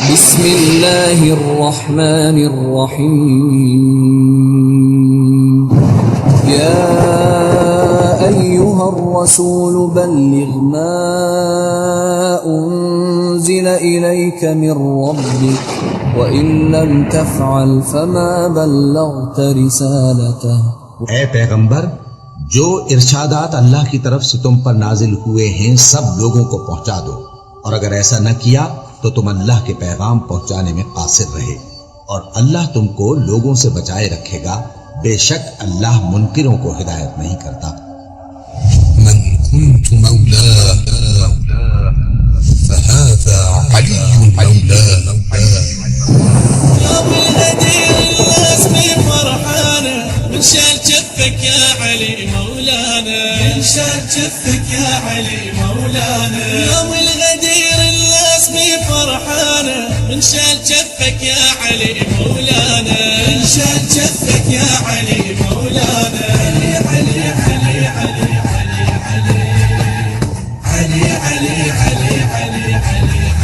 بسم اللہ الرحمن الرحیم یا ایہا الرسول بلغ ما انزل الیک من ربک وَإِن لَّمْ تَفْعَلْ فَمَا بَلَّغْتَ رِسَالَتَهُ۔ اے پیغمبر، جو ارشادات اللہ کی طرف سے تم پر نازل ہوئے ہیں سب لوگوں کو پہنچا دو، اور اگر ایسا نہ کیا تو تم اللہ کے پیغام پہنچانے میں قاصر رہے، اور اللہ تم کو لوگوں سے بچائے رکھے گا، بے شک اللہ منکروں کو ہدایت نہیں کرتا۔ من كنت مولاه فهذا علي مولاه يوم الغدير الناس في فرحانة من شال جفك يا علي مولانا، من شال جفك يا علي مولانا. يوم الغدير الناس في فرحانة من شال جفك يا علي مولانا، من شال جفك يا علي مولانا. علي علي علي علي علي علي علي علي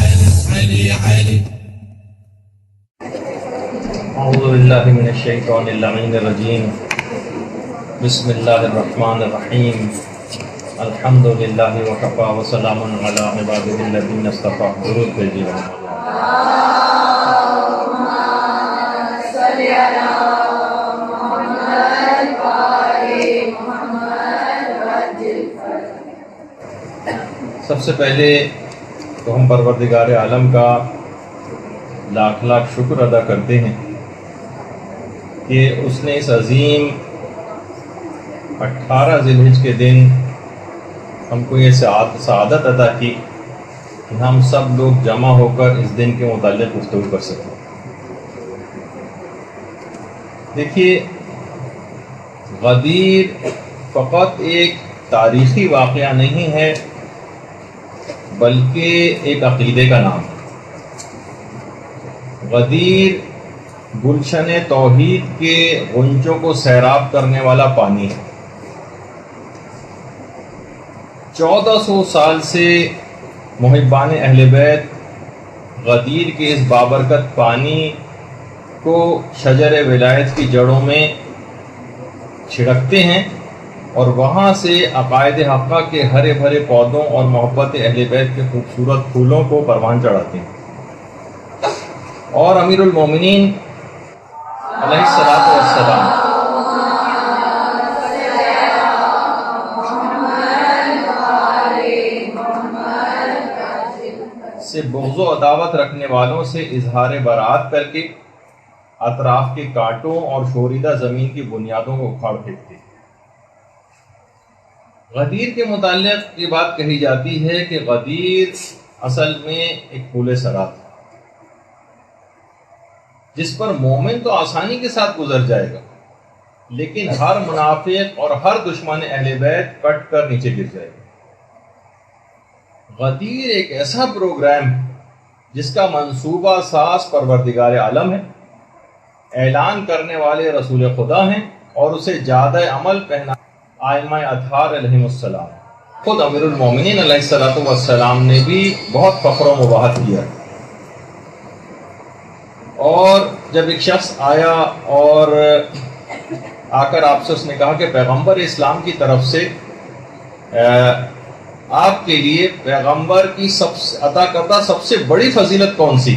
علي علي علي. اعوذ باللہ من الشیطان اللعین الرجیم، بسم اللہ الرحمن الرحیم، الحمد للہ وکفی وسلام علی عبادہ الذین اصطفی. درود بھیجیے سب سے پہلے تو ہم پروردگار عالم کا لاکھ لاکھ شکر ادا کرتے ہیں کہ اس نے اس عظیم 18 ذی الحجہ کے دن ہم کو یہ سعادت عطا کی کہ ہم سب لوگ جمع ہو کر اس دن کے متعلق گفتگو کر سکیں. دیکھیے، غدیر فقط ایک تاریخی واقعہ نہیں ہے بلکہ ایک عقیدے کا نام ہے. غدیر گلشن توحید کے غنچوں کو سیراب کرنے والا پانی ہے. 1400 سال سے محبان اہل بیت غدیر کے اس بابرکت پانی کو شجر ولایت کی جڑوں میں چھڑکتے ہیں اور وہاں سے عقائد حقہ کے ہرے بھرے پودوں اور محبت اہل بیت کے خوبصورت پھولوں کو پروان چڑھاتے ہیں. اور امیر المومنین علیہ الصلوۃ والسلام سے بغض و عداوت رکھنے والوں سے اظہار برات کر کے اطراف کے کانٹوں اور شوریدہ زمین کی بنیادوں کو اکھاڑ پھینکتے. غدیر کے متعلق یہ بات کہی جاتی ہے کہ غدیر اصل میں ایک پھول سرات ہے جس پر مومن تو آسانی کے ساتھ گزر جائے گا، لیکن ہر منافق اور ہر دشمن اہل بیت کٹ کر نیچے گر جائے گا. غدیر ایک ایسا پروگرام ہے جس کا منصوبہ ساز پروردگار عالم ہے، اعلان کرنے والے رسول خدا ہیں، اور اسے جادہ عمل پہنا ائمہ اطہار علیہم السلام. خود امیر المومنین علیہ الصلوۃ والسلام نے بھی بہت فخر و مباحت کیا. اور جب ایک شخص آیا اور آ کر آپ سے اس نے کہا کہ پیغمبر اسلام کی طرف سے آپ کے لیے پیغمبر کی عطا کردہ سب سے بڑی فضیلت کون سی؟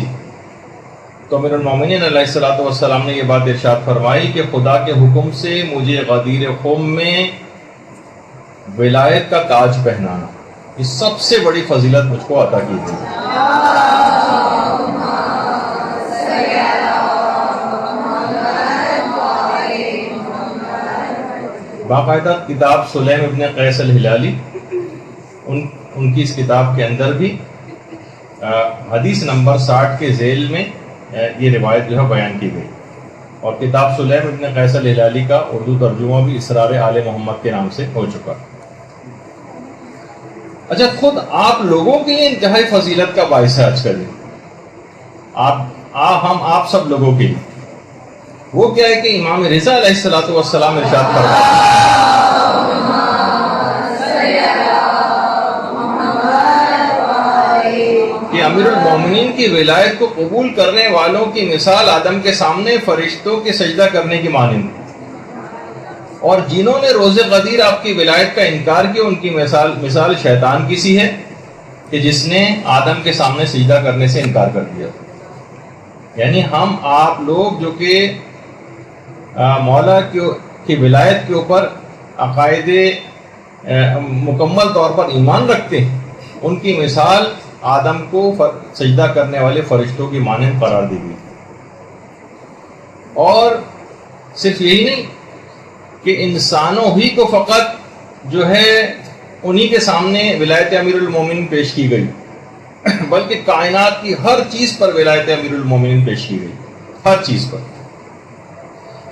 تو امیر المومنین علیہ الصلوۃ والسلام نے یہ بات ارشاد فرمائی کہ خدا کے حکم سے مجھے غدیر خم میں ولایت کا تاج پہنانا، یہ سب سے بڑی فضیلت مجھ کو عطا کی گئی. باقاعدہ کتاب سلیم ابن قیس الہلالی، ان کی اس کتاب کے اندر بھی حدیث نمبر 60 کے ذیل میں یہ روایت جو ہے بیان کی گئی. اور کتاب سلیم ابن قیس الہلالی کا اردو ترجمہ بھی اسرار آل محمد کے نام سے ہو چکا. اچھا، خود آپ لوگوں کے لیے انتہائی فضیلت کا باعث ہے آج کا دن. آپ سب لوگوں کے لیے وہ کیا ہے کہ امام رضا علیہ الصلوۃ والسلام ارشاد فرماتے ہیں کہ امیر المومنین جن کی ولایت کو قبول کرنے والوں کی مثال آدم کے سامنے فرشتوں کے سجدہ کرنے کی مانند، اور جنہوں نے روز غدیر آپ کی ولایت کا انکار کیا ان کی مثال شیطان کی سی ہے کہ جس نے آدم کے سامنے سجدہ کرنے سے انکار کر دیا۔ یعنی ہم آپ لوگ جو کہ مولا کی ولایت کے اوپر عقائد مکمل طور پر ایمان رکھتے ہیں، ان کی مثال آدم کو سجدہ کرنے والے فرشتوں کی مانند قرار دی گئی۔ اور صرف یہی نہیں کہ انسانوں ہی کو فقط جو ہے انہی کے سامنے ولایت امیر المومنین پیش کی گئی، بلکہ کائنات کی ہر چیز پر ولایت امیر المومنین پیش کی گئی، ہر چیز پر،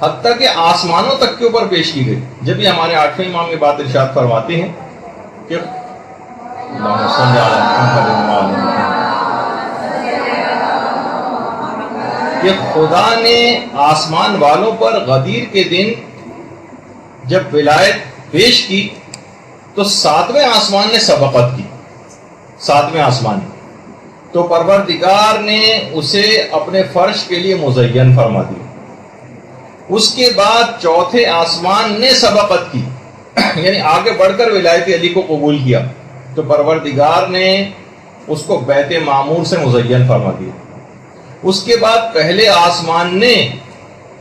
حتیٰ کہ آسمانوں تک کے اوپر پیش کی گئی۔ جب یہ ہمارے 8ویں امام یہ بات ارشاد فرماتے ہیں کہ خدا نے آسمان والوں پر غدیر کے دن جب ولایت پیش کی تو 7ویں آسمان نے سبقت کی، 7ویں آسمان تو پروردگار نے اسے اپنے فرش کے لیے مزین فرما دیا۔ اس کے بعد 4تھے آسمان نے سبقت کی، یعنی آگے بڑھ کر ولایت علی کو قبول کیا تو پروردگار نے اس کو بیت معمور سے مزین فرما دیا۔ اس کے بعد پہلے آسمان نے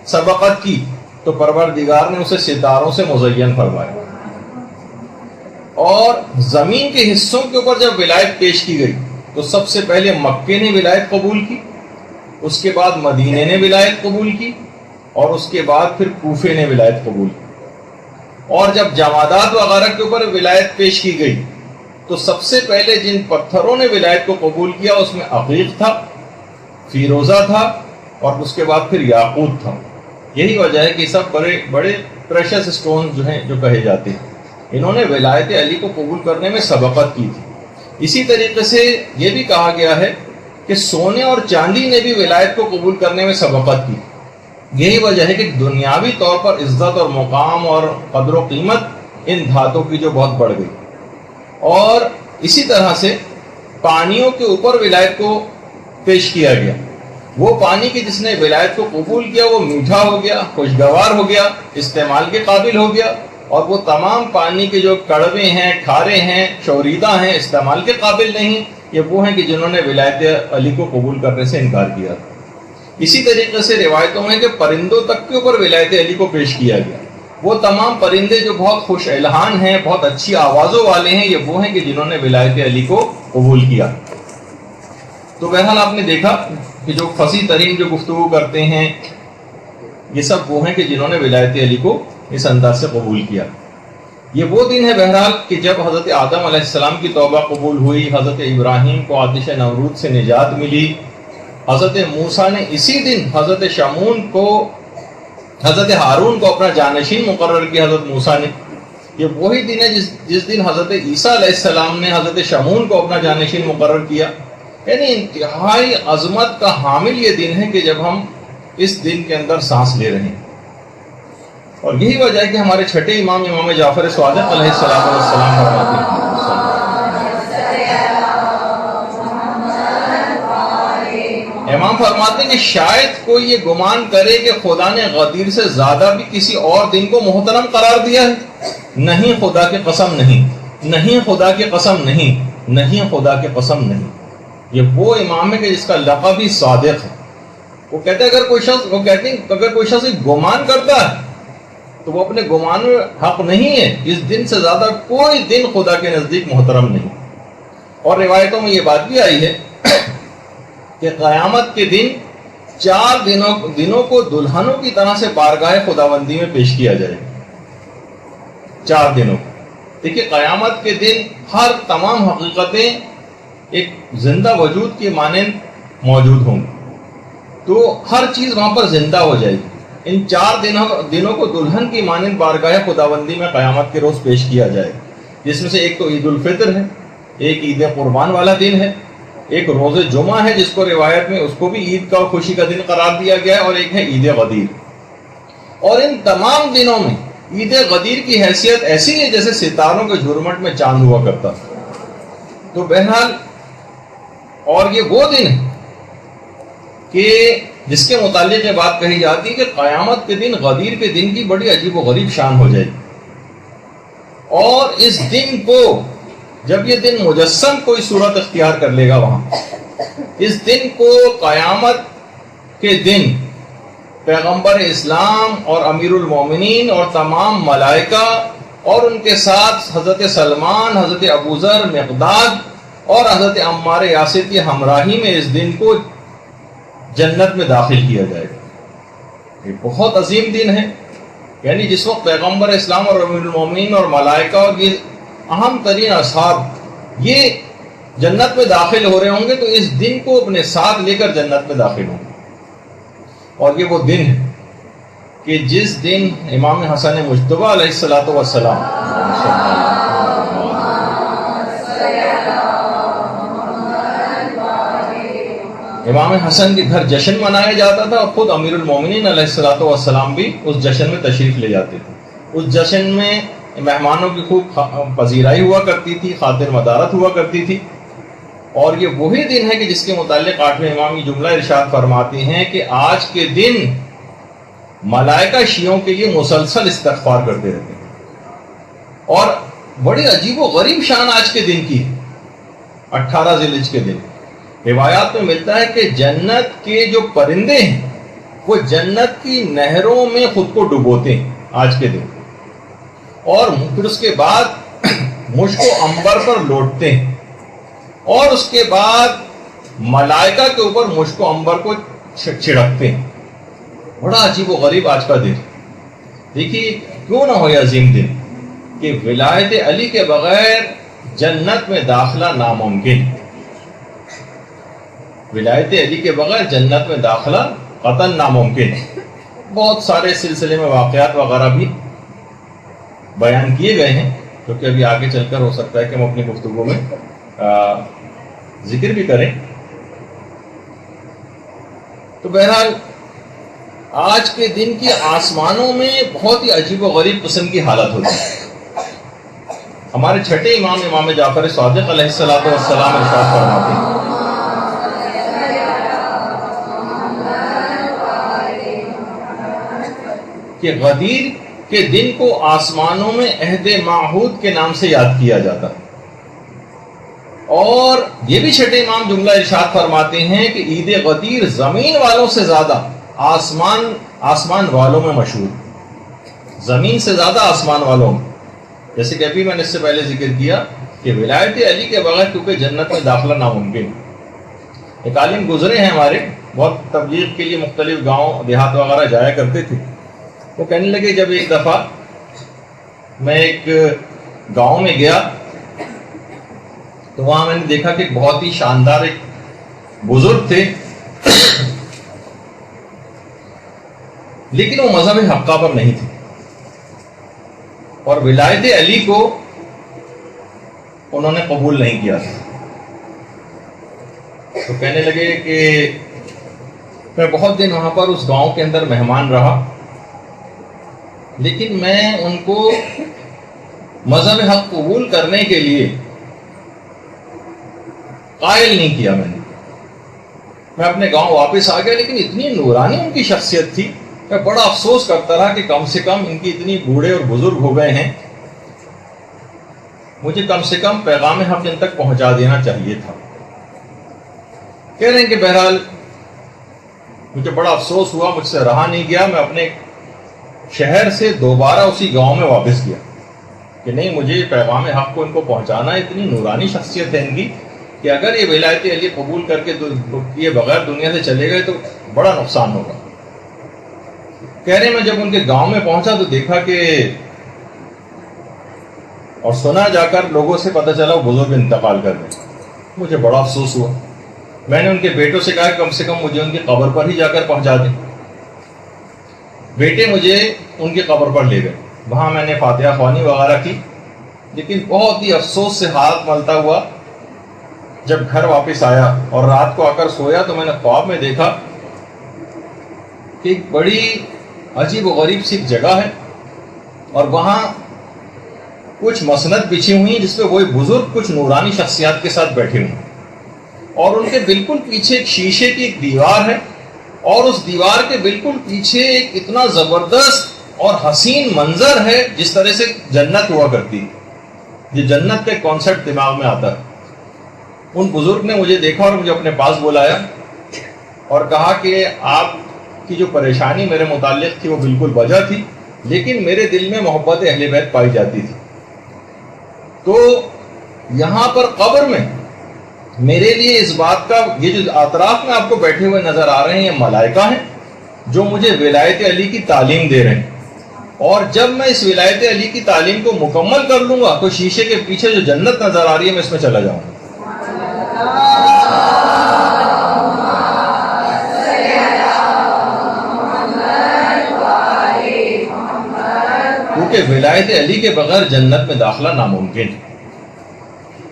سبقت کی تو پروردگار نے اسے ستاروں سے مزین فرمایا۔ اور زمین کے حصوں کے اوپر جب ولایت پیش کی گئی تو سب سے پہلے مکے نے ولایت قبول کی، اس کے بعد مدینے نے ولایت قبول کی، اور اس کے بعد پھر کوفے نے ولایت قبول کی۔ اور جب جمادات وغیرہ کے اوپر ولایت پیش کی گئی تو سب سے پہلے جن پتھروں نے ولایت کو قبول کیا اس میں عقیق تھا، فیروزہ تھا، اور اس کے بعد پھر یاقوت تھا۔ یہی وجہ ہے کہ سب بڑے بڑے پریشس اسٹون جو ہیں جو کہے جاتے ہیں، انہوں نے ولایت علی کو قبول کرنے میں سبقت کی تھی۔ اسی طریقے سے یہ بھی کہا گیا ہے کہ سونے اور چاندی نے بھی ولایت کو قبول کرنے میں سبقت کی۔ یہی وجہ ہے کہ دنیاوی طور پر عزت اور مقام اور قدر و قیمت ان دھاتوں کی جو بہت بڑھ گئی۔ اور اسی طرح سے پانیوں کے اوپر ولایت کو پیش کیا گیا۔ وہ پانی کی جس نے ولایت کو قبول کیا وہ میٹھا ہو گیا، خوشگوار ہو گیا، استعمال کے قابل ہو گیا، اور وہ تمام پانی کے جو کڑوے ہیں، کھارے ہیں، شوریدہ ہیں، استعمال کے قابل نہیں، یہ وہ ہیں کہ جنہوں نے ولایت علی کو قبول کرنے سے انکار کیا۔ اسی طریقے سے روایتوں میں کہ پرندوں تک کے اوپر ولایت علی کو پیش کیا گیا۔ وہ تمام پرندے جو بہت خوش الحان ہیں، بہت اچھی آوازوں والے ہیں، یہ وہ ہیں کہ جنہوں نے ولایت علی کو قبول کیا۔ تو بہرحال آپ نے دیکھا کہ جو فصیح ترین جو گفتگو کرتے ہیں یہ سب وہ ہیں کہ جنہوں نے ولایت علی کو اس انداز سے قبول کیا۔ یہ وہ دن ہے بہرحال کہ جب حضرت آدم علیہ السلام کی توبہ قبول ہوئی، حضرت ابراہیم کو آتش نمرود سے نجات ملی، حضرت موسیٰ نے اسی دن حضرت شمون کو، حضرت ہارون کو اپنا جانشین مقرر کیا حضرت موسیٰ نے۔ یہ وہی دن ہے جس دن حضرت عیسیٰ علیہ السلام نے حضرت شمون کو اپنا جانشین مقرر کیا۔ یعنی انتہائی عظمت کا حامل یہ دن ہے کہ جب ہم اس دن کے اندر سانس لے رہے ہیں۔ اور یہی وجہ ہے کہ ہمارے چھٹے امام امام جعفر صادق علیہ السلام فرماتے ہیں، امام فرماتے ہیں کہ شاید کوئی یہ گمان کرے کہ خدا نے غدیر سے زیادہ بھی کسی اور دن کو محترم قرار دیا ہے۔ نہیں، خدا کی قسم نہیں، نہیں خدا کی قسم نہیں، نہیں خدا کی قسم نہیں۔ یہ وہ امام ہے کہ جس کا لقب ہی صادق ہے۔ وہ کہتے ہیں اگر کوئی شخص گمان کرتا ہے تو وہ اپنے گمان میں حق نہیں ہے، اس دن سے زیادہ کوئی دن خدا کے نزدیک محترم نہیں۔ اور روایتوں میں یہ بات بھی آئی ہے کہ قیامت کے دن 4 دنوں کو دلہنوں کی طرح سے بارگاہ خداوندی میں پیش کیا جائے گا۔ 4 دنوں کو دیکھیے، قیامت کے دن ہر تمام حقیقتیں ایک زندہ وجود کے مانند موجود ہوں گی، تو ہر چیز وہاں پر زندہ ہو جائے گی۔ ان 4 دنوں کو دلہن کی مانند بارگاہ خداوندی میں قیامت کے روز پیش کیا جائے گا، جس میں سے ایک تو عید الفطر ہے، ایک عید قربان والا دن ہے، ایک روز جمعہ ہے جس کو روایت میں اس کو بھی عید کا اور خوشی کا دن قرار دیا گیا ہے، اور ایک ہے عید غدیر۔ اور ان تمام دنوں میں عید غدیر کی حیثیت ایسی ہے جیسے ستاروں کے جھرمٹ میں چاند ہوا کرتا۔ تو بہرحال اور یہ وہ دن ہے کہ جس کے متعلق یہ بات کہی جاتی ہے کہ قیامت کے دن، غدیر کے دن کی بڑی عجیب و غریب شان ہو جائے گی، اور اس دن کو جب یہ دن مجسم کوئی صورت اختیار کر لے گا وہاں، اس دن کو قیامت کے دن پیغمبر اسلام اور امیر المومنین اور تمام ملائکہ اور ان کے ساتھ حضرت سلمان، حضرت ابوذر، مقداد اور حضرت عمار یاسر کی ہمراہی میں اس دن کو جنت میں داخل کیا جائے گا۔ یہ بہت عظیم دن ہے، یعنی جس وقت پیغمبر اسلام اور امیر المومنین اور ملائکہ اور یہ اہم ترین اصحاب یہ جنت میں داخل ہو رہے ہوں گے، تو اس دن کو اپنے ساتھ لے کر جنت میں داخل ہوں گے۔ اور یہ وہ دن ہے کہ جس دن امام حسن مجتبیٰ علیہ الصلوۃ والسلام امام حسن کے گھر جشن منایا جاتا تھا، اور خود امیر المومنین علیہ الصلوۃ والسلام بھی اس جشن میں تشریف لے جاتے تھے۔ اس جشن میں مہمانوں کی خوب پذیرائی ہوا کرتی تھی، خاطر مدارت ہوا کرتی تھی، اور یہ وہی دن ہے کہ جس کے متعلق 8ویں امام یہ جملہ ارشاد فرماتے ہیں کہ آج کے دن ملائکہ شیعوں کے لیے مسلسل استغفار کرتے رہتے ہیں، اور بڑی عجیب و غریب شان آج کے دن کی 18 ذی الحجہ کے دن۔ روایات میں ملتا ہے کہ جنت کے جو پرندے ہیں وہ جنت کی نہروں میں خود کو ڈبوتے ہیں آج کے دن، اور پھر اس کے بعد مشک و عنبر پر لوٹتے ہیں، اور اس کے بعد ملائکہ کے اوپر مشک و عنبر کو چھڑکتے ہیں۔ بڑا عجیب و غریب آج کا دن۔ دیکھیے کیوں نہ ہو یہ عظیم دن کہ ولایت علی کے بغیر جنت میں داخلہ ناممکن، ولایت علی کے بغیر جنت میں داخلہ قطعاً ناممکن۔ بہت سارے سلسلے میں واقعات وغیرہ بھی بیان کیے گئے ہیں، کیونکہ ابھی آگے چل کر ہو سکتا ہے کہ ہم اپنی گفتگو میں ذکر بھی کریں۔ تو بہرحال آج کے دن کی آسمانوں میں بہت ہی عجیب و غریب قسم کی حالت ہوتی ہے۔ ہمارے چھٹے امام، امام جعفر صادق علیہ الصلوۃ والسلام ارشاد فرماتے ہیں کہ غدیر کے دن کو آسمانوں میں عہد معہود کے نام سے یاد کیا جاتا ہے، اور یہ بھی چھٹے امام جملہ ارشاد فرماتے ہیں کہ عید غدیر زمین والوں سے زیادہ آسمان والوں میں مشہور، زمین سے زیادہ آسمان والوں میں۔ جیسے کہ ابھی میں نے اس سے پہلے ذکر کیا کہ ولایت علی کے بغیر کیونکہ جنت میں داخلہ ناممکن۔ ایک عالم گزرے ہیں ہمارے، بہت تبلیغ کے لیے مختلف گاؤں دیہات وغیرہ جایا کرتے تھے، وہ کہنے لگے جب ایک دفعہ میں ایک گاؤں میں گیا تو وہاں میں نے دیکھا کہ بہت ہی شاندار ایک بزرگ تھے، لیکن وہ مذہب حقہ پر نہیں تھے، اور ولایت علی کو انہوں نے قبول نہیں کیا تھا۔ تو کہنے لگے کہ میں بہت دن وہاں پر اس گاؤں کے اندر مہمان رہا، لیکن میں ان کو مذہب حق قبول کرنے کے لیے قائل نہیں کیا۔ میں اپنے گاؤں واپس آ گیا، لیکن اتنی نورانی ان کی شخصیت تھی، میں بڑا افسوس کرتا رہا کہ کم سے کم ان کی اتنی بوڑھے اور بزرگ ہو گئے ہیں، مجھے کم سے کم پیغام حق ان تک پہنچا دینا چاہیے تھا۔ کہہ رہے ہیں کہ بہرحال مجھے بڑا افسوس ہوا، مجھ سے رہا نہیں گیا، میں اپنے شہر سے دوبارہ اسی گاؤں میں واپس گیا کہ نہیں، مجھے پیغام حق کو ان کو پہنچانا، اتنی نورانی شخصیت ہے ان کی کہ اگر یہ ولایت علی قبول کر کے یہ بغیر دنیا سے چلے گئے تو بڑا نقصان ہوگا۔ کہہ رہے میں جب ان کے گاؤں میں پہنچا تو دیکھا کہ اور سنا جا کر لوگوں سے پتہ چلا وہ بزرگ انتقال کر گئے۔ مجھے بڑا افسوس ہوا، میں نے ان کے بیٹوں سے کہا کم سے کم مجھے ان کی قبر پر ہی جا کر پہنچا دیں۔ بیٹے مجھے ان کی قبر پر لے گئے، وہاں میں نے فاتحہ خوانی وغیرہ کی، لیکن بہت ہی افسوس سے ہاتھ ملتا ہوا جب گھر واپس آیا اور رات کو آ کر سویا تو میں نے خواب میں دیکھا کہ ایک بڑی عجیب و غریب سی جگہ ہے، اور وہاں کچھ مسند بچھی ہوئی جس پہ وہی بزرگ کچھ نورانی شخصیات کے ساتھ بیٹھے ہوئے ہیں، اور ان کے بالکل پیچھے ایک شیشے کی ایک دیوار ہے، اور اس دیوار کے بالکل پیچھے ایک اتنا زبردست اور حسین منظر ہے جس طرح سے جنت ہوا کرتی. یہ جنت کا کانسیپٹ دماغ میں آتا ہے. ان بزرگ نے مجھے دیکھا اور مجھے اپنے پاس بلایا اور کہا کہ آپ کی جو پریشانی میرے متعلق تھی وہ بالکل وجہ تھی، لیکن میرے دل میں محبت اہل بیت پائی جاتی تھی. تو یہاں پر قبر میں میرے لیے اس بات کا، یہ جو اطراف میں آپ کو بیٹھے ہوئے نظر آ رہے ہیں یہ ملائکہ ہیں جو مجھے ولایت علی کی تعلیم دے رہے ہیں، اور جب میں اس ولایت علی کی تعلیم کو مکمل کر لوں گا تو شیشے کے پیچھے جو جنت نظر آ رہی ہے میں اس میں چلا جاؤں گا. کیونکہ ولایت علی کے بغیر جنت میں داخلہ ناممکن ہے.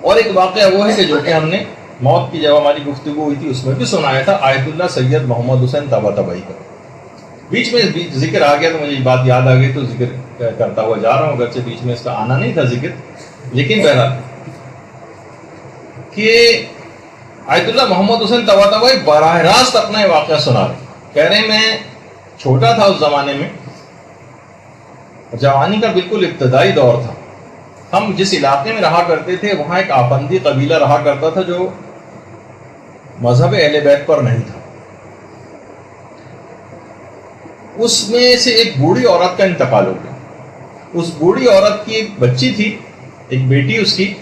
اور ایک واقعہ وہ ہے کہ جو کہ ہم نے موت کی جب ہماری گفتگو ہوئی تھی اس میں بھی سنایا تھا، آیت اللہ سید محمد حسین طباطبائی کا. بیچ میں ذکر آ گیا تو مجھے یہ بات یاد آ گئی تو ذکر کرتا ہوا جا رہا ہوں، اگرچہ بیچ میں اس کا آنا نہیں تھا ذکر، لیکن بہرحال کہ آیت اللہ محمد حسین طباطبائی براہ راست اپنا یہ واقعہ سنا رہے. کہہ رہے میں چھوٹا تھا اس زمانے میں، جوانی کا بالکل ابتدائی دور تھا. ہم جس علاقے میں رہا کرتے تھے وہاں ایک آفندی قبیلہ رہا کرتا تھا جو مذہب اہل بیت پر نہیں تھا. اس میں سے ایک بوڑھی عورت کا انتقال ہو گیا. اس بوڑھی عورت کی ایک بچی تھی، ایک بیٹی اس کی،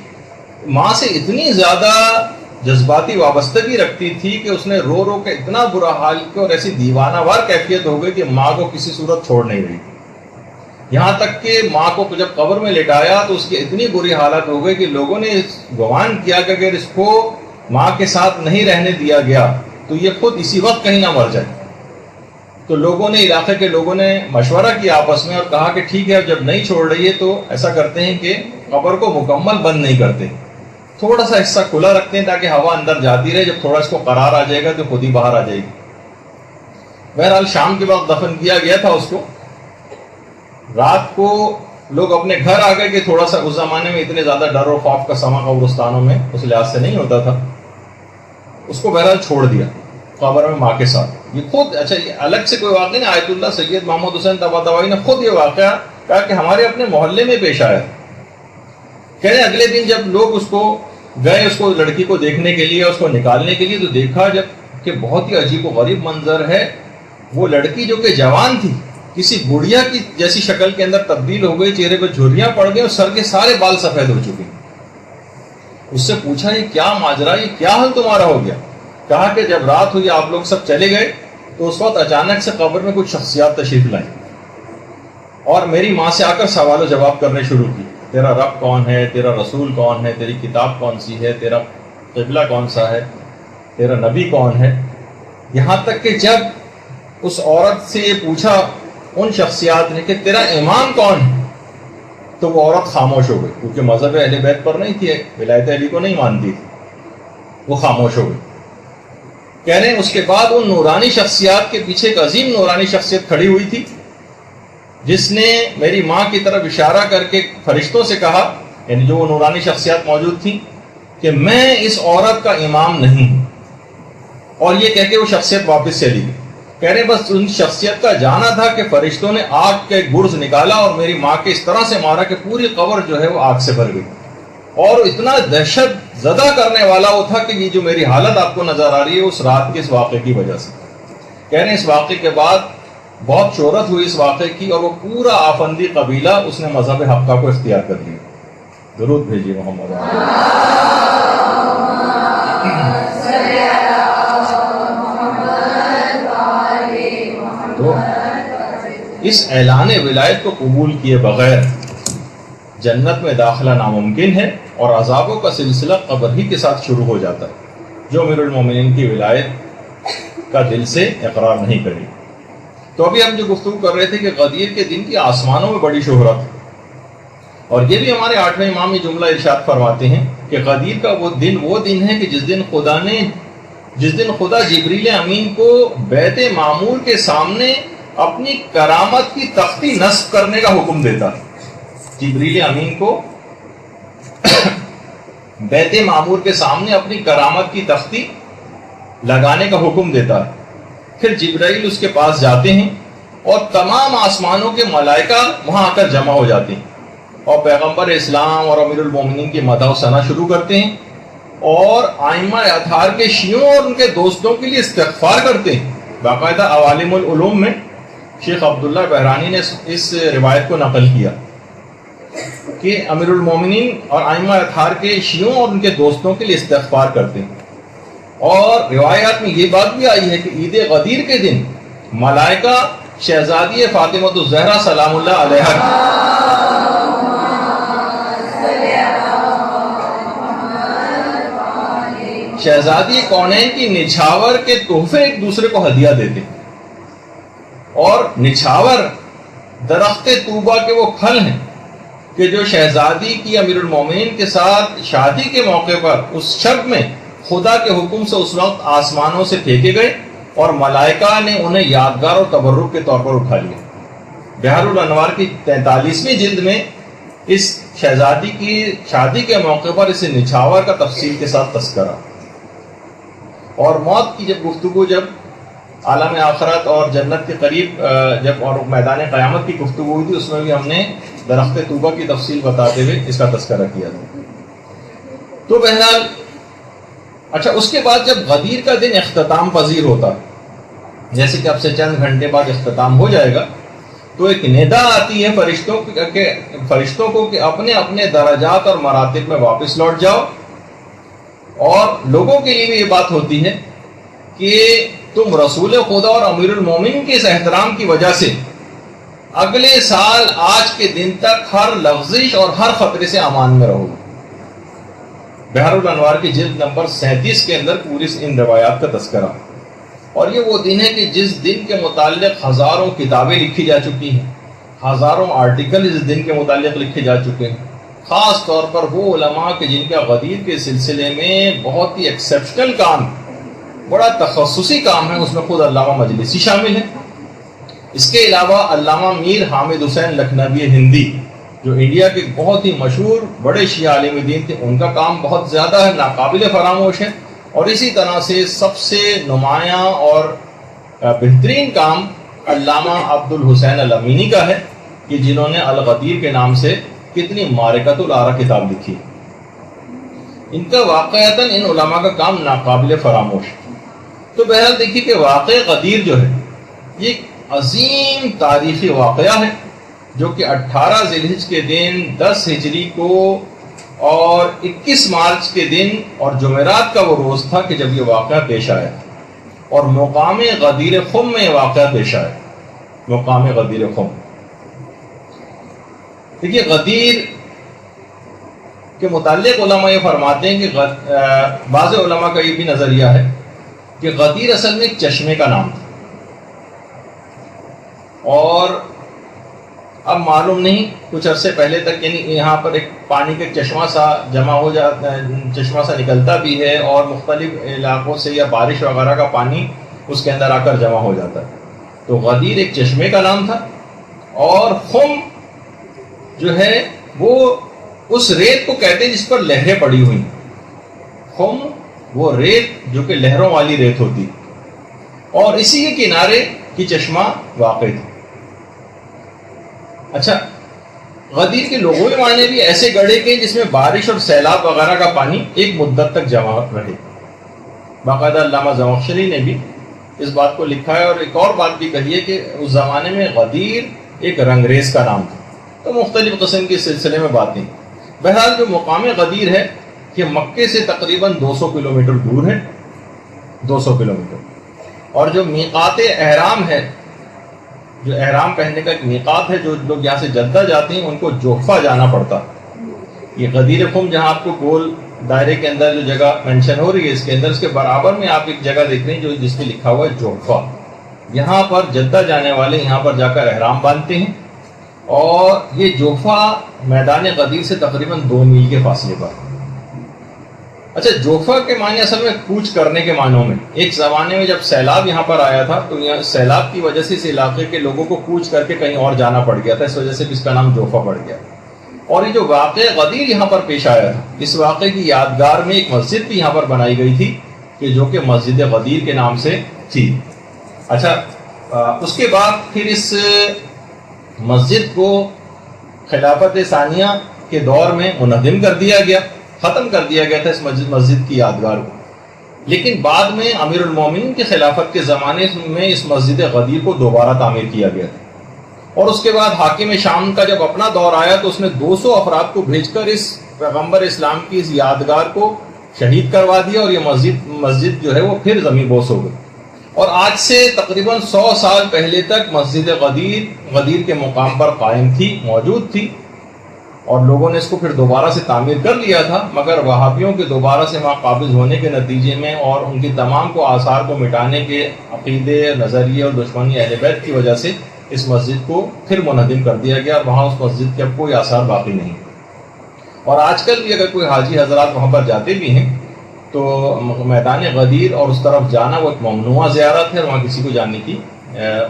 ماں سے اتنی زیادہ جذباتی وابستگی رکھتی تھی کہ اس نے رو رو کے اتنا برا حال کیا اور ایسی دیوانہ وار کیفیت ہو گئی کہ ماں کو کسی صورت چھوڑ نہیں رہی. یہاں تک کہ ماں کو جب قبر میں لٹایا تو اس کی اتنی بری حالت ہو گئی کہ لوگوں نے گمان کیا کہ اگر اس کو ماں کے ساتھ نہیں رہنے دیا گیا تو یہ خود اسی وقت کہیں نہ مر جائے. تو لوگوں نے، علاقے کے لوگوں نے مشورہ کیا آپس میں اور کہا کہ ٹھیک ہے جب نہیں چھوڑ رہی ہے تو ایسا کرتے ہیں کہ قبر کو مکمل بند نہیں کرتے، تھوڑا سا حصہ کھلا رکھتے ہیں تاکہ ہوا اندر جاتی رہے، جب تھوڑا اس کو قرار آ جائے گا تو خود ہی باہر آ جائے گی. بہرحال شام کے وقت دفن کیا گیا تھا اس کو. رات کو لوگ اپنے گھر آ گئے کہ تھوڑا سا، اس زمانے میں اتنے زیادہ ڈر و خوف کا سما قبرستانوں میں اس لحاظ سے نہیں ہوتا تھا. اس کو بہرحال چھوڑ دیا قبر میں ماں کے ساتھ. یہ خود، اچھا یہ الگ سے کوئی واقعہ نہیں، آیت اللہ سید محمد حسین طباطبائی نے خود یہ واقعہ کہا کہ ہمارے اپنے محلے میں پیش آیا. کہہ رہے اگلے دن جب لوگ اس کو گئے، اس کو لڑکی کو دیکھنے کے لیے، اس کو نکالنے کے لیے، تو دیکھا جب کہ بہت ہی عجیب و غریب منظر ہے. وہ لڑکی جو کہ جوان تھی کسی گڑیا کی جیسی شکل کے اندر تبدیل ہو گئی، چہرے پہ جھریاں پڑ گئی اور سر کے سارے بال سفید ہو چکے. اس سے پوچھا یہ کیا ماجرا، یہ کیا حال تمہارا ہو گیا؟ کہا کہ جب رات ہوئی آپ لوگ سب چلے گئے تو اس وقت اچانک سے قبر میں کچھ شخصیات تشریف لائیں اور میری ماں سے آ کر سوال و جواب کرنے شروع کی. تیرا رب کون ہے، تیرا رسول کون ہے، تیری کتاب کون سی ہے، تیرا قبلہ کون سا ہے، تیرا نبی کون ہے. یہاں تک کہ جب اس عورت سے یہ پوچھا ان شخصیات نے کہ تیرا امام کون ہے، تو وہ عورت خاموش ہو گئی، کیونکہ مذہب اہل بیت پر نہیں تھی، ولایت علی کو نہیں مانتی تھی. وہ خاموش ہو گئی. کہہ رہے ہیں اس کے بعد ان نورانی شخصیات کے پیچھے ایک عظیم نورانی شخصیت کھڑی ہوئی تھی جس نے میری ماں کی طرف اشارہ کر کے فرشتوں سے کہا، یعنی جو وہ نورانی شخصیات موجود تھیں، کہ میں اس عورت کا امام نہیں ہوں. اور یہ کہہ کے وہ شخصیت واپس چلی گئی. کہہ رہے بس ان شخصیت کا جانا تھا کہ فرشتوں نے آگ کے گرز نکالا اور میری ماں کے اس طرح سے مارا کہ پوری قبر جو ہے وہ آگ سے بھر گئی. اور اتنا دہشت زدہ کرنے والا وہ تھا کہ یہ جو میری حالت آپ کو نظر آ رہی ہے اس رات کے اس واقعے کی وجہ سے. کہہ رہے ہیں اس واقعے کے بعد بہت شہرت ہوئی اس واقعے کی اور وہ پورا آفندی قبیلہ اس نے مذہب حقہ کو اختیار کر لیا. درود بھیجیے محمد. تو اس اعلان ولایت کو قبول کیے بغیر جنت میں داخلہ ناممکن ہے اور عذابوں کا سلسلہ قبر ہی کے ساتھ شروع ہو جاتا ہے جو امیر المومنین کی ولایت کا دل سے اقرار نہیں کرے. تو ابھی ہم جو گفتگو کر رہے تھے کہ غدیر کے دن کی آسمانوں میں بڑی شہرت ہے، اور یہ بھی ہمارے 8ویں امام یہ جملہ ارشاد فرماتے ہیں کہ غدیر کا وہ دن ہے کہ جس دن خدا جبریل امین کو بیت معمور کے سامنے اپنی کرامت کی تختی نصب کرنے کا حکم دیتا ہے. جبریل امین کو بیت معمور کے سامنے اپنی کرامت کی تختی لگانے کا حکم دیتا ہے. پھر جبرائیل اس کے پاس جاتے ہیں اور تمام آسمانوں کے ملائکہ وہاں آ کر جمع ہو جاتے ہیں اور پیغمبر اسلام اور امیر المومنین کی مدح و ثنا شروع کرتے ہیں اور ائمہ اطہار کے شیعوں اور ان کے دوستوں کے لیے استغفار کرتے ہیں. باقاعدہ عوالم العلوم میں شیخ عبداللہ بحرانی نے اس روایت کو نقل کیا کہ امیر المومنین اور ائمہ اطہار کے شیعوں اور ان کے دوستوں کے لیے استغفار کرتے ہیں. اور روایات میں یہ بات بھی آئی ہے کہ عید غدیر کے دن ملائکہ شہزادی فاطمہ الزہرا سلام اللہ علیہا شہزادی کونین کی نچھاور کے تحفے ایک دوسرے کو ہدیہ دیتے ہیں. اور نچھاور درخت طوبہ کے وہ پھل ہیں کہ جو شہزادی کی امیر المومنین کے ساتھ شادی کے موقع پر اس شب میں خدا کے حکم سے اس وقت آسمانوں سے پھینکے گئے اور ملائکہ نے انہیں یادگار اور تبرک کے طور پر اٹھا لیا. بحر الانوار کی 43ویں جلد میں اس شہزادی کی شادی کے موقع پر اس نچھاور کا تفصیل کے ساتھ تذکرہ. اور موت کی جب گفتگو جب عالم آخرت اور جنت کے قریب جب اور میدان قیامت کی گفتگو ہوئی تھی اس میں بھی ہم نے درخت طوبہ کی تفصیل بتاتے ہوئے اس کا تذکرہ کیا تھا. تو بہرحال اچھا اس کے بعد جب غدیر کا دن اختتام پذیر ہوتا ہے جیسے کہ اب سے چند گھنٹے بعد اختتام ہو جائے گا تو ایک ندا آتی ہے فرشتوں کو کہ اپنے اپنے درجات اور مراتب میں واپس لوٹ جاؤ. اور لوگوں کے لیے بھی یہ بات ہوتی ہے کہ تم رسول خدا اور امیر المومنین کے اس احترام کی وجہ سے اگلے سال آج کے دن تک ہر لغزش اور ہر خطرے سے امان میں رہو. بحر الانوار کی جلد نمبر 37 کے اندر پوری ان روایات کا تذکرہ. اور یہ وہ دن ہے کہ جس دن کے متعلق ہزاروں کتابیں لکھی جا چکی ہیں, ہزاروں آرٹیکل اس دن کے متعلق لکھے جا چکے ہیں, خاص طور پر وہ علماء کہ جن کا غدیر کے سلسلے میں بہت ہی ایکسیپشنل کام, بڑا تخصصی کام ہے, اس میں خود علامہ مجلسی شامل ہے. اس کے علاوہ علامہ میر حامد حسین لکھنوی ہندی جو انڈیا کے بہت ہی مشہور بڑے شیعہ عالم دین تھے, ان کا کام بہت زیادہ ہے, ناقابل فراموش ہے. اور اسی طرح سے سب سے نمایاں اور بہترین کام علامہ عبد الحسین الامینی کا ہے کہ جنہوں نے الغدیر کے نام سے کتنی معرکۃ الآراء کتاب لکھی. ان کا واقعتاً ان علماء کا کام ناقابل فراموش. تو بہرحال دیکھیے کہ واقع غدیر جو ہے یہ ایک عظیم تاریخی واقعہ ہے جو کہ 18 ذی الحجہ کے دن 10 ہجری کو اور 21 مارچ کے دن اور جمعرات کا وہ روز تھا کہ جب یہ واقعہ پیش آیا اور مقام غدیر خم میں یہ واقعہ پیش آیا. مقام غدیر خم دیکھیے, غدیر کے متعلق علماء یہ فرماتے ہیں کہ بعض علماء کا یہ بھی نظریہ ہے کہ غدیر اصل میں ایک چشمے کا نام تھا. اور اب معلوم نہیں کچھ عرصے پہلے تک یعنی یہاں پر ایک پانی کا چشمہ سا جمع ہو جاتا ہے, چشمہ سا نکلتا بھی ہے اور مختلف علاقوں سے یا بارش وغیرہ کا پانی اس کے اندر آ کر جمع ہو جاتا ہے. تو غدیر ایک چشمے کا نام تھا. اور خم جو ہے وہ اس ریت کو کہتے ہیں جس پر لہریں پڑی ہوئی. خم وہ ریت جو کہ لہروں والی ریت ہوتی, اور اسی کے کنارے کی چشمہ واقع تھی. اچھا, غدیر کے لوگوں کے معنی بھی ایسے گڑھے کے جس میں بارش اور سیلاب وغیرہ کا پانی ایک مدت تک جمع رہے. باقاعدہ علامہ زمخشری نے بھی اس بات کو لکھا ہے. اور ایک اور بات بھی کہی ہے کہ اس زمانے میں غدیر ایک رنگریز کا نام تھا. تو مختلف قسم کے سلسلے میں باتیں. بہرحال جو مقام غدیر ہے کہ مکے سے تقریباً 200 کلومیٹر دور ہے, 200 کلومیٹر. اور جو میقات احرام ہے, جو احرام پہننے کا ایک میقات ہے, جو لوگ یہاں سے جدہ جاتے ہیں ان کو جوفہ جانا پڑتا. یہ غدیر خم جہاں آپ کو گول دائرے کے اندر جو جگہ مینشن ہو رہی ہے اس کے اندر, اس کے برابر میں آپ ایک جگہ دیکھ رہے ہیں جو جس پہ لکھا ہوا ہے جوفہ. یہاں پر جدہ جانے والے یہاں پر جا کر احرام باندھتے ہیں. اور یہ جوفہ میدان غدیر سے تقریباً 2 میل کے فاصلے پر. اچھا, جوفہ کے معنی اصل میں کوچ کرنے کے معنوں میں. ایک زمانے میں جب سیلاب یہاں پر آیا تھا تو یہاں سیلاب کی وجہ سے اس علاقے کے لوگوں کو کوچ کر کے کہیں اور جانا پڑ گیا تھا, اس وجہ سے بھی اس کا نام جوفہ پڑ گیا. اور یہ جو واقعہ غدیر یہاں پر پیش آیا تھا, اس واقعے کی یادگار میں ایک مسجد بھی یہاں پر بنائی گئی تھی کہ جو کہ مسجد غدیر کے نام سے تھی. اچھا، اس کے بعد پھر اس مسجد کو خلافت ثانیہ کے دور میں منہدم کر دیا گیا، ختم کر دیا گیا تھا اس مسجد کی یادگار کو. لیکن بعد میں امیر المومنین کی خلافت کے زمانے میں اس مسجد غدیر کو دوبارہ تعمیر کیا گیا تھا. اور اس کے بعد حاکم شام کا جب اپنا دور آیا تو اس نے 200 افراد کو بھیج کر اس پیغمبر اسلام کی اس یادگار کو شہید کروا دیا، اور یہ مسجد جو ہے وہ پھر زمین بوس ہو گئی. اور آج سے تقریباً 100 سال پہلے تک مسجد غدیر کے مقام پر قائم تھی، موجود تھی، اور لوگوں نے اس کو پھر دوبارہ سے تعمیر کر لیا تھا. مگر وہابیوں کے دوبارہ سے وہاں قابض ہونے کے نتیجے میں اور ان کی تمام کو آثار کو مٹانے کے عقیدے، نظریے اور دشمنی اہل بیت کی وجہ سے اس مسجد کو پھر منہدم کر دیا گیا، اور وہاں اس مسجد کے اب کوئی آثار باقی نہیں. اور آج کل بھی اگر کوئی حاجی حضرات وہاں پر جاتے بھی ہیں تو میدان غدیر اور اس طرف جانا وہ ایک ممنوع زیارت ہے، وہاں کسی کو جانے کی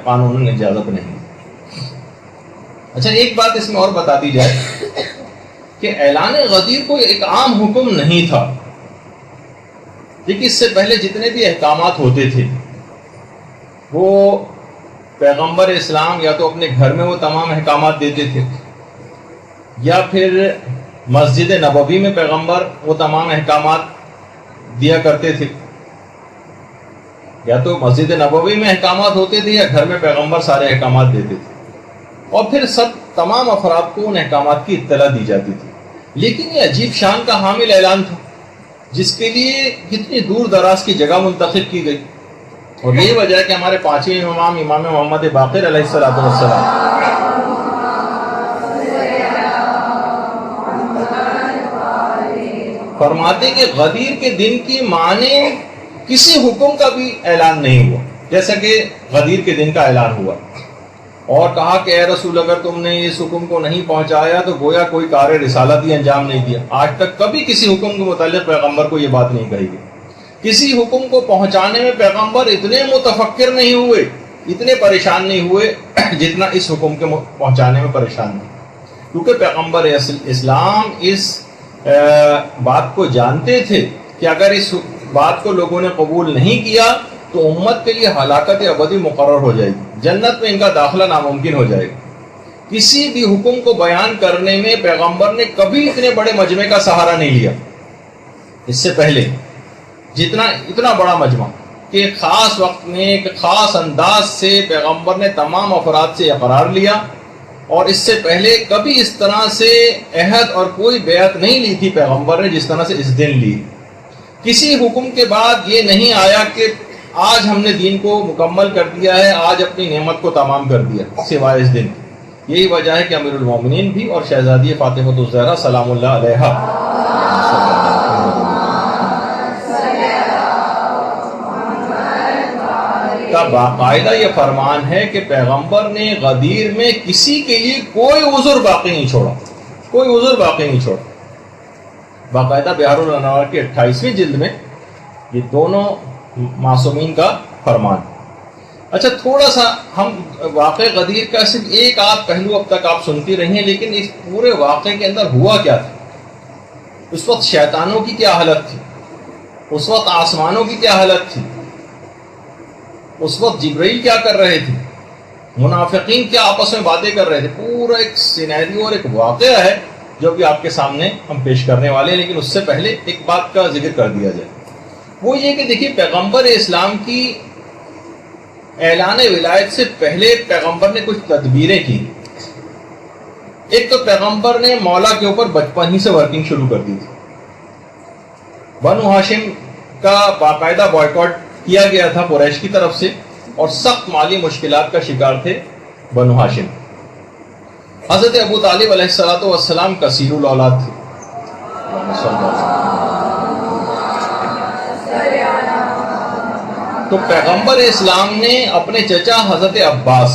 قانوناً اجازت نہیں. اچھا، ایک بات اس میں اور بتا دی جائے کہ اعلان غدیر کوئی ایک عام حکم نہیں تھا. دیکھیے، اس سے پہلے جتنے بھی احکامات ہوتے تھے وہ پیغمبر اسلام یا تو اپنے گھر میں وہ تمام احکامات دیتے تھے، یا پھر مسجد نبوی میں پیغمبر وہ تمام احکامات دیا کرتے تھے. یا تو مسجد نبوی میں احکامات ہوتے تھے یا گھر میں پیغمبر سارے احکامات دیتے تھے، اور پھر تمام افراد کو ان احکامات کی اطلاع دی جاتی تھی. لیکن یہ عجیب شان کا حامل اعلان تھا جس کے لیے کتنی دور دراز کی جگہ منتخب کی گئی. اور یہی وجہ ہے کہ ہمارے پانچویں امام محمد باقر علیہ السلام فرماتے کہ غدیر کے دن کی معنی کسی حکم کا بھی اعلان نہیں ہوا جیسا کہ غدیر کے دن کا اعلان ہوا، اور کہا کہ اے رسول اگر تم نے اس حکم کو نہیں پہنچایا تو گویا کوئی کار رسالت ہی انجام نہیں دیا. آج تک کبھی کسی حکم کے متعلق پیغمبر کو یہ بات نہیں کہی گئی. کسی حکم کو پہنچانے میں پیغمبر اتنے متفکر نہیں ہوئے، اتنے پریشان نہیں ہوئے جتنا اس حکم کے پہنچانے میں پریشان تھے، کیونکہ پیغمبر اسلام اس بات کو جانتے تھے کہ اگر اس بات کو لوگوں نے قبول نہیں کیا تو امت کے لیے ہلاکت ابدی مقرر ہو جائے گی، جنت میں ان کا داخلہ ناممکن ہو جائے گا. کسی بھی حکم کو بیان کرنے میں پیغمبر نے کبھی اتنے بڑے مجمع کا سہارا نہیں لیا. اس سے پہلے اتنا بڑا مجمع کہ ایک خاص وقت میں ایک خاص انداز سے پیغمبر نے تمام افراد سے اقرار لیا، اور اس سے پہلے کبھی اس طرح سے عہد اور کوئی بیعت نہیں لی تھی پیغمبر نے جس طرح سے اس دن لی. کسی حکم کے بعد یہ نہیں آیا کہ آج ہم نے دین کو مکمل کر دیا ہے، آج اپنی نعمت کو تمام کر دیا، سوائے اس دن. یہی وجہ ہے کہ امیر المومنین بھی اور شہزادی فاطمہ الزہرا سلام اللہ علیہا کا باقاعدہ یہ فرمان ہے کہ پیغمبر نے غدیر میں کسی کے لیے کوئی عذر باقی نہیں چھوڑا، کوئی عذر باقی نہیں چھوڑا. باقاعدہ بہار الانوار کی 28ویں جلد میں یہ دونوں معصومین کا فرمان. اچھا، تھوڑا سا ہم واقع غدیر کا صرف ایک آدھ پہلو اب تک آپ سنتی رہی ہیں، لیکن اس پورے واقعے کے اندر ہوا کیا تھا؟ اس وقت شیطانوں کی کیا حالت تھی؟ اس وقت آسمانوں کی کیا حالت تھی؟ اس وقت جبرائیل کیا کر رہے تھے؟ منافقین کیا آپس میں باتیں کر رہے تھے؟ پورا ایک سینیریو اور ایک واقعہ ہے جو بھی آپ کے سامنے ہم پیش کرنے والے ہیں. لیکن اس سے پہلے ایک بات کا ذکر کر دیا جائے، وہ یہ کہ دیکھیے، پیغمبر اسلام کی اعلان ولایت سے پہلے پیغمبر نے کچھ تدبیریں کی. ایک تو پیغمبر نے مولا کے اوپر بچپن ہی سے ورکنگ شروع کر دی تھی. بنو ہاشم کا باقاعدہ بائیکاٹ کیا گیا تھا قریش کی طرف سے، اور سخت مالی مشکلات کا شکار تھے بنو ہاشم. حضرت ابو طالب علیہ السلام کثیر الاولاد تھے. تو پیغمبر اسلام نے اپنے چچا حضرت عباس،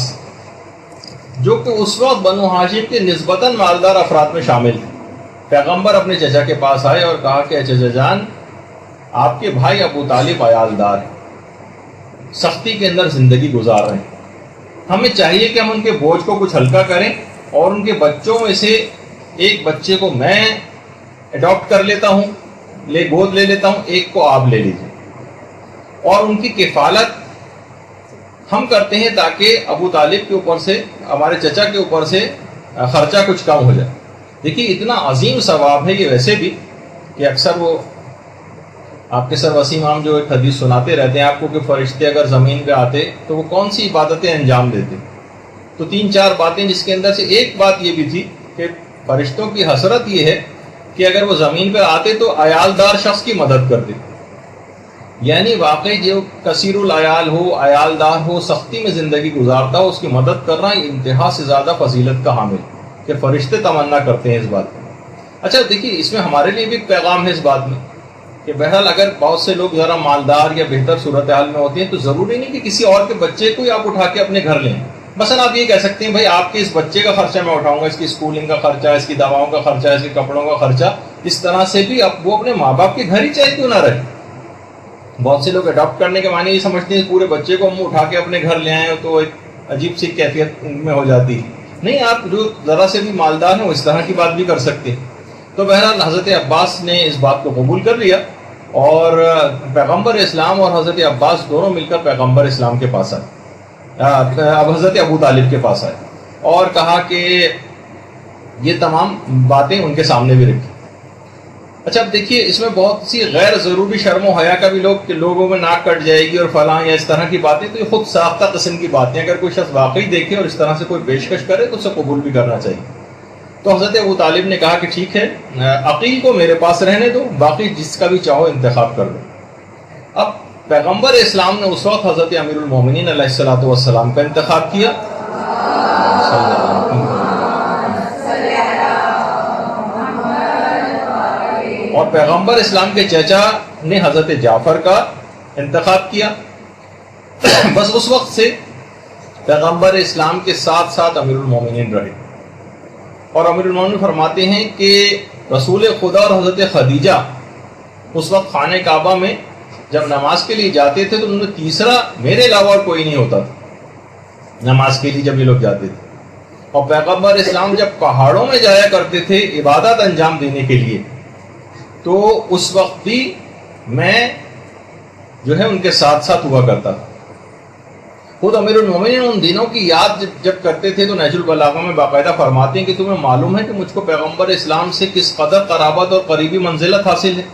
جو کہ اس وقت بنو ہاشم کے نسبتاً مالدار افراد میں شامل تھے، پیغمبر اپنے چچا کے پاس آئے اور کہا کہ چچا جان، آپ کے بھائی ابو طالب عیالدار ہیں، سختی کے اندر زندگی گزار رہے ہیں، ہمیں چاہیے کہ ہم ان کے بوجھ کو کچھ ہلکا کریں، اور ان کے بچوں میں سے ایک بچے کو میں اڈاپٹ کر لیتا ہوں، گود لے لیتا ہوں، ایک کو آپ لے لیجیے، اور ان کی کفالت ہم کرتے ہیں تاکہ ابو طالب کے اوپر سے، ہمارے چچا کے اوپر سے خرچہ کچھ کم ہو جائے۔ دیکھیے اتنا عظیم ثواب ہے یہ ویسے بھی کہ اکثر وہ آپ کے سر وسیم عام جو ایک حدیث سناتے رہتے ہیں آپ کو کہ فرشتے اگر زمین پہ آتے تو وہ کون سی عبادتیں انجام دیتے، تو 3-4 باتیں، جس کے اندر سے ایک بات یہ بھی تھی کہ فرشتوں کی حسرت یہ ہے کہ اگر وہ زمین پہ آتے تو عیالدار شخص کی مدد کرتے، یعنی واقعی جو کثیر العیال ہو، عیالدار ہو، سختی میں زندگی گزارتا ہو، اس کی مدد کرنا انتہا سے زیادہ فضیلت کا حامل کہ فرشتے تمنا کرتے ہیں اس بات میں۔ اچھا دیکھیے اس میں ہمارے لیے بھی ایک پیغام ہے اس بات میں کہ بہرحال اگر بہت سے لوگ ذرا مالدار یا بہتر صورتحال میں ہوتے ہیں تو ضروری نہیں کہ کسی اور کے بچے کو ہی آپ اٹھا کے اپنے گھر لیں۔ مثلا آپ یہ کہہ سکتے ہیں بھائی آپ کے اس بچے کا خرچہ میں اٹھاؤں گا، اس کی اسکولنگ کا خرچہ، اس کی دواؤں کا خرچہ، اس کے کپڑوں کا خرچہ، اس طرح سے بھی اب وہ اپنے ماں باپ کے گھر ہی چاہے کیوں نہ رہے۔ بہت سے لوگ اڈاپٹ کرنے کے معنی یہ سمجھتے ہیں پورے بچے کو ہم اٹھا کے اپنے گھر لے آئیں تو ایک عجیب سی کیفیت ان میں ہو جاتی ہے۔ نہیں، آپ جو ذرا سے بھی مالدار ہیں وہ اس طرح کی بات بھی کر سکتے ہیں۔ تو بہرحال حضرت عباس نے اس بات کو قبول کر لیا اور پیغمبر اسلام اور حضرت عباس دونوں مل کر پیغمبر اسلام کے پاس آئے، اب حضرت ابو طالب کے پاس آئے اور کہا کہ یہ تمام باتیں ان کے سامنے بھی رکھی۔ اچھا اب دیکھیے اس میں بہت سی غیر ضروری شرم و حیا کا بھی لوگوں میں ناک کٹ جائے گی اور فلاں یا اس طرح کی باتیں، تو یہ خود ساختہ قسم کی باتیں اگر کوئی شخص واقعی دیکھے اور اس طرح سے کوئی پیشکش کرے تو اسے قبول بھی کرنا چاہیے۔ تو حضرت ابو طالب نے کہا کہ ٹھیک ہے، عقیل کو میرے پاس رہنے دو، باقی جس کا بھی چاہو انتخاب کر لو۔ اب پیغمبر اسلام نے اس وقت حضرت امیر المومنین علیہ الصلوۃ والسلام کا انتخاب کیا، اور پیغمبر اسلام کے چچا نے حضرت جعفر کا انتخاب کیا۔ بس اس وقت سے پیغمبر اسلام کے ساتھ ساتھ امیر المومنین رہے، اور امیر المومنین فرماتے ہیں کہ رسول خدا اور حضرت خدیجہ اس وقت خانہ کعبہ میں جب نماز کے لیے جاتے تھے تو انہوں نے تیسرا میرے علاوہ اور کوئی نہیں ہوتا تھا نماز کے لیے جب یہ لوگ جاتے تھے۔ اور پیغمبر اسلام جب پہاڑوں میں جایا کرتے تھے عبادت انجام دینے کے لیے تو اس وقت بھی میں جو ہے ان کے ساتھ ساتھ ہوا کرتا تھا۔ خود امیر المومنین ان دنوں کی یاد جب کرتے تھے تو نہج البلاغہ میں باقاعدہ فرماتے ہیں کہ تمہیں معلوم ہے کہ مجھ کو پیغمبر اسلام سے کس قدر قرابت اور قریبی منزلت حاصل ہے۔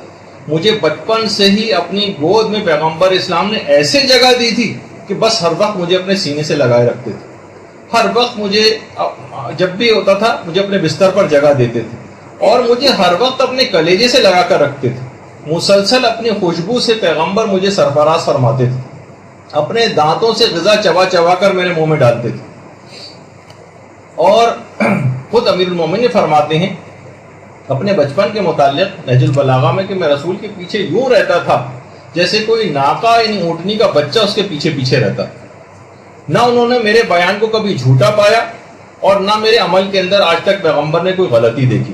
مجھے بچپن سے ہی اپنی گود میں پیغمبر اسلام نے ایسے جگہ دی تھی کہ بس ہر وقت مجھے اپنے سینے سے لگائے رکھتے تھے، ہر وقت مجھے جب بھی ہوتا تھا مجھے اپنے بستر پر جگہ دیتے تھے اور مجھے ہر وقت اپنے کلیجے سے لگا کر رکھتے تھے۔ مسلسل اپنی خوشبو سے پیغمبر مجھے سرفراز فرماتے تھے، اپنے دانتوں سے غذا چبا چبا کر میرے منہ میں ڈالتے تھے۔ اور خود امیر المومنین فرماتے ہیں اپنے بچپن کے متعلق نہج البلاغہ میں کہ میں رسول کے پیچھے یوں رہتا تھا جیسے کوئی ناقہ یعنی اونٹنی کا بچہ اس کے پیچھے پیچھے رہتا۔ نہ انہوں نے میرے بیان کو کبھی جھوٹا پایا اور نہ میرے عمل کے اندر آج تک پیغمبر نے کوئی غلطی دیکھی،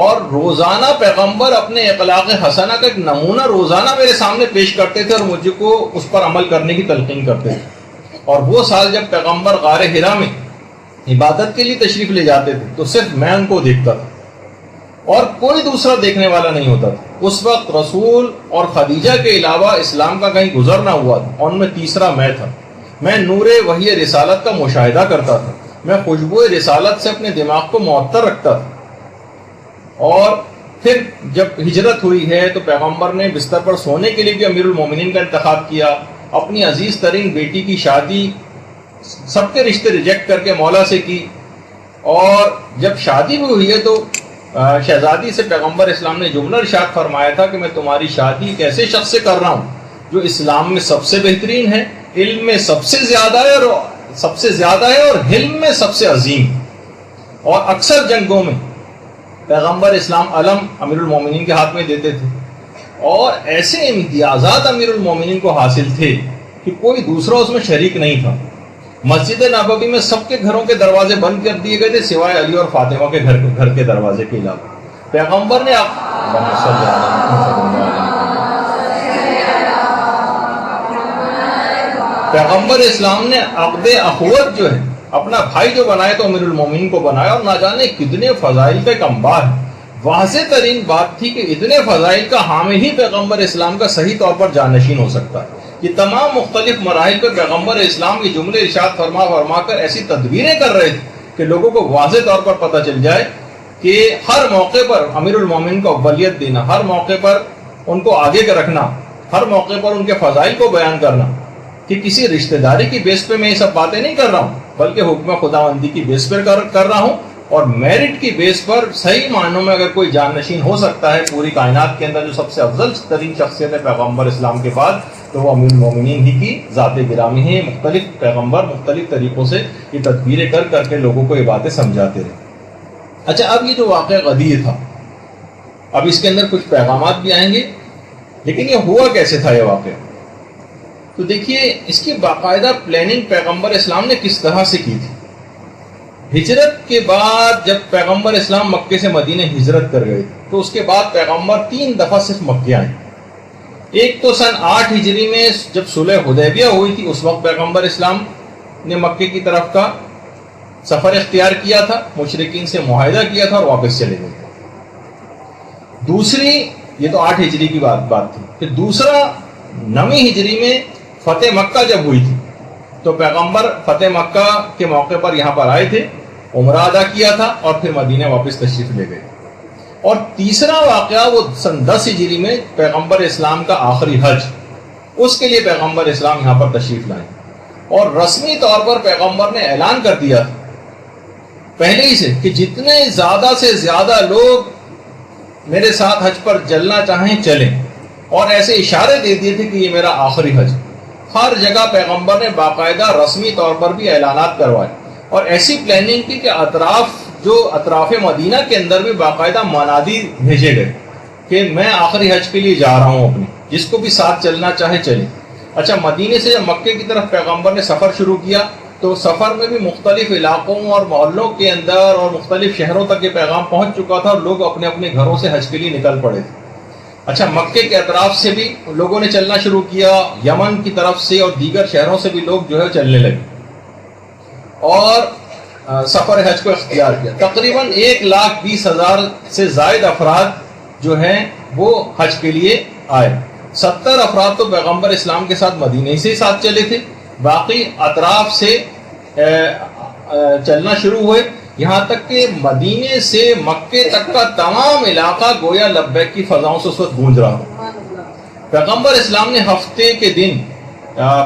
اور روزانہ پیغمبر اپنے اخلاق حسنہ کا ایک نمونہ روزانہ میرے سامنے پیش کرتے تھے اور مجھے کو اس پر عمل کرنے کی تلقین کرتے تھے۔ اور وہ سال جب پیغمبر غار حرا میں عبادت کے لیے تشریف لے جاتے تھے تو صرف میں ان کو دیکھتا تھا اور کوئی دوسرا دیکھنے والا نہیں ہوتا تھا۔ اس وقت رسول اور خدیجہ کے علاوہ اسلام کا کہیں گزر نہ ہوا تھا، ان میں تیسرا میں تھا۔ میں نور وحی رسالت کا مشاہدہ کرتا تھا، میں خوشبو رسالت سے اپنے دماغ کو معطر رکھتا تھا۔ اور پھر جب ہجرت ہوئی ہے تو پیغمبر نے بستر پر سونے کے لیے بھی امیر المومنین کا انتخاب کیا، اپنی عزیز ترین بیٹی کی شادی سب کے رشتے ریجیکٹ کر کے مولا سے کی، اور جب شادی بھی ہوئی ہے تو شہزادی سے پیغمبر اسلام نے جملہ ارشاد فرمایا تھا کہ میں تمہاری شادی ایک ایسے شخص سے کر رہا ہوں جو اسلام میں سب سے بہترین ہے، علم میں سب سے زیادہ ہے اور حلم میں سب سے عظیم۔ اور اکثر جنگوں میں پیغمبر اسلام علم امیر المومنین کے ہاتھ میں دیتے تھے، اور ایسے امتیازات امیر المومنین کو حاصل تھے کہ کوئی دوسرا اس میں شریک نہیں تھا۔ مسجد نبوی میں سب کے گھروں کے دروازے بند کر دیے گئے تھے سوائے علی اور فاطمہ کے گھر کے دروازے کے علاوہ۔ پیغمبر نے پیغمبر اسلام نے عقد اخوت جو ہے اپنا بھائی جو بنایا تو امیر المومنین کو بنایا، اور نہ جانے کتنے فضائل کا ایک انبار ہے۔ واضح ترین بات تھی کہ اتنے فضائل کا حامل ہی پیغمبر اسلام کا صحیح طور پر جانشین ہو سکتا ہے۔ یہ تمام مختلف مراحل پہ پیغمبر اسلام کے جملے ارشاد فرما کر ایسی تدبیریں کر رہے تھے کہ لوگوں کو واضح طور پر پتہ چل جائے کہ ہر موقع پر امیر المومنین کو اولیت دینا، ہر موقع پر ان کو آگے رکھنا، ہر موقع پر ان کے فضائل کو بیان کرنا، کہ کسی رشتہ داری کی بیس پہ میں یہ سب باتیں نہیں کر رہا ہوں، بلکہ حکم خداوندی کی بیس پر کر رہا ہوں، اور میرٹ کی بیس پر صحیح معنوں میں اگر کوئی جانشین ہو سکتا ہے پوری کائنات کے اندر جو سب سے افضل ترین شخصیت ہے پیغمبر اسلام کے بعد، تو وہ امیر المومنین ہی کی ذات گرامی ہے۔ مختلف پیغمبر مختلف طریقوں سے یہ تدبیریں کر کے لوگوں کو یہ باتیں سمجھاتے رہے۔ اچھا، اب یہ جو واقعہ غدیر تھا، اب اس کے اندر کچھ پیغامات بھی آئیں گے، لیکن یہ ہوا کیسے تھا یہ واقعہ؟ تو دیکھیے اس کی باقاعدہ پلاننگ پیغمبر اسلام نے کس طرح سے کی تھی۔ ہجرت کے بعد جب پیغمبر اسلام مکے سے مدینہ ہجرت کر گئے تو اس کے بعد پیغمبر 3 دفعہ صرف مکے آئے۔ ایک تو سن 8 ہجری میں جب صلح حدیبیہ ہوئی تھی، اس وقت پیغمبر اسلام نے مکے کی طرف کا سفر اختیار کیا تھا، مشرکین سے معاہدہ کیا تھا اور واپس چلے گئے تھے۔ دوسری، یہ تو 8 ہجری کی بات تھی، پھر دوسرا 9 ہجری میں فتح مکہ جب ہوئی تھی تو پیغمبر فتح مکہ کے موقع پر یہاں پر آئے تھے، عمرہ ادا کیا تھا اور پھر مدینہ واپس تشریف لے گئے۔ اور تیسرا واقعہ وہ سن 10 ہجری میں پیغمبر اسلام کا آخری حج، اس کے لیے پیغمبر اسلام یہاں پر تشریف لائے، اور رسمی طور پر پیغمبر نے اعلان کر دیا پہلے ہی سے کہ جتنے زیادہ سے زیادہ لوگ میرے ساتھ حج پر چلنا چاہیں چلیں، اور ایسے اشارے دے دیے تھے کہ یہ میرا آخری حج۔ ہر جگہ پیغمبر نے باقاعدہ رسمی طور پر بھی اعلانات کروائے، اور ایسی پلاننگ کی کہ اطراف مدینہ کے اندر بھی باقاعدہ منادی بھیجے گئے کہ میں آخری حج کے لیے جا رہا ہوں اپنی، جس کو بھی ساتھ چلنا چاہے چلے۔ اچھا، مدینے سے جب مکے کی طرف پیغمبر نے سفر شروع کیا تو سفر میں بھی مختلف علاقوں اور محلوں کے اندر اور مختلف شہروں تک یہ پیغام پہنچ چکا تھا، اور لوگ اپنے اپنے گھروں سے حج کے لیے نکل پڑے تھے۔ اچھا، مکے کے اطراف سے بھی لوگوں نے چلنا شروع کیا، یمن کی طرف سے اور دیگر شہروں سے بھی لوگ جو ہے چلنے لگے اور سفر حج کو اختیار کیا۔ تقریباً 1,20,000 سے زائد افراد جو ہیں وہ حج کے لیے آئے۔ 70 افراد تو پیغمبر اسلام کے ساتھ مدینے سے ساتھ چلے تھے، باقی اطراف سے چلنا شروع ہوئے، یہاں تک کہ مدینے سے مکے تک کا تمام علاقہ گویا لبیک کی فضاؤں سے اس وقت گونج رہا ہو۔ پیغمبر اسلام نے ہفتے کے دن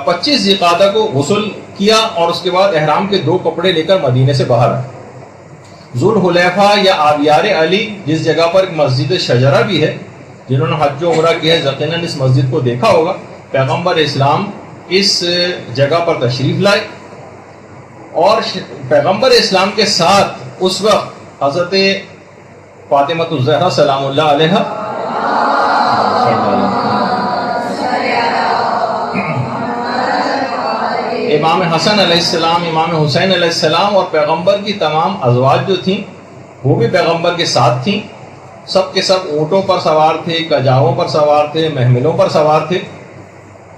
25 ذی القعدہ کو غسل کیا اور اس کے بعد احرام کے 2 کپڑے لے کر مدینے سے باہر آئے۔ ذوالحلیفہ یا آبیار علی، جس جگہ پر ایک مسجد شجرہ بھی ہے، جنہوں نے حج و عمرہ کیا ہے یقیناً اس مسجد کو دیکھا ہوگا۔ پیغمبر اسلام اس جگہ پر تشریف لائے، اور پیغمبر اسلام کے ساتھ اس وقت حضرت فاطمہ الزہرا سلام اللہ علیہا، امام حسن علیہ السلام، امام حسین علیہ السلام، اور پیغمبر کی تمام ازواج جو تھیں وہ بھی پیغمبر کے ساتھ تھیں۔ سب کے سب اونٹوں پر سوار تھے، کجاووں پر سوار تھے، محملوں پر سوار تھے۔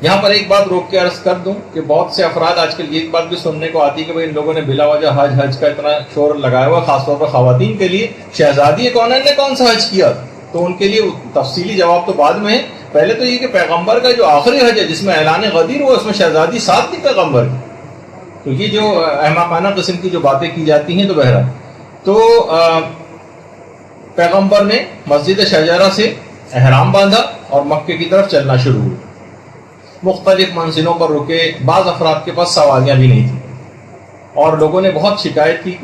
یہاں پر ایک بات روک کے عرض کر دوں کہ بہت سے افراد آج کل یہ بات بھی سننے کو آتی ہے کہ ان لوگوں نے بلا وجہ حج کا اتنا شور لگایا ہوا، خاص طور پر خواتین کے لیے۔ شہزادی کونین نے کون سا حج کیا؟ تو ان کے لیے تفصیلی جواب تو بعد میں ہے۔ پہلے تو یہ کہ پیغمبر کا جو آخری حج ہے جس میں اعلان غدیر ہوا، اس میں شہزادی ساتھ تھی پیغمبر کی۔ تو یہ جو احمقانہ قسم کی جو باتیں کی جاتی ہیں، تو بہرحال تو پیغمبر نے مسجد شجرہ سے احرام باندھا اور مکے کی طرف چلنا شروع ہوا۔ مختلف منزلوں پر رکے، بعض افراد کے پاس سواریاں بھی نہیں تھیں، اور لوگوں نے بہت شکایت کی۔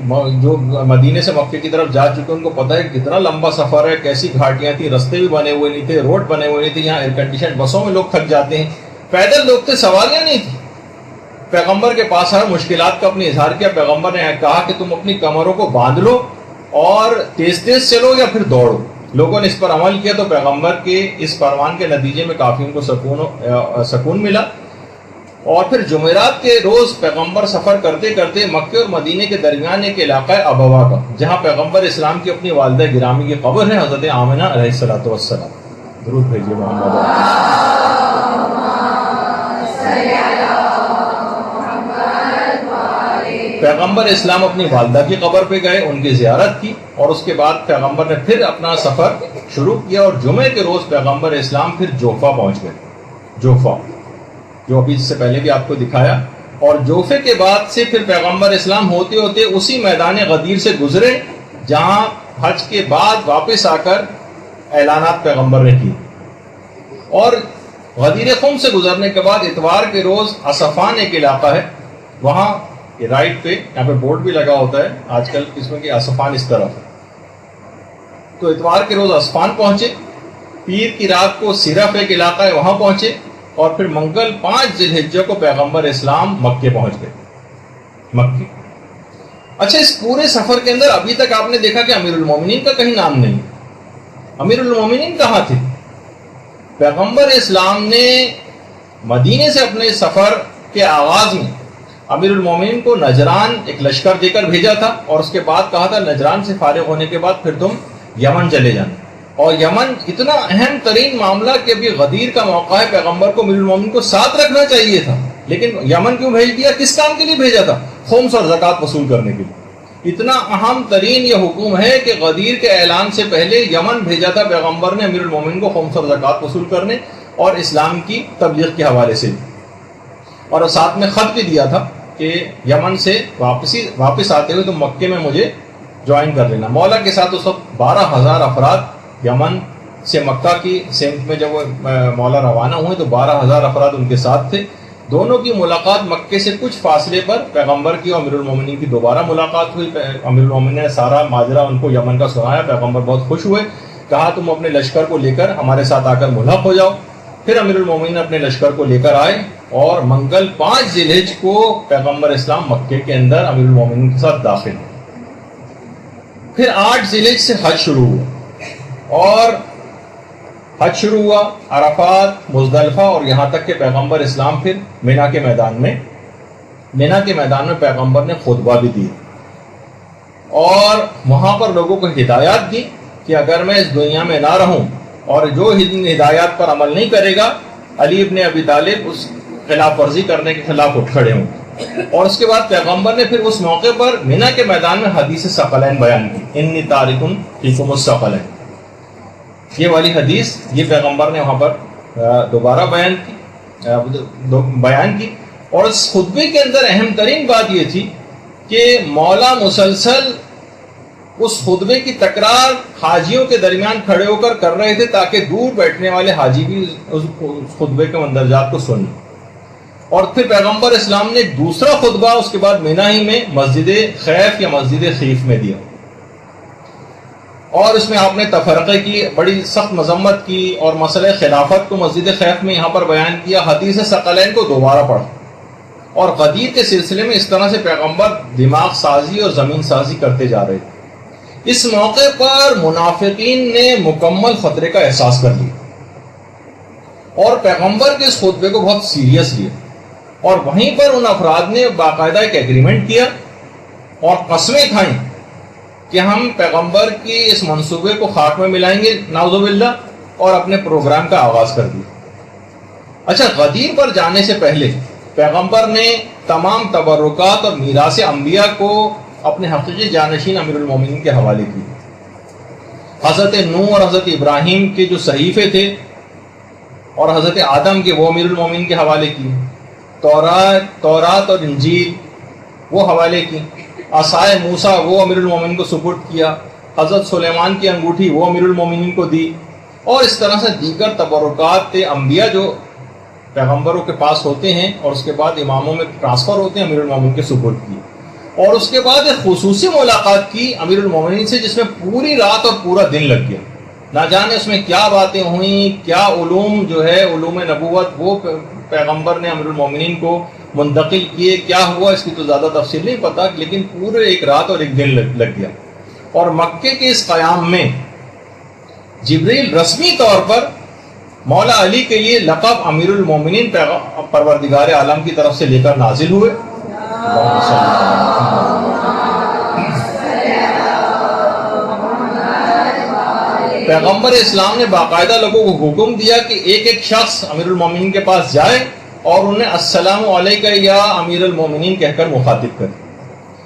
جو مدینے سے مکے کی طرف جا چکے ان کو پتہ ہے کتنا لمبا سفر ہے، کیسی گھاٹیاں تھیں، رستے بھی بنے ہوئے نہیں تھے، روڈ بنے ہوئے نہیں تھے، یہاں ایئر کنڈیشن بسوں میں لوگ تھک جاتے ہیں، پیدل لوگ تھے، سواریاں نہیں تھیں۔ پیغمبر کے پاس آئے، مشکلات کا اپنے اظہار کیا۔ پیغمبر نے کہا کہ تم اپنی کمروں کو باندھ لو اور تیز تیز چلو یا پھر دوڑو۔ لوگوں نے اس پر عمل کیا تو پیغمبر کے اس فرمان کے نتیجے میں کافی ان کو سکون ملا۔ اور پھر جمعرات کے روز پیغمبر سفر کرتے کرتے مکے اور مدینے کے درمیان ایک علاقہ ہے ابوا کا، جہاں پیغمبر اسلام کی اپنی والدہ گرامی کی قبر ہے، حضرت آمنہ علیہ السلام۔ درود بھیجیے محمد۔ پیغمبر اسلام اپنی والدہ کی قبر پہ گئے، ان کی زیارت کی، اور اس کے بعد پیغمبر نے پھر اپنا سفر شروع کیا، اور جمعے کے روز پیغمبر اسلام پھر جوفا پہنچ گئے۔ جوفا جو ابھی اس سے پہلے بھی آپ کو دکھایا، اور جوفے کے بعد سے پھر پیغمبر اسلام ہوتے ہوتے اسی میدان غدیر سے گزرے جہاں حج کے بعد واپس آ کر اعلانات پیغمبر نے کی، اور غدیر خم سے گزرنے کے بعد اتوار کے روز اصفان ایک علاقہ ہے، وہاں رائٹ پہ یہاں پہ بورڈ بھی لگا ہوتا ہے آج کل اس میں کہ اصفان اس طرف ہے، تو اتوار کے روز اصفان پہنچے، پیر کی رات کو صرف ایک علاقہ ہے وہاں پہنچے، اور پھر منگل 5 ذی الحجہ کو پیغمبر اسلام مکے پہنچ گئے، مکے۔ اچھا، اس پورے سفر کے اندر ابھی تک آپ نے دیکھا کہ امیر المومنین کا کہیں نام نہیں۔ امیر المومنین کہاں تھے؟ پیغمبر اسلام نے مدینے سے اپنے سفر کے آغاز میں امیر المومنین کو نجران ایک لشکر دے کر بھیجا تھا، اور اس کے بعد کہا تھا نجران سے فارغ ہونے کے بعد پھر تم یمن چلے جانا، اور یمن اتنا اہم ترین معاملہ کہ ابھی غدیر کا موقع ہے، پیغمبر کو امیر المومنین کو ساتھ رکھنا چاہیے تھا، لیکن یمن کیوں بھیج دیا؟ کس کام کے لیے بھیجا تھا؟ خمس اور زکوٰۃ وصول کرنے کے لیے۔ اتنا اہم ترین یہ حکم ہے کہ غدیر کے اعلان سے پہلے یمن بھیجا تھا پیغمبر نے امیر المومنین کو خمس اور زکوٰۃ وصول کرنے اور اسلام کی تبلیغ کے حوالے سے، اور ساتھ میں خط بھی دیا تھا کہ یمن سے واپس آتے ہوئے تم مکے میں مجھے جوائن کر لینا۔ مولا کے ساتھ اس وقت 12,000 افراد یمن سے مکہ کی سمت میں جب وہ مولا روانہ ہوئے تو 12,000 افراد ان کے ساتھ تھے۔ دونوں کی ملاقات مکے سے کچھ فاصلے پر پیغمبر کی اور امیر المومنین کی دوبارہ ملاقات ہوئی۔ امیر المومنین نے سارا ماجرا ان کو یمن کا سنایا، پیغمبر بہت خوش ہوئے، کہا تم اپنے لشکر کو لے کر ہمارے ساتھ آ کر ملحق ہو جاؤ۔ پھر امیر المومنین اپنے لشکر کو لے کر آئے، اور منگل 5 ذی الحجہ کو پیغمبر اسلام مکے کے اندر امیر المومنین کے ساتھ داخل ہوئے۔ پھر 8 ذی الحجہ سے حج شروع ہوا، اور حج شروع ہوا عرفات، مزدلفہ، اور یہاں تک کہ پیغمبر اسلام پھر مینا کے میدان میں پیغمبر نے خطبہ بھی دی، اور وہاں پر لوگوں کو ہدایات دی کہ اگر میں اس دنیا میں نہ رہوں اور جو ہدایات پر عمل نہیں کرے گا، علی ابن ابی طالب اس خلاف ورزی کرنے کے خلاف اٹھ کھڑے ہوں۔ اور اس کے بعد پیغمبر نے پھر اس موقع پر مینا کے میدان میں حدیث ثقلین بیان کی، انی تارک فیکم الثقلین، یہ والی حدیث یہ پیغمبر نے وہاں پر دوبارہ بیان کی۔ اور اس خطبے کے اندر اہم ترین بات یہ تھی کہ مولا مسلسل اس خطبے کی تکرار حاجیوں کے درمیان کھڑے ہو کر رہے تھے تاکہ دور بیٹھنے والے حاجی بھی اس خطبے کے مندرجات کو سنیں۔ اور پھر پیغمبر اسلام نے ایک دوسرا خطبہ اس کے بعد مینا ہی میں مسجد خیف یا مسجد خیف میں دیا، اور اس میں آپ نے تفرقے کی بڑی سخت مذمت کی، اور مسئلہ خلافت کو مسجد خیف میں یہاں پر بیان کیا، حدیث ثقلین کو دوبارہ پڑھا، اور غدیر کے سلسلے میں اس طرح سے پیغمبر دماغ سازی اور زمین سازی کرتے جا رہے تھے۔ اس موقع پر منافقین نے مکمل خطرے کا احساس کر لیا، اور پیغمبر کے اس خطبے کو بہت سیریس لیا، اور وہیں پر ان افراد نے باقاعدہ ایک ایگریمنٹ کیا اور قسمیں کھائیں کہ ہم پیغمبر کی اس منصوبے کو خاک میں ملائیں گے نعوذ باللہ، اور اپنے پروگرام کا آغاز کر دیا۔ اچھا، غدیر پر جانے سے پہلے پیغمبر نے تمام تبرکات اور میراث انبیاء کو اپنے حقیقی جانشین امیر المومنین کے حوالے کی۔ حضرت نوح اور حضرت ابراہیم کے جو صحیفے تھے اور حضرت آدم کے، وہ امیر المومنین کے حوالے کی۔ تورات اور انجیل وہ حوالے کی۔ عصائے موسیٰ وہ امیر المومنین کو سپرد کیا۔ حضرت سلیمان کی انگوٹھی وہ امیر المومنین کو دی، اور اس طرح سے دیگر تبرکات انبیاء جو پیغمبروں کے پاس ہوتے ہیں اور اس کے بعد اماموں میں ٹرانسفر ہوتے ہیں، امیر المومنین کے سپرد کی۔ اور اس کے بعد ایک خصوصی ملاقات کی امیر المومنین سے، جس میں پوری رات اور پورا دن لگ گیا۔ نہ جانے اس میں کیا باتیں ہوئیں، کیا علوم جو ہے علوم نبوت وہ پیغمبر نے امیر المومنین کو منتقل کیے، کیا ہوا اس کی تو زیادہ تفصیل نہیں پتہ، لیکن پورے ایک رات اور ایک دن لگ گیا۔ اور مکے کے اس قیام میں جبریل رسمی طور پر مولا علی کے لیے لقب امیر المومنین پروردگار عالم کی طرف سے لے کر نازل ہوئے۔ پیغمبر اسلام نے باقاعدہ لوگوں کو حکم دیا کہ ایک ایک شخص امیر المومنین کے پاس جائے اور انہیں السلام علیکہ یا امیر المومنین کہہ کر مخاطب کرے۔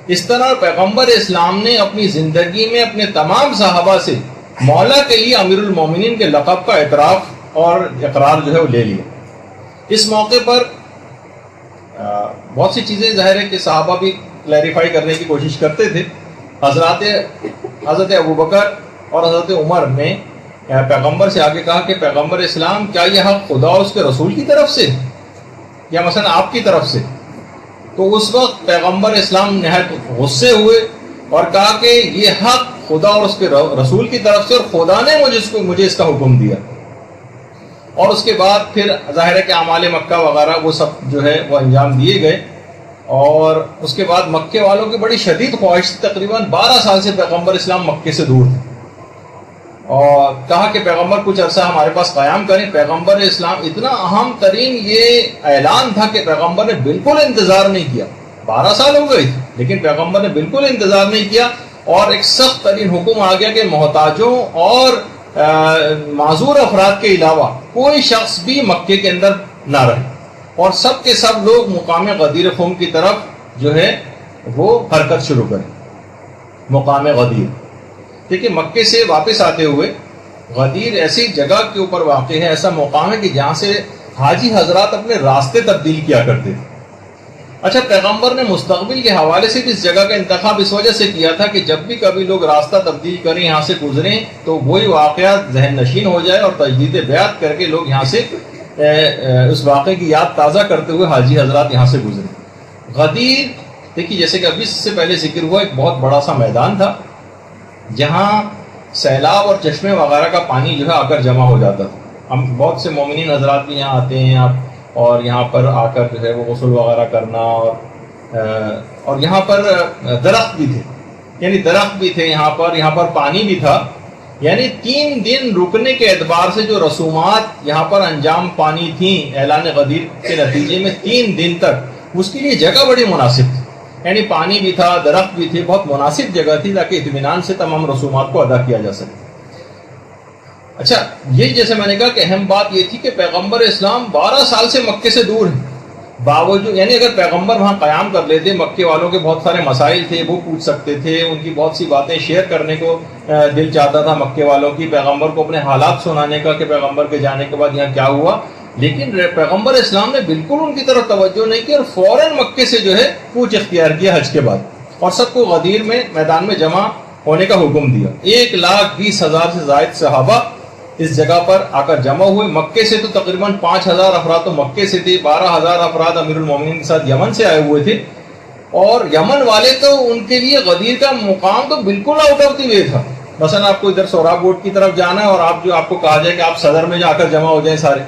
اس طرح پیغمبر اسلام نے اپنی زندگی میں اپنے تمام صحابہ سے مولا کے لیے امیر المومنین کے لقب کا اعتراف اور اقرار جو ہے وہ لے لیا۔ اس موقع پر بہت سی چیزیں ظاہر ہے کہ صحابہ بھی کلیریفائی کرنے کی کوشش کرتے تھے. حضرت ابوبکر اور حضرت عمر نے پیغمبر سے آگے کہا کہ پیغمبر اسلام کیا یہ حق خدا اور اس کے رسول کی طرف سے یا مثلا آپ کی طرف سے؟ تو اس وقت پیغمبر اسلام نہایت غصے ہوئے اور کہا کہ یہ حق خدا اور اس کے رسول کی طرف سے اور خدا نے مجھے اس کا حکم دیا. اور اس کے بعد پھر ظاہر ہے کہ اعمال مکہ وغیرہ وہ سب جو ہے وہ انجام دیے گئے. اور اس کے بعد مکے والوں کی بڑی شدید خواہش تھی، تقریباً 12 سال سے پیغمبر اسلام مکے سے دور تھے، اور کہا کہ پیغمبر کچھ عرصہ ہمارے پاس قیام کریں. پیغمبر اسلام اتنا اہم ترین یہ اعلان تھا کہ پیغمبر نے بالکل انتظار نہیں کیا. 12 سال ہو گئے تھے لیکن پیغمبر نے بالکل انتظار نہیں کیا، اور ایک سخت ترین حکم آ گیا کہ محتاجوں اور معذور افراد کے علاوہ کوئی شخص بھی مکے کے اندر نہ رہے، اور سب کے سب لوگ مقام غدیر خم کی طرف جو ہے وہ حرکت شروع کریں. مقام غدیر دیکھیے مکے سے واپس آتے ہوئے غدیر ایسی جگہ کے اوپر واقع ہے، ایسا مقام ہے کہ جہاں سے حاجی حضرات اپنے راستے تبدیل کیا کرتے تھے. اچھا، پیغمبر نے مستقبل کے حوالے سے بھی اس جگہ کا انتخاب اس وجہ سے کیا تھا کہ جب بھی کبھی لوگ راستہ تبدیل کریں، یہاں سے گزریں، تو وہی واقعات ذہن نشین ہو جائے اور تجدید بیعت کر کے لوگ یہاں سے اس واقعے کی یاد تازہ کرتے ہوئے حاجی حضرات یہاں سے گزریں. غدیر دیکھیے جیسے کہ ابھی سے پہلے ذکر ہوا، ایک بہت بڑا سا میدان تھا جہاں سیلاب اور چشمے وغیرہ کا پانی جو ہے آ کر جمع ہو جاتا تھا. ہم بہت سے مومنین حضرات بھی یہاں آتے ہیں اور یہاں پر آ کر جو ہے وہ غسل وغیرہ کرنا، اور یہاں پر درخت بھی تھے، یعنی درخت بھی تھے یہاں پر پانی بھی تھا. یعنی 3 دن رکنے کے اعتبار سے جو رسومات یہاں پر انجام پانی تھیں اعلان غدیر کے نتیجے میں 3 دن تک، اس کے لیے جگہ بڑی مناسب تھی. یعنی پانی بھی تھا، درخت بھی تھے، بہت مناسب جگہ تھی تاکہ اطمینان سے تمام رسومات کو ادا کیا جا سکے. اچھا، یہ جیسے میں نے کہا کہ اہم بات یہ تھی کہ پیغمبر اسلام 12 سال سے مکے سے دور ہیں. باوجود یعنی اگر پیغمبر وہاں قیام کر لیتے، مکے والوں کے بہت سارے مسائل تھے، وہ پوچھ سکتے تھے، ان کی بہت سی باتیں شیئر کرنے کو دل چاہتا تھا مکے والوں کی، پیغمبر کو اپنے حالات سنانے کا کہ پیغمبر کے جانے کے بعد یہاں کیا ہوا. لیکن پیغمبر اسلام نے بالکل ان کی طرف توجہ نہیں کی اور فوراً مکے سے جو ہے کوچ اختیار کیا حج کے بعد، اور سب کو غدیر میں میدان میں جمع ہونے کا حکم دیا. 1,20,000 سے زائد صحابہ اس جگہ پر آ کر جمع ہوئے. مکے سے تو تقریباً 5,000 افراد تو مکے سے تھے، 12,000 افراد امیر المومنین کے ساتھ یمن سے آئے ہوئے تھے. اور یمن والے تو ان کے لیے غدیر کا مقام تو بالکل آؤٹ آف دی وے تھا. مثلا آپ کو ادھر سوراب گوٹ کی طرف جانا ہے اور آپ کو کہا جائے کہ آپ صدر میں جا کر جمع ہو جائیں سارے،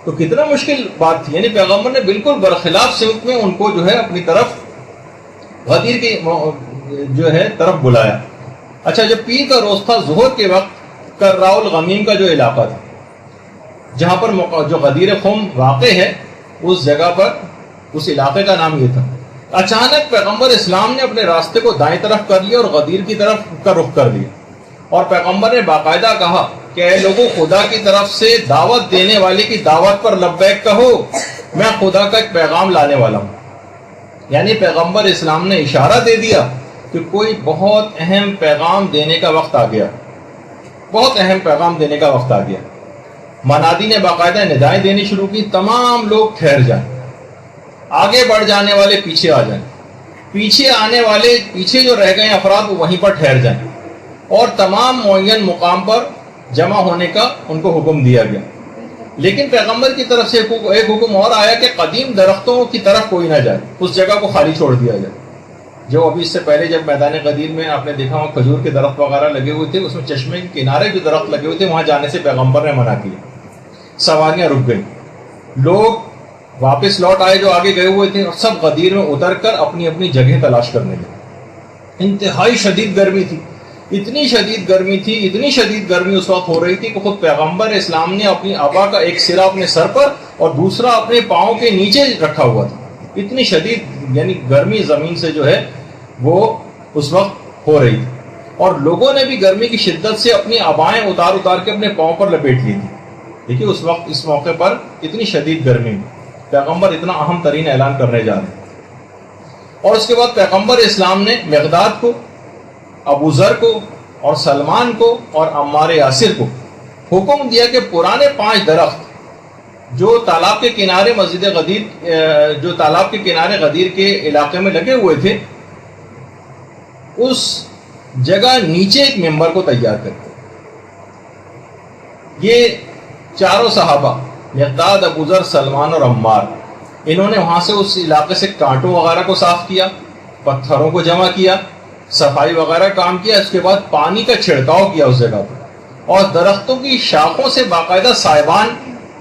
تو کتنا مشکل بات تھی. یعنی پیغمبر نے بالکل برخلاف سمت میں ان کو جو ہے اپنی طرف غدیر کی جو ہے طرف بلایا. اچھا، جب پیر کا روز تھا ظہر کے وقت، کرراء الغمیم کا جو علاقہ تھا جہاں پر جو غدیر خم واقع ہے، اس جگہ پر اس علاقے کا نام یہ تھا. اچانک پیغمبر اسلام نے اپنے راستے کو دائیں طرف کر لیا اور غدیر کی طرف کا رخ کر لیا، اور پیغمبر نے باقاعدہ کہا کہ اے لوگوں، خدا کی طرف سے دعوت دینے والے کی دعوت پر لبیک کہو، میں خدا کا ایک پیغام لانے والا ہوں. یعنی پیغمبر اسلام نے اشارہ دے دیا کہ کوئی بہت اہم پیغام دینے کا وقت آ گیا، بہت اہم پیغام دینے کا وقت آ گیا. منادی نے باقاعدہ ندائیں دینی شروع کی، تمام لوگ ٹھہر جائیں، آگے بڑھ جانے والے پیچھے آ جائیں، پیچھے آنے والے پیچھے جو رہ گئے افراد وہ وہیں پر ٹھہر جائیں، اور تمام معین مقام پر جمع ہونے کا ان کو حکم دیا گیا. لیکن پیغمبر کی طرف سے ایک حکم اور آیا کہ قدیم درختوں کی طرف کوئی نہ جائے، اس جگہ کو خالی چھوڑ دیا جائے. جو ابھی اس سے پہلے جب میدان غدیر میں آپ نے دیکھا وہاں کھجور کے درخت وغیرہ لگے ہوئے تھے، اس میں چشمے کے کنارے جو درخت لگے ہوئے تھے وہاں جانے سے پیغمبر نے منع کیا. سواریاں رک گئی، لوگ واپس لوٹ آئے جو آگے گئے ہوئے تھے، اور سب غدیر میں اتر کر اپنی اپنی جگہ تلاش کرنے لگے. انتہائی شدید گرمی تھی، اتنی شدید گرمی اس وقت ہو رہی تھی کہ خود پیغمبر اسلام نے اپنی عبا کا ایک سرا اپنے سر پر اور دوسرا اپنے پاؤں کے نیچے رکھا ہوا تھا. اتنی شدید یعنی گرمی زمین سے جو ہے وہ اس وقت ہو رہی تھی، اور لوگوں نے بھی گرمی کی شدت سے اپنی عبائیں اتار کے اپنے پاؤں پر لپیٹ لی تھی. دیکھیے اس وقت اس موقع پر اتنی شدید گرمی میں پیغمبر اتنا اہم ترین اعلان کرنے جا رہے ہیں. اور اس کے بعد پیغمبر اسلام نے مقداد کو، ابو ذر کو اور سلمان کو اور عمار یاسر کو حکم دیا کہ پرانے 5 درخت جو تالاب کے کنارے مسجد غدیر جو تالاب کے کنارے غدیر کے علاقے میں لگے ہوئے تھے، اس جگہ نیچے ایک ممبر کو تیار کرتے. یہ چاروں صحابہ مقداد، ابو ذر، سلمان اور عمار، انہوں نے وہاں سے اس علاقے سے کانٹوں وغیرہ کو صاف کیا، پتھروں کو جمع کیا، صفائی وغیرہ کام کیا. اس کے بعد پانی کا چھڑکاؤ کیا اس جگہ پر، اور درختوں کی شاخوں سے باقاعدہ سائبان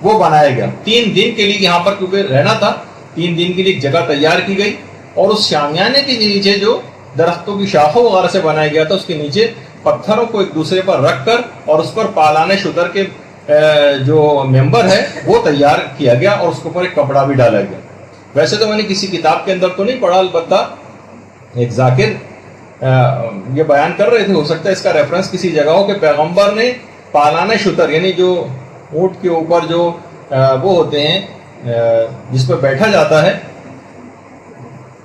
وہ بنایا گیا. 3 دن کے لیے یہاں پر کیونکہ رہنا تھا، 3 دن کے لیے ایک جگہ تیار کی گئی، اور اس شامیانے کے نیچے جو درختوں کی شاخوں وغیرہ سے بنایا گیا تھا، اس کے نیچے پتھروں کو ایک دوسرے پر رکھ کر اور اس پر پالان شتر کے جو ممبر ہے وہ تیار کیا گیا، اور اس کے اوپر ایک کپڑا بھی ڈالا گیا. ویسے تو میں نے کسی کتاب کے اندر تو نہیں پڑھا، البتہ ایک ذاکر یہ بیان کر رہے تھے، ہو سکتا ہے اس کا ریفرنس کسی جگہ ہو، کہ پیغمبر نے پالان شتر یعنی جو اونٹ کے اوپر جو وہ ہوتے ہیں جس پہ بیٹھا جاتا ہے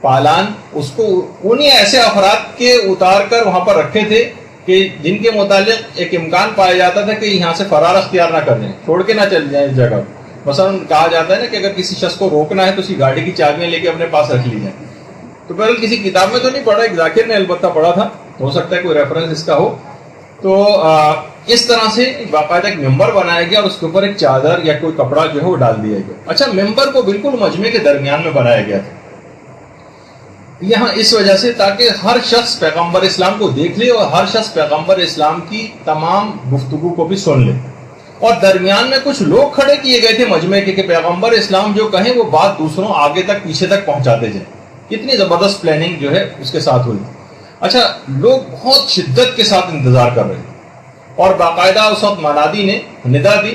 پالان، اس کو انہیں ایسے افراد کے اتار کر وہاں پر رکھے تھے کہ جن کے متعلق ایک امکان پایا جاتا تھا کہ یہاں سے فرار اختیار نہ کر دیں، چھوڑ کے نہ چل جائیں اس جگہ. مثلا کہا جاتا ہے نا کہ اگر کسی شخص کو روکنا ہے تو اس کی گاڑی کی چابیاں لے کے اپنے پاس رکھ لی جائیں. تو بہرحال کسی کتاب میں تو نہیں پڑھا، ایک ذاکر نے البتہ پڑھا تھا، ہو سکتا ہے کوئی ریفرنس اس کا ہو. تو اس طرح سے باقاعدہ ایک ممبر بنایا گیا، اور اس کے اوپر ایک چادر یا کوئی کپڑا جو ہے وہ ڈال دیا گیا. اچھا، ممبر کو بالکل مجمع کے درمیان میں بنایا گیا تھا یہاں اس وجہ سے تاکہ ہر شخص پیغمبر اسلام کو دیکھ لے اور ہر شخص پیغمبر اسلام کی تمام گفتگو کو بھی سن لے. اور درمیان میں کچھ لوگ کھڑے کیے گئے تھے مجمع کے کہ پیغمبر اسلام جو کہیں وہ بات دوسروں آگے تک پیچھے تک پہنچاتے جائیں. کتنی زبردست پلاننگ جو ہے اس کے ساتھ ہوئی. اچھا، لوگ بہت شدت کے ساتھ انتظار کر رہے تھے، اور باقاعدہ اس وقت منادی نے ندا دی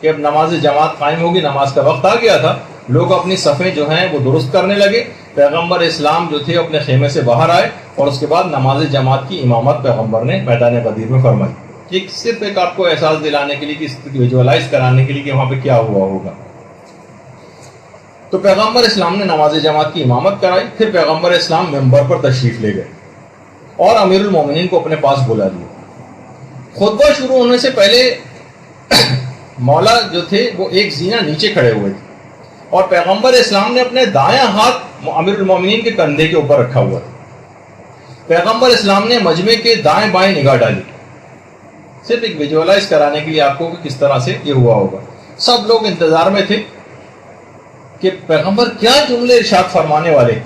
کہ اب نماز جماعت قائم ہوگی، نماز کا وقت آ گیا تھا. لوگ اپنی صفیں جو ہیں وہ درست کرنے لگے. پیغمبر اسلام جو تھے اپنے خیمے سے باہر آئے، اور اس کے بعد نماز جماعت کی امامت پیغمبر نے میدان غدیر میں فرمائی. صرف ایک آپ کو احساس دلانے کے لیے، کہ ویژوالائز کرانے کے لیے کہ وہاں پہ کیا ہوا ہوگا. تو پیغمبر اسلام نے نماز جماعت کی امامت کرائی. پھر پیغمبر اسلام ممبر پر تشریف لے گئے اور امیر المومنین کو اپنے پاس بلا لیا. خطبہ شروع ہونے سے پہلے مولا جو تھے وہ ایک زینہ نیچے کھڑے ہوئے تھے، اور پیغمبر اسلام نے اپنے دایاں ہاتھ امیر المومنین کے کندھے کے اوپر رکھا ہوا تھا. پیغمبر اسلام نے مجمع کے دائیں بائیں نگاہ ڈالی، صرف ایک ویژوالائز کرانے کے لیے آپ کو کہ کس طرح سے یہ ہوا ہوگا. سب لوگ انتظار میں تھے کہ پیغمبر کیا جملے ارشاد فرمانے والے.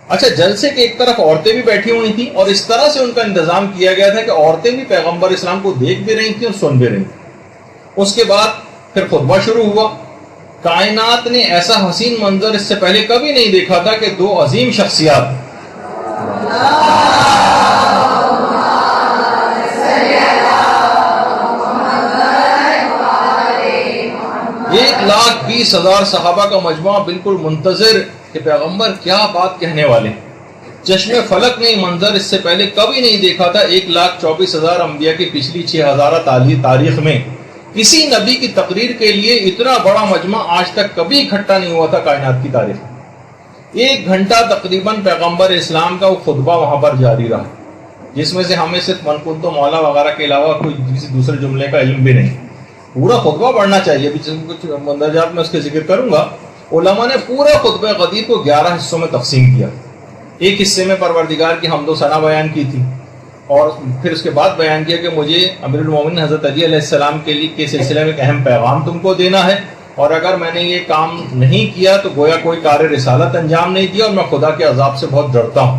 اچھا، جلسے کے ایک طرف عورتیں بھی بیٹھی ہوئی تھیں، اور اس طرح سے ان کا انتظام کیا گیا تھا کہ عورتیں بھی پیغمبر اسلام کو دیکھ بھی رہی تھیں اور سن بھی رہی تھیں. اس کے بعد پھر خطبہ شروع ہوا. کائنات نے ایسا حسین منظر اس سے پہلے کبھی نہیں دیکھا تھا کہ دو عظیم شخصیات ایک 1,20,000 صحابہ کا مجموعہ بالکل منتظر کہ پیغمبر کیا بات کہنے والے. چشم فلک نے منظر اس سے پہلے کبھی نہیں دیکھا تھا. 1,24,000 انبیاء کی پچھلی 6,000 تاریخ میں کسی نبی کی تقریر کے لیے اتنا بڑا مجمع آج تک کبھی اکٹھا نہیں ہوا تھا کائنات کی تاریخ میں. 1 گھنٹہ تقریباً پیغمبر اسلام کا وہ خطبہ وہاں پر جاری رہا، جس میں سے ہمیں صرف من کنتو مولا وغیرہ کے علاوہ کوئی کسی دوسرے جملے کا علم بھی نہیں. پورا خطبہ پڑھنا چاہیے، کچھ مندرجات میں اس کے ذکر کروں گا. علماء نے پورے خطبہ غدیر کو 11 حصوں میں تقسیم کیا. ایک حصے میں پروردگار کی حمد و ثنا بیان کی تھی، اور پھر اس کے بعد بیان کیا کہ مجھے امیر المومنین حضرت علی علیہ السلام کے سلسلے میں ایک اہم پیغام تم کو دینا ہے، اور اگر میں نے یہ کام نہیں کیا تو گویا کوئی کار رسالت انجام نہیں دیا، اور میں خدا کے عذاب سے بہت ڈرتا ہوں.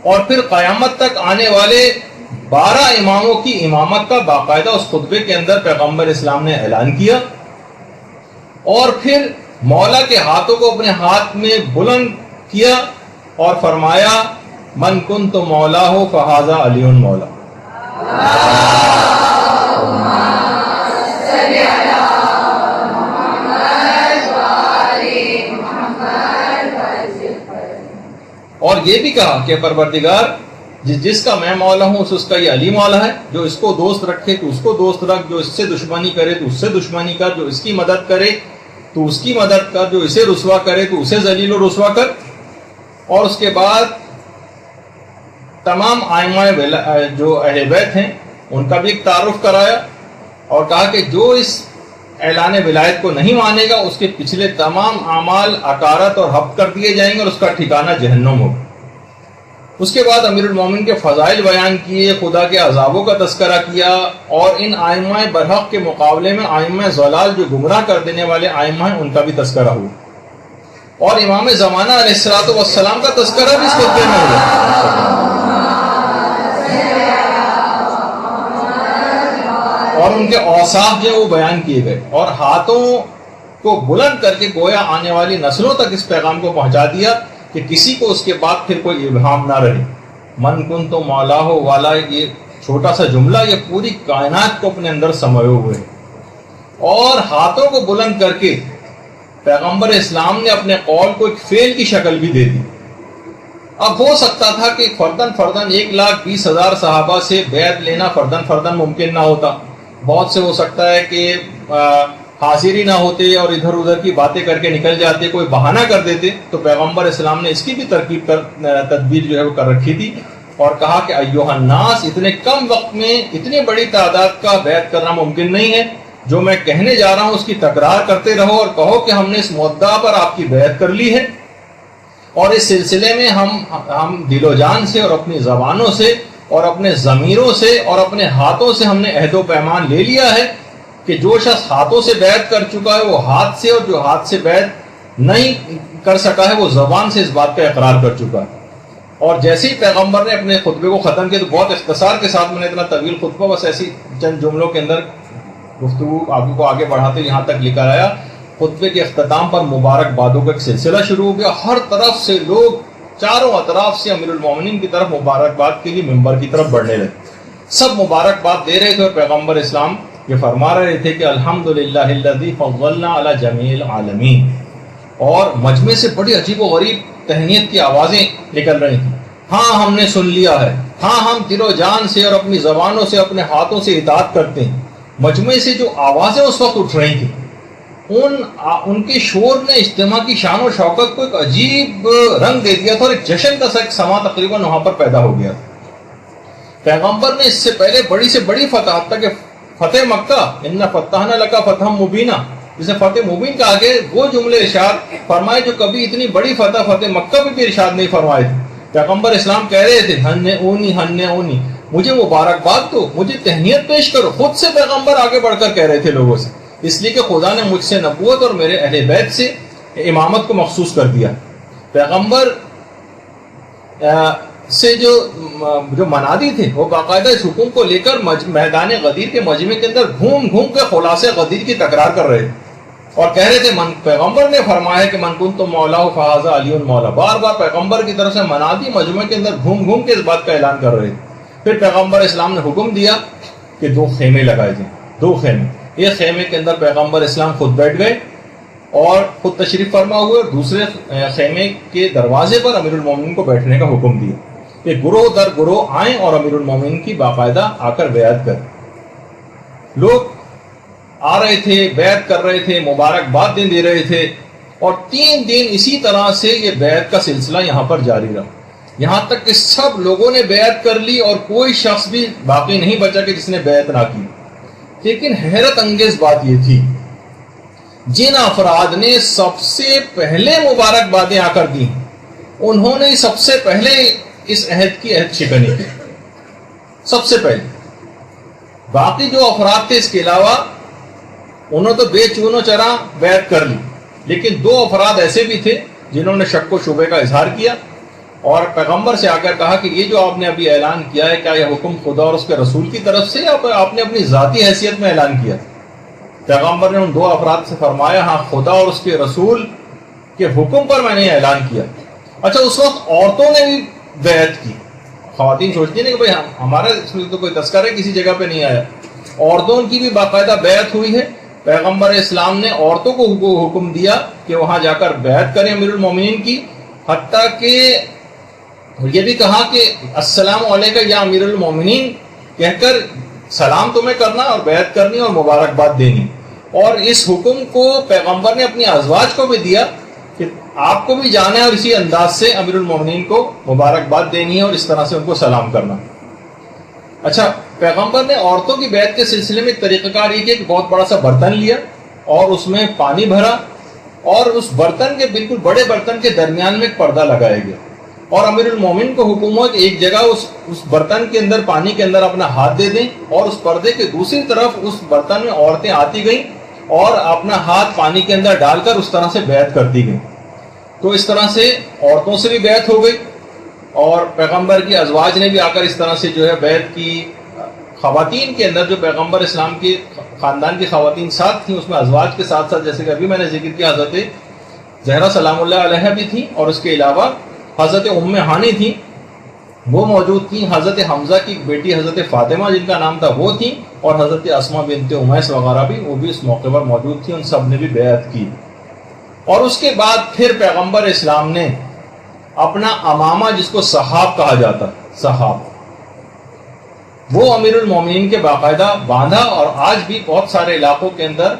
اور پھر قیامت تک آنے والے 12 اماموں کی امامت کا باقاعدہ اس خطبے کے اندر پیغمبر اسلام نے اعلان کیا. اور پھر مولا کے ہاتھوں کو اپنے ہاتھ میں بلند کیا اور فرمایا من کنت مولا ہو فہذا علی مولا. اور یہ بھی کہا کہ پروردگار جس کا میں مولا ہوں اس کا یہ علی مولا ہے. جو اس کو دوست رکھے تو اس کو دوست رکھ، جو اس سے دشمنی کرے تو اس سے دشمنی کر، جو اس کی مدد کرے تو اس کی مدد کر، جو اسے رسوا کرے تو اسے ذلیل و رسوا کر. اور اس کے بعد تمام آئمہ جو اہل بیت ہیں ان کا بھی ایک تعارف کرایا، اور کہا کہ جو اس اعلان ولایت کو نہیں مانے گا اس کے پچھلے تمام اعمال اکارت اور حبط کر دیے جائیں گے اور اس کا ٹھکانہ جہنم ہوگا۔ اس کے بعد امیر المومنین کے فضائل بیان کیے، خدا کے عذابوں کا تذکرہ کیا، اور ان آئمہ برحق کے مقابلے میں آئمہ ضلال جو گمراہ کر دینے والے آئمہ ہیں ان کا بھی تذکرہ ہوا، اور امام زمانہ علیہ الصلوۃ والسلام کا تذکرہ بھی اس خطبے میں ہوا، اور ان کے اوصاف جو وہ بیان کیے گئے، اور ہاتھوں کو بلند کر کے گویا آنے والی نسلوں تک اس پیغام کو پہنچا دیا کہ کسی کو اس کے بعد پھر کوئی ابہام نہ رہے۔ من کن تو مولا ہو والا، یہ چھوٹا سا جملہ یہ پوری کائنات کو اپنے اندر سموئے ہوئے، اور ہاتھوں کو بلند کر کے پیغمبر اسلام نے اپنے قول کو ایک فعل کی شکل بھی دے دی۔ اب ہو سکتا تھا کہ فردن 1,20,000 صحابہ سے بیعت لینا فردن ممکن نہ ہوتا، بہت سے ہو سکتا ہے کہ حاضر ہی نہ ہوتے اور ادھر ادھر کی باتیں کر کے نکل جاتے، کوئی بہانہ کر دیتے، تو پیغمبر اسلام نے اس کی بھی تدبیر جو ہے وہ کر رکھی تھی، اور کہا کہ ایھا الناس، اتنے کم وقت میں اتنی بڑی تعداد کا بیعت کرنا ممکن نہیں ہے، جو میں کہنے جا رہا ہوں اس کی تکرار کرتے رہو اور کہو کہ ہم نے اس مدعا پر آپ کی بیعت کر لی ہے، اور اس سلسلے میں ہم دل و جان سے اور اپنی زبانوں سے اور اپنے ضمیروں سے اور اپنے ہاتھوں سے ہم نے عہد و پیمان لے لیا ہے کہ جو شخص ہاتھوں سے بیعت کر چکا ہے وہ ہاتھ سے، اور جو ہاتھ سے بیعت نہیں کر سکا ہے وہ زبان سے اس بات کا اقرار کر چکا ہے۔ اور جیسے ہی پیغمبر نے اپنے خطبے کو ختم کیا تو بہت اختصار کے ساتھ، میں نے اتنا طویل خطبہ بس ایسی چند جملوں کے اندر گفتگو آپ کو آگے بڑھاتے یہاں تک لے کر آیا، خطبے کے اختتام پر مبارکبادوں کا ایک سلسلہ شروع ہو گیا، ہر طرف سے لوگ چاروں اطراف سے امیر المومنین کی طرف مبارکباد کے لیے ممبر کی طرف بڑھنے لگے، سب مبارکباد دے رہے تھے، اور پیغمبر اسلام یہ فرما رہے تھے کہ الحمدللہ الذی فضلنا علی جمیع العالمین، اور مجمع سے بڑی عجیب و غریب تہنیت کی آوازیں نکل رہی تھیں، ہاں ہم نے سن لیا ہے، ہاں ہم دل و جان سے اور اپنی زبانوں سے اپنے ہاتھوں سے اطاعت کرتے ہیں۔ مجمع سے جو آوازیں اس وقت اٹھ رہی تھیں، ان کے شور نے اجتماع کی شان و شوکت کو ایک عجیب رنگ دے دیا تھا، اور ایک جشن کا سا ایک سما تقریباً وہاں پر پیدا ہو گیا تھا۔ پیغمبر نے اس سے پہلے بڑی سے بڑی فتح، حتیٰ کہ فتح مکہ، ان فتحنا لک فتحا مبینہ، جسے فتح مبین کا آگے وہ جملے ارشاد فرمائے جو کبھی اتنی بڑی فتح مکہ میں بھی ارشاد نہیں فرمائے تھے۔ پیغمبر اسلام کہہ رہے تھے ہن اونی، مجھے مبارکباد دو، مجھے تہنیت پیش کرو، خود سے پیغمبر آگے بڑھ کر کہہ رہے تھے لوگوں سے، اس لیے کہ خدا نے مجھ سے نبوت اور میرے اہل بیت سے امامت کو مخصوص کر دیا۔ پیغمبر سے جو منادی تھے وہ باقاعدہ اس حکم کو لے کر میدان غدیر کے مجمع کے اندر گھوم گھوم کے خلاصے غدیر کی تکرار کر رہے تھے، اور کہہ رہے تھے پیغمبر نے فرمایا کہ من کنت مولا فہذا علی مولا، بار بار پیغمبر کی طرف سے منادی مجمع کے اندر گھوم گھوم کے اس بات کا اعلان کر رہے تھے۔ پھر پیغمبر اسلام نے حکم دیا کہ 2 خیمے لگائے جائیں، 2 خیمے، ایک خیمے کے اندر پیغمبر اسلام خود بیٹھ گئے اور خود تشریف فرما ہوئے، اور دوسرے خیمے کے دروازے پر امیر المومنین کو بیٹھنے کا حکم دیا کہ گروہ در گروہ آئیں اور امیر المومنین کی باقاعدہ آ کر بیعت کریں۔ لوگ آ رہے تھے، بیعت کر رہے تھے، مبارکباد دے رہے تھے، اور 3 دن اسی طرح سے یہ بیعت کا سلسلہ یہاں پر جاری رہا، یہاں تک کہ سب لوگوں نے بیعت کر لی اور کوئی شخص بھی باقی نہیں بچا کہ جس نے بیعت نہ کی۔ لیکن حیرت انگیز بات یہ تھی، جن افراد نے سب سے پہلے مبارکبادیں آ کر دی انہوں نے سب سے پہلے اس عہد کی عہد شکنی کی، سب سے پہلے۔ باقی جو افراد تھے اس کے علاوہ انہوں تو بے چون و چرا بیعت کر لی، لیکن 2 افراد ایسے بھی تھے جنہوں نے شک و شبے کا اظہار کیا اور پیغمبر سے آ کر کہا کہ یہ جو آپ نے ابھی اعلان کیا ہے کیا یہ حکم خدا اور اس کے رسول کی طرف سے یا آپ نے اپنی ذاتی حیثیت میں اعلان کیا؟ پیغمبر نے ان 2 افراد سے فرمایا ہاں خدا اور اس کے رسول کے حکم پر میں نے اعلان کیا۔ اچھا، اس وقت عورتوں نے بھی بیعت کی۔ خواتین سوچتی ہیں کہ بھائی ہمارا اس میں تو کوئی تذکرہ کسی جگہ پہ نہیں آیا، عورتوں کی بھی باقاعدہ بیعت ہوئی ہے۔ پیغمبر اسلام نے عورتوں کو حکم دیا کہ وہاں جا کر بیعت کریں امیر المومنین کی، حتیٰ کہ یہ بھی کہا کہ السلام علیکم یا امیر المومنین کہہ کر سلام تمہیں کرنا اور بیعت کرنی اور مبارکباد دینی۔ اور اس حکم کو پیغمبر نے اپنی ازواج کو بھی دیا کہ آپ کو بھی جانا ہے اور اسی انداز سے امیر المومنین کو مبارکباد دینی ہے اور اس طرح سے ان کو سلام کرنا۔ اچھا، پیغمبر نے عورتوں کی بیعت کے سلسلے میں ایک طریقہ کار یہ کیا کہ بہت بڑا سا برتن لیا اور اس میں پانی بھرا اور اس برتن کے بالکل بڑے برتن کے درمیان میں ایک پردہ لگایا گیا اور امیر المومن کو حکم ہوا کہ ایک جگہ اس برتن کے اندر پانی کے اندر اپنا ہاتھ دے دیں اور اس پردے کے دوسری طرف اس برتن میں عورتیں آتی گئیں اور اپنا ہاتھ پانی کے اندر ڈال کر اس طرح سے بیعت کرتی گئیں. تو اس طرح سے عورتوں سے بھی بیعت ہو گئی اور پیغمبر کی ازواج نے بھی آ کر اس طرح سے جو ہے بیعت کی. خواتین کے اندر جو پیغمبر اسلام کے خاندان کی خواتین ساتھ تھیں اس میں ازواج کے ساتھ ساتھ جیسے کہ ابھی میں نے ذکر کیا حضرت زہرا سلام اللہ علیہ بھی تھیں اور اس کے علاوہ حضرت ام ہانی تھیں وہ موجود تھیں. حضرت حمزہ کی بیٹی حضرت فاطمہ جن کا نام تھا وہ تھیں اور حضرت اسماء بنت امیس وغیرہ بھی وہ بھی اس موقع پر موجود تھیں. ان سب نے بھی بیعت کی. اور اس کے بعد پھر پیغمبر اسلام نے اپنا امامہ جس کو صحاب کہا جاتا صحاب وہ امیر المومنین کے باقاعدہ باندھا اور آج بھی بہت سارے علاقوں کے اندر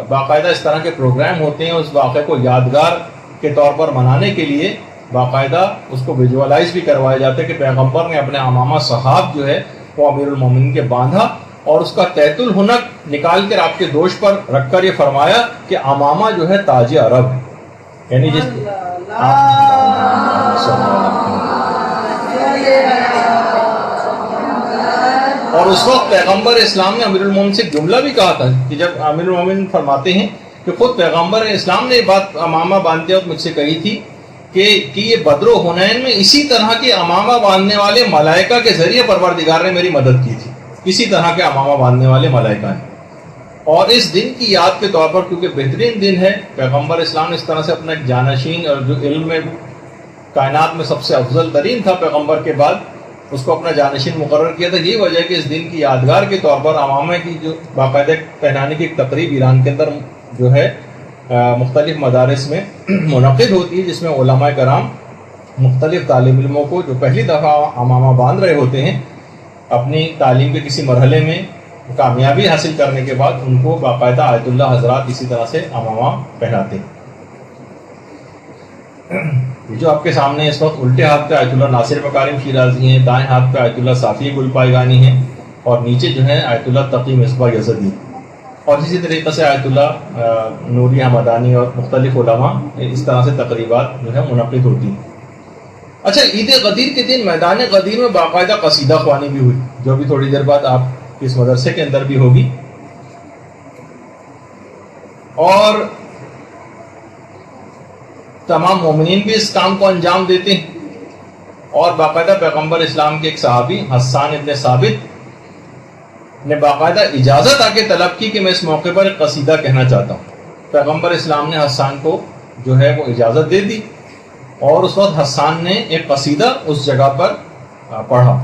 باقاعدہ اس طرح کے پروگرام ہوتے ہیں. اس واقعے کو یادگار کے طور پر منانے کے لیے باقاعدہ اس کو ویژوالائز بھی کروایا جاتا ہے کہ پیغمبر نے اپنے امامہ صحاب جو ہے وہ امیر المومنین کے باندھا اور اس کا تیت الحنک نکال کر آپ کے دوش پر رکھ کر یہ فرمایا کہ امامہ جو ہے تاج عرب ہے. یعنی جس اور اس وقت پیغمبر اسلام نے امیر المومنین سے جملہ بھی کہا تھا کہ جب امیر المومنین فرماتے ہیں کہ خود پیغمبر اسلام نے یہ بات امامہ باندھتے وقت مجھ سے کہی تھی کہ یہ بدر و حنین میں اسی طرح کے امامہ باندھنے والے ملائکہ کے ذریعے پروردگار نے میری مدد کی تھی. اسی طرح کے امامہ باندھنے والے ملائکہ ہیں. اور اس دن کی یاد کے طور پر کیونکہ بہترین دن ہے پیغمبر اسلام نے اس طرح سے اپنا ایک جانشین اور جو علم میں کائنات میں سب سے افضل ترین تھا پیغمبر کے بعد اس کو اپنا جانشین مقرر کیا تھا. یہی وجہ ہے کہ اس دن کی یادگار کے طور پر امامہ کی جو باقاعدہ پہنانے کی ایک تقریب ایران کے اندر جو ہے مختلف مدارس میں منعقد ہوتی ہے جس میں علماء کرام مختلف طالب علموں کو جو پہلی دفعہ امامہ باندھ رہے ہوتے ہیں اپنی تعلیم کے کسی مرحلے میں کامیابی حاصل کرنے کے بعد ان کو باقاعدہ آیت اللہ حضرات اسی طرح سے امامہ پہناتے ہیں. جو آپ کے سامنے اس وقت الٹے ہاتھ پہ آیت اللہ ناصر مکارم شیرازی ہیں, دائیں ہاتھ پہ آیت اللہ صافی گل پائیگانی ہیں اور نیچے جو ہے آیت اللہ تقی مصباح یزدی اور اسی طریقے سے آیت اللہ نوری حمدانی اور مختلف علماء اس طرح سے تقریبات جو ہے منعقد ہوتی ہیں. اچھا عید غدیر کے دن میدان غدیر میں باقاعدہ قصیدہ خوانی بھی ہوئی جو بھی تھوڑی دیر بعد آپ اس مدرسے کے اندر بھی ہوگی. اور تمام مومنین بھی اس کام کو انجام دیتے ہیں اور باقاعدہ پیغمبر اسلام کے ایک صحابی حسان ابن ثابت نے باقاعدہ اجازت آ کے طلب کی کہ میں اس موقع پر ایک قصیدہ کہنا چاہتا ہوں. پیغمبر اسلام نے حسان کو جو ہے وہ اجازت دے دی اور اس وقت حسان نے ایک قصیدہ اس جگہ پر پڑھا.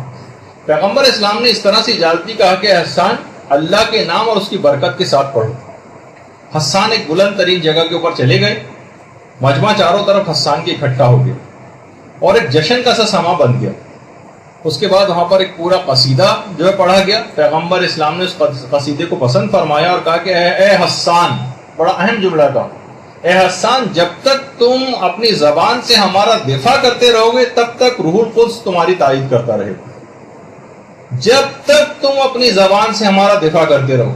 پیغمبر اسلام نے اس طرح سے اجازت دی کہا کہ حسان اللہ کے نام اور اس کی برکت کے ساتھ پڑھو. حسان ایک بلند ترین جگہ کے اوپر چلے گئے. مجمع چاروں طرف حسان کے اکٹھا ہو گیا اور ایک جشن کا سا سما بن گیا. اس کے بعد وہاں پر ایک پورا قصیدہ جو ہے پڑھا گیا. پیغمبر اسلام نے اس قصیدے کو پسند فرمایا اور کہا کہ اے حسان, بڑا اہم جملہ تھا, اے حسان جب تک تم اپنی زبان سے ہمارا دفاع کرتے رہو گے تب تک روح القدس تمہاری تائید کرتا رہے گا. جب تک تم اپنی زبان سے ہمارا دفاع کرتے رہو.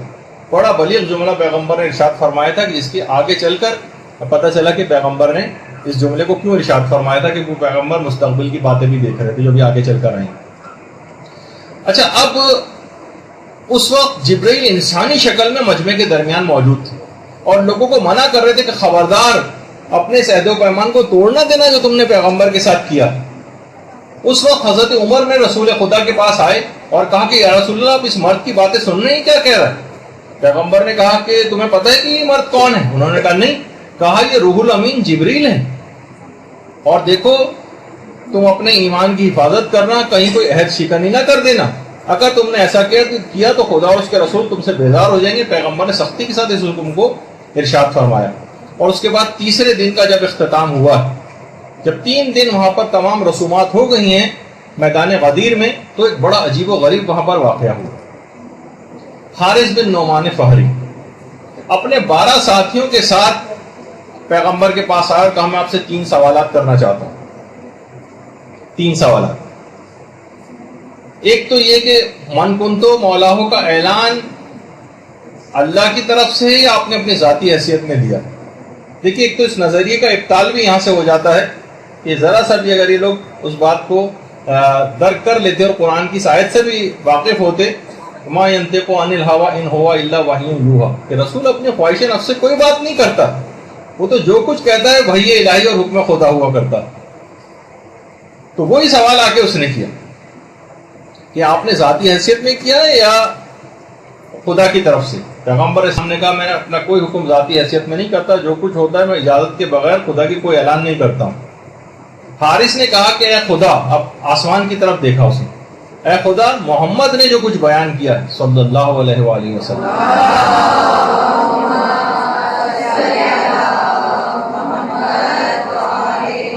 بڑا بلیغ جملہ پیغمبر نے ارشاد فرمایا تھا کہ جس کے آگے چل کر پتہ چلا کہ پیغمبر نے اس جملے کو کیوں ارشاد فرمایا تھا کہ وہ پیغمبر مستقبل کی باتیں بھی دیکھ رہے تھے جو بھی آگے چل کر آئیں. اچھا اب اس وقت جبرائیل انسانی شکل میں مجمع کے درمیان موجود تھے اور لوگوں کو منع کر رہے تھے کہ خبردار اپنے عہد و پیمان کو توڑنا دینا جو تم نے پیغمبر کے ساتھ کیا. اس وقت حضرت عمر نے رسول خدا کے پاس آئے اور کہا کہ یا رسول اللہ آپ اس مرد کی باتیں سن رہے ہیں, کیا کہہ رہا ہے؟ پیغمبر نے کہا کہ تمہیں پتہ ہے کہ یہ مرد کون ہے؟ انہوں نے کہا نہیں. کہا یہ روح الامین جبریل ہے اور دیکھو تم اپنے ایمان کی حفاظت کرنا, کہیں کوئی عہد شکنی نہ کر دینا. اگر تم نے ایسا کیا تو خدا اور اس کے رسول تم سے بیزار ہو جائیں گے. پیغمبر نے سختی کے ساتھ اس حکم کو ارشاد فرمایا. اور اس کے بعد تیسرے دن کا جب اختتام ہوا, جب 3 دن وہاں پر تمام رسومات ہو گئی ہیں میدان غدیر میں, تو ایک بڑا عجیب و غریب وہاں پر واقعہ ہوا. حارث بن نعمان فہری اپنے 12 ساتھیوں کے ساتھ پیغمبر کے پاس آیا اور کہا میں آپ سے 3 سوالات کرنا چاہتا ہوں. 3 سوالات. ایک تو یہ کہ من کنتو مولاہو کا اعلان اللہ کی طرف سے یا آپ نے اپنی ذاتی حیثیت میں دیا؟ دیکھیے ایک تو اس نظریے کا ابطال بھی یہاں سے ہو جاتا ہے کہ ذرا سا بھی اگر یہ لوگ اس بات کو درک کر لیتے اور قرآن کی آیت سے بھی واقف ہوتے، ما ينطق عن الهوى ان هو الا وحی یوحی، کہ رسول اپنی خواہش نفس سے کوئی بات نہیں کرتا، وہ تو جو کچھ کہتا ہے وحی الہی اور حکم خدا ہوا کرتا۔ تو وہی سوال آ کے اس نے کیا کہ آپ نے ذاتی حیثیت میں کیا یا خدا کی طرف سے؟ پیغمبر اسلام نے کہا میں نے اپنا کوئی حکم ذاتی حیثیت میں نہیں کرتا، جو کچھ ہوتا ہے میں اجازت کے بغیر خدا کی کوئی اعلان نہیں کرتا ہوں۔ حارث نے کہا کہ اے خدا، اب آسمان کی طرف دیکھا اس نے، اے خدا محمد نے جو کچھ بیان کیا ہے صلی اللہ علیہ وآلہ وسلم،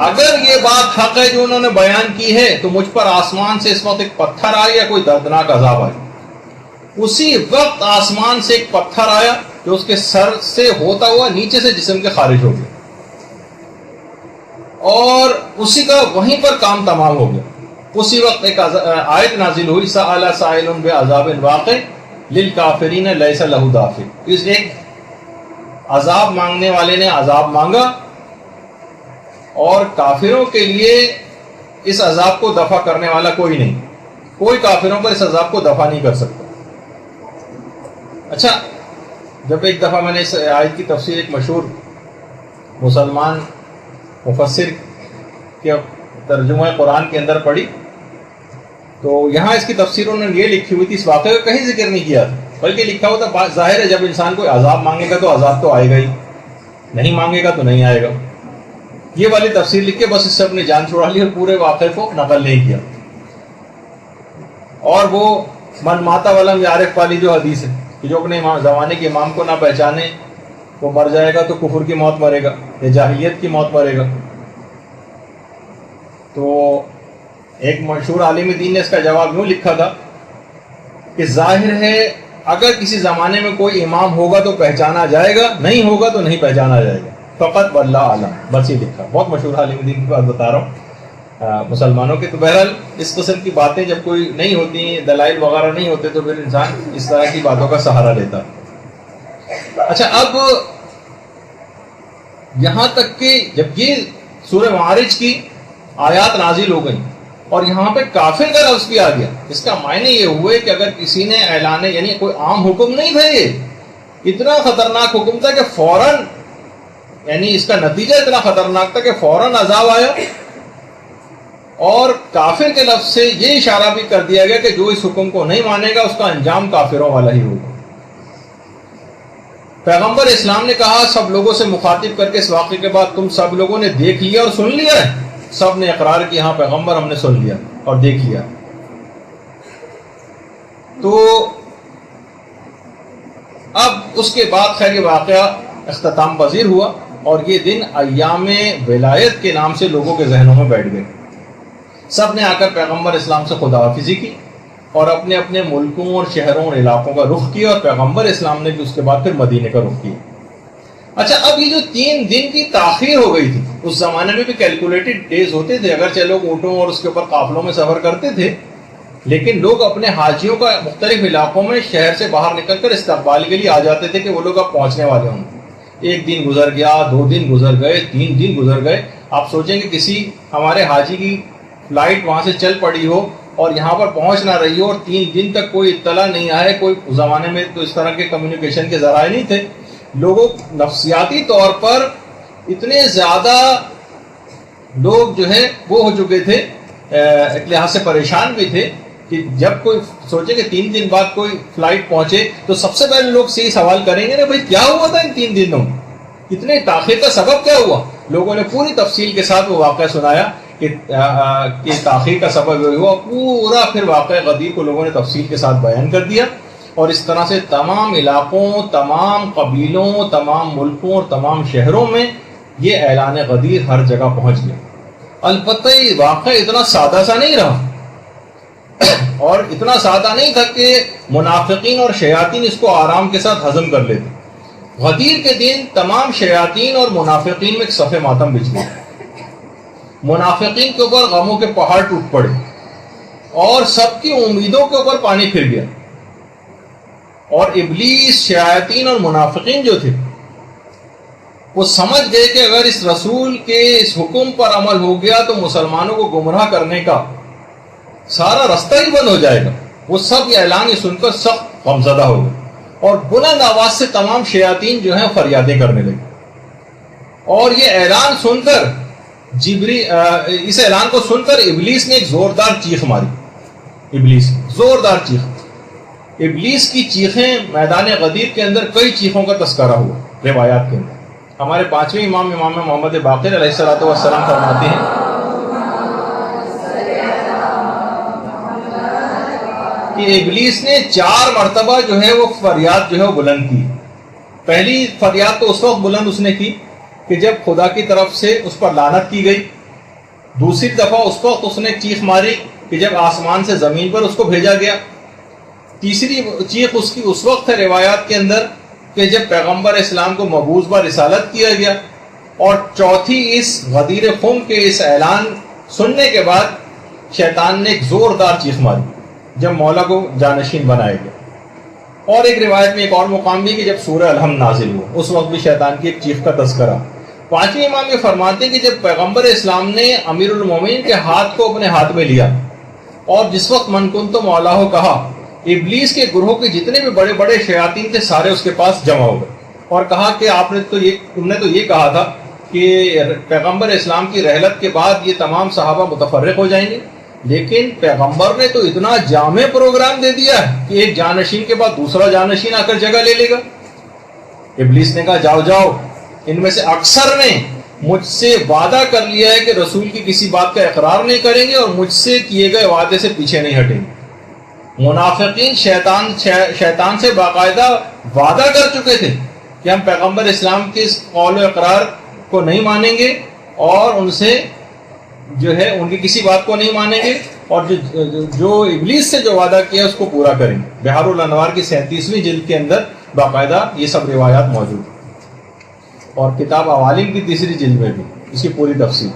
اگر یہ بات حق ہے جو انہوں نے بیان کی ہے تو مجھ پر آسمان سے اس وقت ایک پتھر آئے یا کوئی دردناک عذاب آئے۔ اسی وقت آسمان سے ایک پتھر آیا جو اس کے سر سے ہوتا ہوا نیچے سے جسم کے خارج ہو گیا، اور اسی کا وہیں پر کام تمام ہو گیا۔ اسی وقت ایک آیت نازل ہوئی، سأل سائل بعذاب واقع للکافرین لیس لہ دافع، اس ایک عذاب مانگنے والے نے عذاب مانگا اور کافروں کے لیے اس عذاب کو دفع کرنے والا کوئی نہیں، کوئی کافروں پر اس عذاب کو دفع نہیں کر سکتا۔ اچھا، جب ایک دفعہ میں نے اس آیت کی تفسیر ایک مشہور مسلمان مفسر کے ترجمہ قرآن کے اندر پڑھی تو یہاں اس کی تفسیر انہوں نے یہ لکھی ہوئی تھی، اس واقعے کا کہیں ذکر نہیں کیا تھا، بلکہ لکھا ہوا تھا ظاہر ہے جب انسان کوئی عذاب مانگے گا تو عذاب تو آئے گا ہی، نہیں مانگے گا تو نہیں آئے گا۔ یہ والی تفسیر لکھ کے بس اس سے اپنی جان چھڑا لی اور پورے واقعے کو نقل نہیں کیا۔ اور وہ من ماتا ولم یعرف والی جو حدیث ہے کہ جو اپنے زمانے کے امام کو نہ پہچانے وہ مر جائے گا تو کفر کی موت مرے گا یا جاہلیت کی موت مرے گا۔ تو ایک مشہور عالم دین نے اس کا جواب یوں لکھا تھا کہ ظاہر ہے اگر کسی زمانے میں کوئی امام ہوگا تو پہچانا جائے گا، نہیں ہوگا تو نہیں پہچانا جائے گا، فقط واللہ عالم، بس یہ لکھا۔ بہت مشہور عالم دین کی بات بتا رہا ہوں مسلمانوں کے۔ تو بہرحال اس قسم کی باتیں جب کوئی نہیں ہوتی، دلائل وغیرہ نہیں ہوتے، تو پھر انسان اس طرح کی باتوں کا سہارا لیتا۔ اچھا، اب یہاں تک کہ جب یہ سورہ معارج کی آیات نازل ہو گئی اور یہاں پہ کافر کا لفظ بھی آ گیا، اس کا معنی یہ ہوئے کہ اگر کسی نے اعلان، یعنی کوئی عام حکم نہیں تھا، یہ اتنا خطرناک حکم تھا کہ فوراً، یعنی اس کا نتیجہ اتنا خطرناک تھا کہ فوراً عذاب آیا، اور کافر کے لفظ سے یہ اشارہ بھی کر دیا گیا کہ جو اس حکم کو نہیں مانے گا اس کا انجام کافروں والا ہی ہوگا۔ پیغمبر اسلام نے کہا سب لوگوں سے مخاطب کر کے اس واقعے کے بعد، تم سب لوگوں نے دیکھ لیا اور سن لیا ہے؟ سب نے اقرار کیا، ہاں پیغمبر ہم نے سن لیا اور دیکھ لیا۔ تو اب اس کے بعد خیر یہ واقعہ اختتام پذیر ہوا اور یہ دن ایام ولایت کے نام سے لوگوں کے ذہنوں میں بیٹھ گئے۔ سب نے آ کر پیغمبر اسلام سے خدا حافظی کی اور اپنے اپنے ملکوں اور شہروں اور علاقوں کا رخ کیا، اور پیغمبر اسلام نے بھی اس کے بعد پھر مدینے کا رخ کیا۔ اچھا، اب یہ جو 3 دن کی تاخیر ہو گئی تھی، اس زمانے میں بھی کیلکولیٹڈ ڈیز ہوتے تھے، اگرچہ لوگ اونٹوں اور اس کے اوپر قافلوں میں سفر کرتے تھے، لیکن لوگ اپنے حاجیوں کا مختلف علاقوں میں شہر سے باہر نکل کر استقبال کے لیے آ جاتے تھے کہ وہ لوگ اب پہنچنے والے ہوں۔ 1 دن گزر گیا، 2 دن گزر گئے، 3 دن گزر گئے۔ آپ سوچیں کہ کسی ہمارے حاجی کی فلائٹ وہاں سے چل پڑی ہو اور یہاں پر پہنچ نہ رہی ہو اور 3 دن تک کوئی اطلاع نہیں آئے، کوئی اس زمانے میں تو اس طرح کے کمیونیکیشن کے ذرائع نہیں تھے، لوگوں نفسیاتی طور پر اتنے زیادہ لوگ جو ہے وہ ہو چکے تھے، ایک لحاظ سے پریشان بھی تھے کہ جب کوئی سوچے کہ 3 دن بعد کوئی فلائٹ پہنچے تو سب سے پہلے لوگ سے ہی سوال کریں گے نا بھائی کیا ہوا تھا ان 3 دنوں میں، اتنے تاخیر کا سبب کیا ہوا؟ لوگوں نے پوری تفصیل کے ساتھ وہ واقعہ سنایا کہ تاخیر کا سبب یہ ہوا، پورا پھر واقعہ غدیر کو لوگوں نے تفصیل کے ساتھ بیان کر دیا، اور اس طرح سے تمام علاقوں، تمام قبیلوں، تمام ملکوں اور تمام شہروں میں یہ اعلان غدیر ہر جگہ پہنچ گیا۔ البتہ یہ واقعہ اتنا سادہ سا نہیں رہا، اور اتنا سادہ نہیں تھا کہ منافقین اور شیاطین اس کو آرام کے ساتھ ہضم کر لیتے۔ غدیر کے دن تمام شیاطین اور منافقین میں ایک صف ماتم بچھ گیا، منافقین کے اوپر غموں کے پہاڑ ٹوٹ پڑے اور سب کی امیدوں کے اوپر پانی پھر گیا، اور ابلیس، شیاطین اور منافقین جو تھے وہ سمجھ گئے کہ اگر اس رسول کے اس حکم پر عمل ہو گیا تو مسلمانوں کو گمراہ کرنے کا سارا رستہ ہی بند ہو جائے گا. وہ سب یہ اعلان یہ سن کر سخت غمزدہ ہو گئے اور بلند آواز سے تمام شیاطین جو ہیں فریادیں کرنے لگے. اور یہ اعلان سن کر اس اعلان کو سن کر ابلیس نے ایک زوردار چیخ ماری. ابلیس زوردار چیخ. ابلیس کی چیخیں میدان غدیر کے اندر کئی چیخوں کا تذکرہ ہوا روایات کے اندر. ہمارے 5ویں امام محمد باقر علیہ الصلوۃ والسلام فرماتے ہیں کہ ابلیس نے 4 مرتبہ جو ہے وہ فریاد جو ہے وہ بلند کی. پہلی فریاد تو اس وقت بلند اس نے کی کہ جب خدا کی طرف سے اس پر لعنت کی گئی. دوسری دفعہ اس وقت اس نے چیخ ماری کہ جب آسمان سے زمین پر اس کو بھیجا گیا. تیسری چیخ اس کی اس وقت ہے روایات کے اندر کہ جب پیغمبر اسلام کو مبعوث بہ رسالت کیا گیا. اور چوتھی اس غدیر خم کے اس اعلان سننے کے بعد شیطان نے ایک زوردار چیخ ماری جب مولا کو جانشین بنایا گیا. اور ایک روایت میں ایک اور مقام بھی کہ جب سورہ الحمد نازل ہوا اس وقت بھی شیطان کی ایک چیخ کا تذکرہ. 5ویں امام یہ فرماتے ہیں کہ جب پیغمبر اسلام نے امیر المومنین کے ہاتھ کو اپنے ہاتھ میں لیا اور جس وقت من کنت مولا ہو کہا، ابلیس کے گروہ کے جتنے بھی بڑے بڑے شیاطین تھے سارے اس کے پاس جمع ہو گئے اور کہا کہ تم نے تو یہ کہا تھا کہ پیغمبر اسلام کی رحلت کے بعد یہ تمام صحابہ متفرق ہو جائیں گے، لیکن پیغمبر نے تو اتنا جامع پروگرام دے دیا ہے کہ ایک جانشین کے بعد دوسرا جانشین آ کر جگہ لے لے گا. ابلیس نے کہا جاؤ، ان میں سے اکثر نے مجھ سے وعدہ کر لیا ہے کہ رسول کی کسی بات کا اقرار نہیں کریں گے اور مجھ سے کیے گئے وعدے سے پیچھے نہیں ہٹیں گے. منافقین شیطان سے باقاعدہ وعدہ کر چکے تھے کہ ہم پیغمبر اسلام کے اس قول و اقرار کو نہیں مانیں گے اور ان سے جو ہے ان کی کسی بات کو نہیں مانیں گے اور جو ابلیس سے جو وعدہ کیا اس کو پورا کریں گے. بحار الانوار کی 37ویں جلد کے اندر باقاعدہ یہ سب روایات موجود ہیں اور کتاب عوالم کی 3ری جلد میں بھی اس کی پوری تفصیل.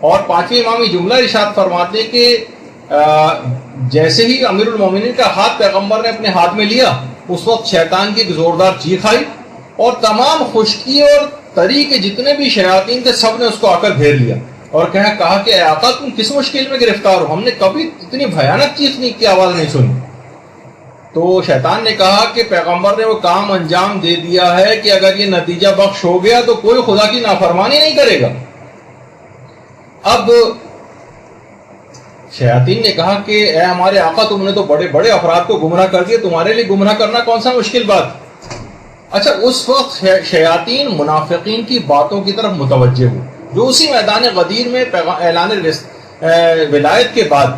اور 5ویں امام جملہ ارشاد فرماتے ہیں کہ جیسے ہی امیر المومنین کا ہاتھ پیغمبر نے اپنے ہاتھ میں لیا اس وقت شیطان کی ایک زوردار چیخ آئی اور تمام خشکی اور تری کے جتنے بھی شیاطین تھے سب نے اس کو آ کر گھیر لیا اور کہا کہ اے آقا تم کس مشکل میں گرفتار ہو، ہم نے کبھی اتنی بھیانک چیخ کی آواز نہیں سنی. تو شیطان نے کہا کہ پیغمبر نے وہ کام انجام دے دیا ہے کہ اگر یہ نتیجہ بخش ہو گیا تو کوئی خدا کی نافرمانی نہیں کرے گا. اب شیاطین نے کہا کہ اے ہمارے آقا تم نے تو بڑے بڑے افراد کو گمراہ کر دیا، تمہارے لیے گمراہ کرنا کون سا مشکل بات. اچھا اس وقت شیاطین منافقین کی باتوں کی طرف متوجہ ہوئے جو اسی میدان غدیر میں اعلان ولایت کے بعد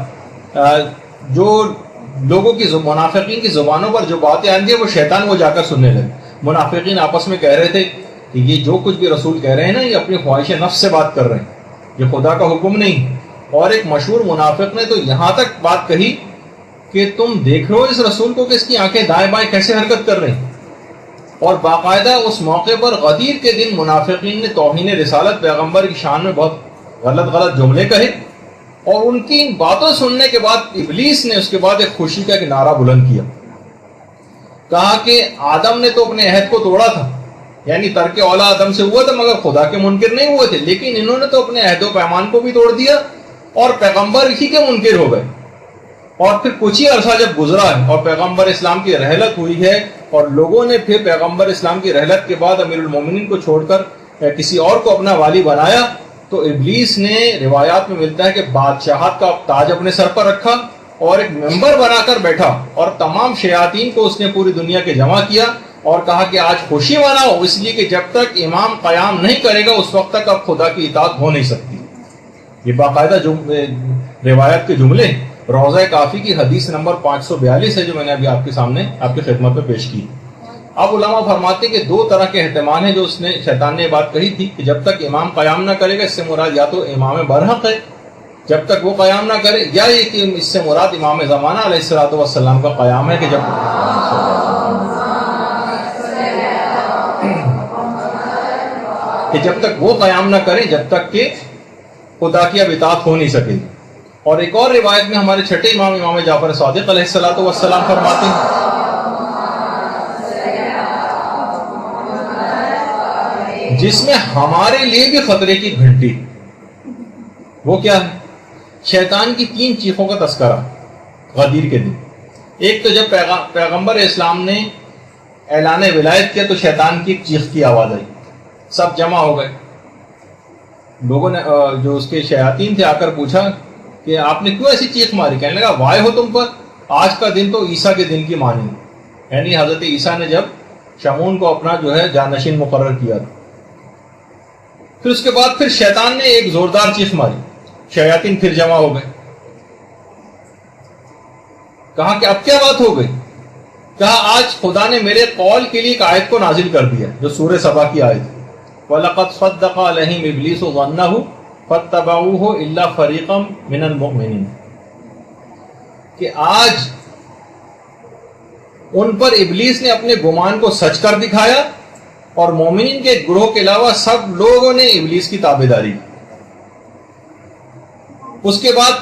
جو لوگوں کی منافقین کی زبانوں پر جو باتیں آئیں گی وہ شیطان وہ جا کر سننے لگے. منافقین آپس میں کہہ رہے تھے کہ یہ جو کچھ بھی رسول کہہ رہے ہیں نا یہ اپنی خواہش نفس سے بات کر رہے ہیں، یہ خدا کا حکم نہیں. اور ایک مشہور منافق نے تو یہاں تک بات کہی کہ تم دیکھ رہے ہو اس رسول کو کہ اس کی آنکھیں دائیں بائیں کیسے حرکت کر رہی ہیں. اور باقاعدہ اس موقع پر غدیر کے دن منافقین نے توہین رسالت پیغمبر کی شان میں بہت غلط جملے کہے اور ان کی ان باتوں سننے کے بعد ابلیس نے اس کے بعد ایک خوشی کا ایک نعرہ بلند کیا. کہا کہ آدم نے تو اپنے عہد کو توڑا تھا، یعنی ترک اولا آدم سے ہوا تھا مگر خدا کے منکر نہیں ہوئے تھے، لیکن انہوں نے تو اپنے عہد و پیمان کو بھی توڑ دیا اور پیغمبر ہی کے منکر ہو گئے. اور پھر کچھ ہی عرصہ جب گزرا ہے اور پیغمبر اسلام کی رحلت ہوئی ہے اور لوگوں نے پھر پیغمبر اسلام کی رحلت کے بعد امیر المومنین کو چھوڑ کر کسی اور کو اپنا والی بنایا تو ابلیس نے روایات میں ملتا ہے کہ بادشاہت کا تاج اپنے سر پر رکھا اور ایک ممبر بنا کر بیٹھا اور تمام شیاطین کو اس نے پوری دنیا کے جمع کیا اور کہا کہ آج خوشی مناؤ اس لیے کہ جب تک امام قیام نہیں کرے گا اس وقت تک اب خدا کی اطاعت ہو نہیں سکتی. یہ باقاعدہ روایت کے جملے روضہ کافی کی حدیث نمبر 542 ہے جو میں نے ابھی آپ کے سامنے آپ کی خدمت میں پیش کی. اب علماء فرماتے ہیں کہ 2 طرح کے احتمال ہیں جو شیطان نے بات کہی تھی کہ جب تک امام قیام نہ کرے گا، اس سے مراد یا تو امام برحق ہے جب تک وہ قیام نہ کرے، یا یہ کہ اس سے مراد امام زمانہ علیہ الصلوۃ والسلام کا قیام ہے کہ جب تک وہ قیام نہ کرے جب تک کہ خدا کی اب اطاعت ہو نہیں سکے گی. اور ایک اور روایت میں ہمارے چھٹے امام جعفر صادق علیہ الصلوۃ والسلام فرماتے ہیں جس میں ہمارے لیے بھی خطرے کی گھنٹی. وہ کیا ہے؟ شیطان کی 3 چیخوں کا تذکرہ غدیر کے دن. ایک تو جب پیغمبر اسلام نے اعلان ولایت کیا تو شیطان کی ایک چیخ کی آواز آئی, سب جمع ہو گئے. لوگوں نے جو اس کے شیاطین تھے آ کر پوچھا کہ آپ نے کیوں ایسی چیخ ماری؟ کہنے لگا وائے ہو تم پر, آج کا دن تو عیسیٰ کے دن کی مانی. یعنی حضرت عیسیٰ نے جب شمعون کو اپنا جو ہے جانشین مقرر کیا تھا. پھر اس کے بعد پھر شیطان نے ایک زوردار چیخ ماری, شیاطین پھر جمع ہو گئے. کہا کہ اب کیا بات ہو گئی؟ کہا آج خدا نے میرے قول کے لیے ایک آیت کو نازل کر دیا جو سورہ سبا کی آیت ہے, وَلَقَدْ صَدَّقَ عَلَيْهِمْ إِبْلِيسُ ظَنَّهُ فَاتَّبَعُوهُ إِلَّا فَرِيقًا مِنَ الْمُؤْمِنِينَ, کہ آج ان پر ابلیس نے اپنے گمان کو سچ کر دکھایا اور مومنین کے گروہ کے علاوہ سب لوگوں نے ابلیس کی تابعداری کی. اس کے بعد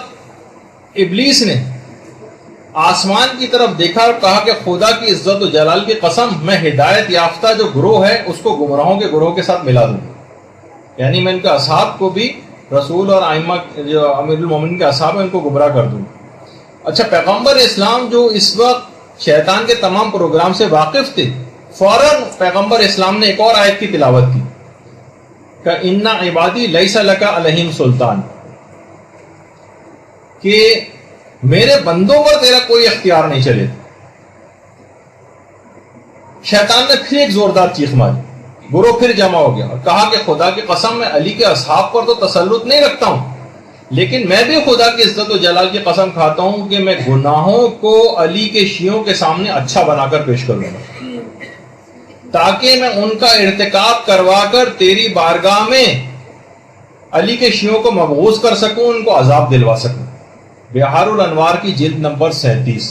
ابلیس نے آسمان کی طرف دیکھا اور کہا کہ خدا کی عزت و جلال کی قسم, میں ہدایت یافتہ جو گروہ ہے اس کو گمراہوں کے گروہ کے ساتھ ملا دوں, یعنی میں ان کے اصحاب کو بھی رسول اور ائمہ جو امیر المومنین کے اصحاب ہیں ان کو گمراہ کر دوں. اچھا, پیغمبر اسلام جو اس وقت شیطان کے تمام پروگرام سے واقف تھے, فوراً پیغمبر اسلام نے ایک اور آیت کی تلاوت کی کہ اِنَّ عِبَادِي لَيْسَ لَكَ عَلَيْهِمْ سُلْطَان, کہ میرے بندوں پر تیرا کوئی اختیار نہیں چلے. شیطان نے پھر ایک زوردار چیخ ماری, گروہ پھر جمع ہو گیا اور کہا کہ خدا کی قسم میں علی کے اصحاب پر تو تسلط نہیں رکھتا ہوں, لیکن میں بھی خدا کی عزت و جلال کی قسم کھاتا ہوں کہ میں گناہوں کو علی کے شیعوں کے سامنے اچھا بنا کر پیش کروں گا, تاکہ میں ان کا ارتکاب کروا کر تیری بارگاہ میں علی کے شیعوں کو مبغوض کر سکوں, ان کو عذاب دلوا سکوں. بہار الانوار کی جلد نمبر 37.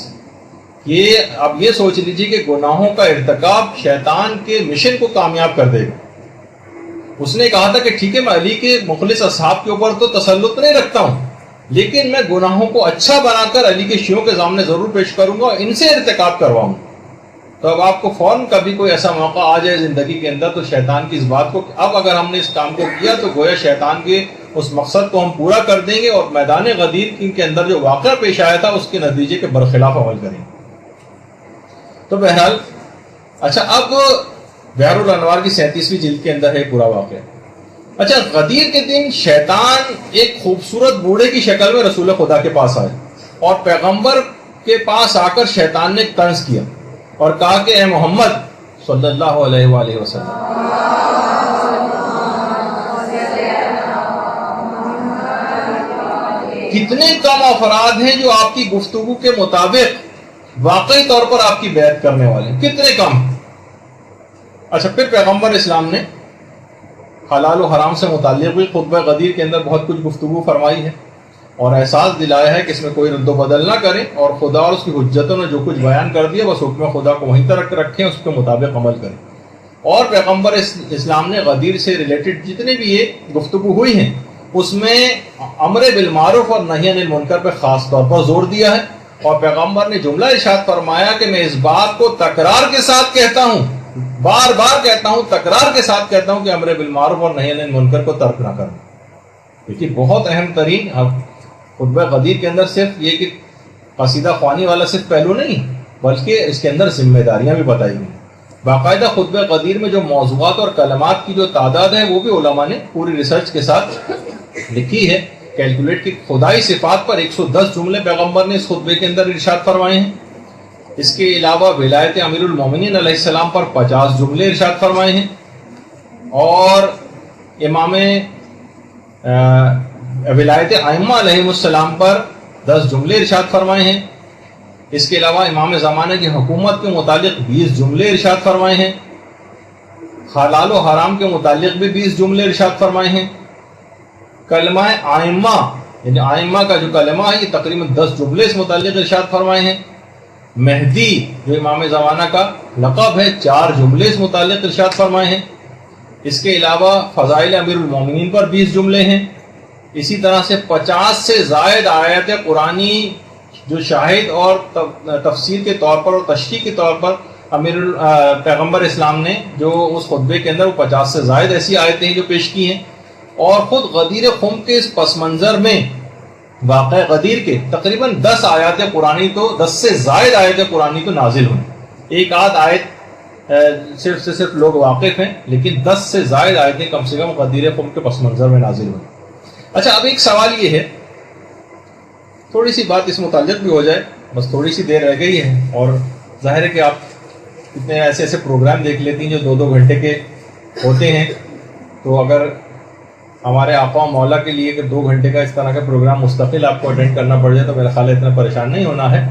یہ اب یہ سوچ لیجیے کہ گناہوں کا ارتکاب شیطان کے مشن کو کامیاب کر دے گا. اس نے کہا تھا کہ ٹھیک ہے میں علی کے مخلص اصحاب کے اوپر تو تسلط نہیں رکھتا ہوں, لیکن میں گناہوں کو اچھا بنا کر علی کے شیعوں کے سامنے ضرور پیش کروں گا اور ان سے ارتکاب کرواؤں. تو اب آپ کو فوراً کبھی کوئی ایسا موقع آ جائے زندگی کے اندر تو شیطان کی اس بات کو, اب اگر ہم نے اس کام کو کیا تو گویا شیطان کے اس مقصد کو ہم پورا کر دیں گے اور میدان غدیر کے اندر جو واقعہ پیش آیا تھا اس کے نتیجے کے برخلاف عمل کریں گے. تو بہرحال اچھا, اب بہار الانوار کی 37ویں جلد کے اندر ہے پورا واقعہ. اچھا, غدیر کے دن شیطان ایک خوبصورت بوڑھے کی شکل میں رسول خدا کے پاس آئے اور پیغمبر کے پاس آ کر شیطان نے ایک طنز کیا اور کہا کہ اے محمد صلی اللہ علیہ وآلہ وسلم, کتنے کم افراد ہیں جو آپ کی گفتگو کے مطابق واقعی طور پر آپ کی بیعت کرنے والے ہیں, کتنے کم. اچھا, پھر پیغمبر اسلام نے حلال و حرام سے متعلق بھی خطبہ غدیر کے اندر بہت کچھ گفتگو فرمائی ہے اور احساس دلایا ہے کہ اس میں کوئی رد و بدل نہ کریں اور خدا اور اس کی حجتوں نے جو کچھ بیان کر دیا بس حکم خدا کو وہیں تک رکھیں, اس کے مطابق عمل کریں. اور پیغمبر اسلام نے غدیر سے ریلیٹڈ جتنے بھی یہ گفتگو ہوئی ہیں اس میں امر بالمعروف اور نہی عن المنکر پہ خاص طور پر زور دیا ہے اور پیغمبر نے جملہ ارشاد فرمایا کہ میں اس بات کو تکرار کے ساتھ کہتا ہوں, بار بار کہتا ہوں, تکرار کے ساتھ کہتا ہوں کہ امر بالمعروف اور نہی عن المنکر کو ترک نہ کرنا. دیکھیے بہت اہم ترین خطبہ غدیر کے اندر صرف یہ کہ قصیدہ خوانی والا صرف پہلو نہیں بلکہ اس کے اندر ذمہ داریاں بھی بتائی گئی. باقاعدہ خطبہ غدیر میں جو موضوعات اور کلمات کی جو تعداد ہے وہ بھی علماء نے پوری ریسرچ کے ساتھ لکھی ہے, کیلکولیٹ کی. خدائی صفات پر 110 جملے پیغمبر نے اس خطبے کے اندر ارشاد فرمائے ہیں. اس کے علاوہ ولایت امیر المومنین علیہ السلام پر 50 جملے ارشاد فرمائے ہیں اور امام ولایت ائمہ علیہ السلام پر 10 جملے ارشاد فرمائے ہیں. اس کے علاوہ امام زمانہ کی حکومت کے متعلق 20 جملے ارشاد فرمائے ہیں. حلال و حرام کے متعلق بھی 20 جملے ارشاد فرمائے ہیں. کلمہ ائمہ یعنی ائمہ کا جو کلمہ ہے یہ تقریباً 10 جملے اس متعلق ارشاد فرمائے ہیں. مہدی جو امام زمانہ کا لقب ہے 4 جملے اس متعلق ارشاد فرمائے ہیں. اس کے علاوہ فضائل امیر المومنین پر 20 جملے ہیں. اسی طرح سے 50 سے زائد آیات قرآنی جو شاہد اور تفسیر کے طور پر اور تشریح کے طور پر پیغمبر اسلام نے جو اس خطبے کے اندر وہ 50 سے زائد ایسی آیتیں جو پیش کی ہیں، اور خود غدیر خم کے اس پس منظر میں واقع غدیر کے تقریباً 10 آیات قرآنی تو 10 سے زائد آیت قرآنی تو نازل ہوئی. ایک آدھ آیت صرف سے صرف لوگ واقف ہیں، لیکن 10 سے زائد آیتیں کم سے کم غدیر خم کے پس منظر میں نازل ہوئی. اچھا، اب ایک سوال یہ ہے، تھوڑی سی بات اس متعلق بھی ہو جائے، بس تھوڑی سی دیر رہ گئی ہے، اور ظاہر ہے کہ آپ اتنے ایسے ایسے پروگرام دیکھ لیتی ہیں جو 2-2 گھنٹے کے ہوتے ہیں، تو اگر ہمارے آقا و مولا کے لیے کہ 2 گھنٹے کا اس طرح کا پروگرام مستقل آپ کو اٹینڈ کرنا پڑ جائے تو میرا خیال ہے اتنا پریشان نہیں ہونا ہے.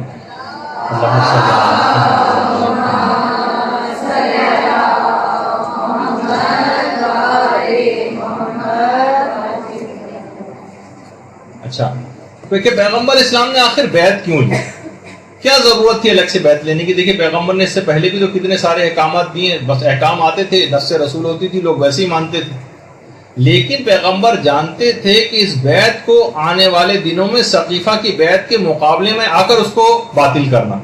اچھا، کہ پیغمبر اسلام نے آخر بیعت کیوں لی؟ کیا ضرورت تھی الگ سے بیعت لینے کی؟ دیکھیے پیغمبر نے اس سے پہلے بھی تو کتنے سارے احکامات دیے، بس احکام آتے تھے، نص رسول ہوتی تھی، لوگ ویسے ہی مانتے تھے. لیکن پیغمبر جانتے تھے کہ اس بیعت کو آنے والے دنوں میں ثقیفہ کی بیعت کے مقابلے میں آ کر اس کو باطل کرنا،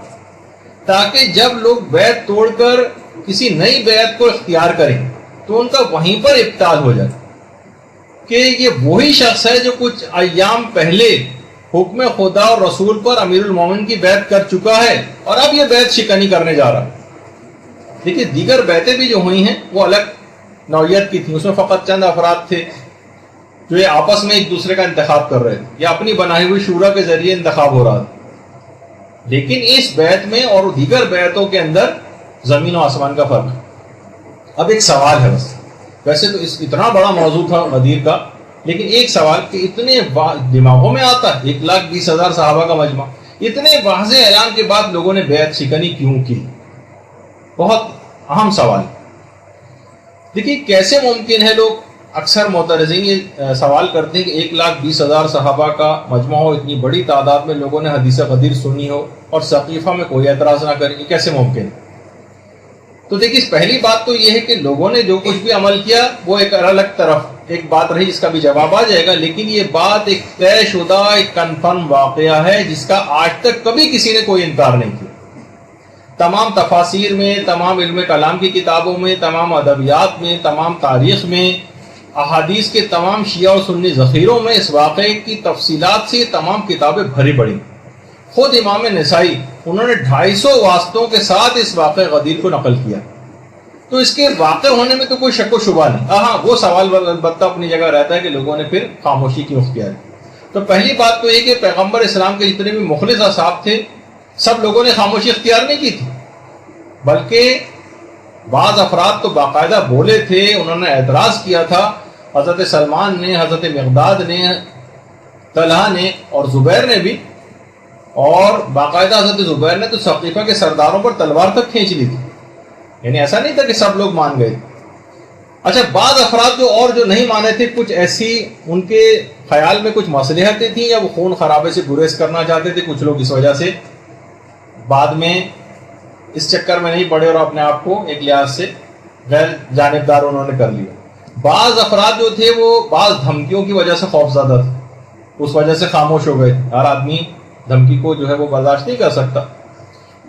تاکہ جب لوگ بیعت توڑ کر کسی نئی بیعت کو اختیار کریں تو ان کا وہیں پر ابطال ہو جائے کہ یہ وہی شخص ہے جو کچھ ایام پہلے حکم خدا اور رسول پر امیر المومن کی بیعت کر چکا ہے اور اب یہ بیعت شکنی کرنے جا رہا. دیکھیے دیگر بیعتیں بھی جو ہوئی ہیں وہ الگ نوعیت کی تھیں، اس میں فقط چند افراد تھے جو یہ آپس میں ایک دوسرے کا انتخاب کر رہے تھے یا اپنی بنائی ہوئی شورا کے ذریعے انتخاب ہو رہا تھا. لیکن اس بیعت میں اور دیگر بیعتوں کے اندر زمین و آسمان کا فرق ہے. اب ایک سوال ہے، بس ویسے تو اتنا بڑا موضوع تھا غدیر کا، لیکن ایک سوال کہ اتنے دماغوں میں آتا ہے 1,20,000 صحابہ کا مجمع، اتنے واضح اعلان کے بعد لوگوں نے بیعت شکنی کیوں کی؟ بہت اہم سوال. دیکھیے کیسے ممکن ہے، لوگ اکثر معترضین یہ سوال کرتے ہیں کہ 1,20,000 صحابہ کا مجمع ہو، اتنی بڑی تعداد میں لوگوں نے حدیث غدیر سنی ہو اور ثقیفہ میں کوئی اعتراض نہ کرے، یہ کیسے ممکن ہے؟ تو دیکھیے پہلی بات تو یہ ہے کہ لوگوں نے جو کچھ بھی عمل کیا وہ ایک الگ طرف ایک بات رہی جس کا بھی جواب آ جائے گا، لیکن یہ بات ایک طے شدہ ایک کنفرم واقعہ ہے جس کا آج تک کبھی کسی نے کوئی انکار نہیں کیا. تمام تفاسیر میں، تمام علم کلام کی کتابوں میں، تمام ادبیات میں، تمام تاریخ میں، احادیث کے تمام شیعہ و سنی ذخیروں میں اس واقعے کی تفصیلات سے یہ تمام کتابیں بھری پڑی. خود امام نسائی انہوں نے 250 واسطوں کے ساتھ اس واقعہ غدیر کو نقل کیا. تو اس کے واقع ہونے میں تو کوئی شک و شبہ نہیں. ہاں وہ سوال البتہ اپنی جگہ رہتا ہے کہ لوگوں نے پھر خاموشی کیوں اختیار کی. تو پہلی بات تو یہ کہ پیغمبر اسلام کے جتنے بھی مخلص اصحاب تھے سب لوگوں نے خاموشی اختیار نہیں کی تھی، بلکہ بعض افراد تو باقاعدہ بولے تھے، انہوں نے اعتراض کیا تھا. حضرت سلمان نے، حضرت مقداد نے، طلحہ نے اور زبیر نے بھی، اور باقاعدہ حضرت زبیر نے تو ثقیفہ کے سرداروں پر تلوار تک کھینچ لی تھی. یعنی ایسا نہیں تھا کہ سب لوگ مان گئے. اچھا بعض افراد جو نہیں مانے تھے، کچھ ایسی ان کے خیال میں کچھ مصلحتیں تھیں یا وہ خون خرابے سے گریز کرنا چاہتے تھے. کچھ لوگ اس وجہ سے بعد میں اس چکر میں نہیں پڑے اور اپنے آپ کو ایک لحاظ سے غیر جانبدار انہوں نے کر لیا. بعض افراد جو تھے وہ بعض دھمکیوں کی وجہ سے خوف زدہ تھے، اس وجہ سے خاموش ہو گئے. ہر آدمی دھمکی کو جو ہے وہ برداشت نہیں کر سکتا.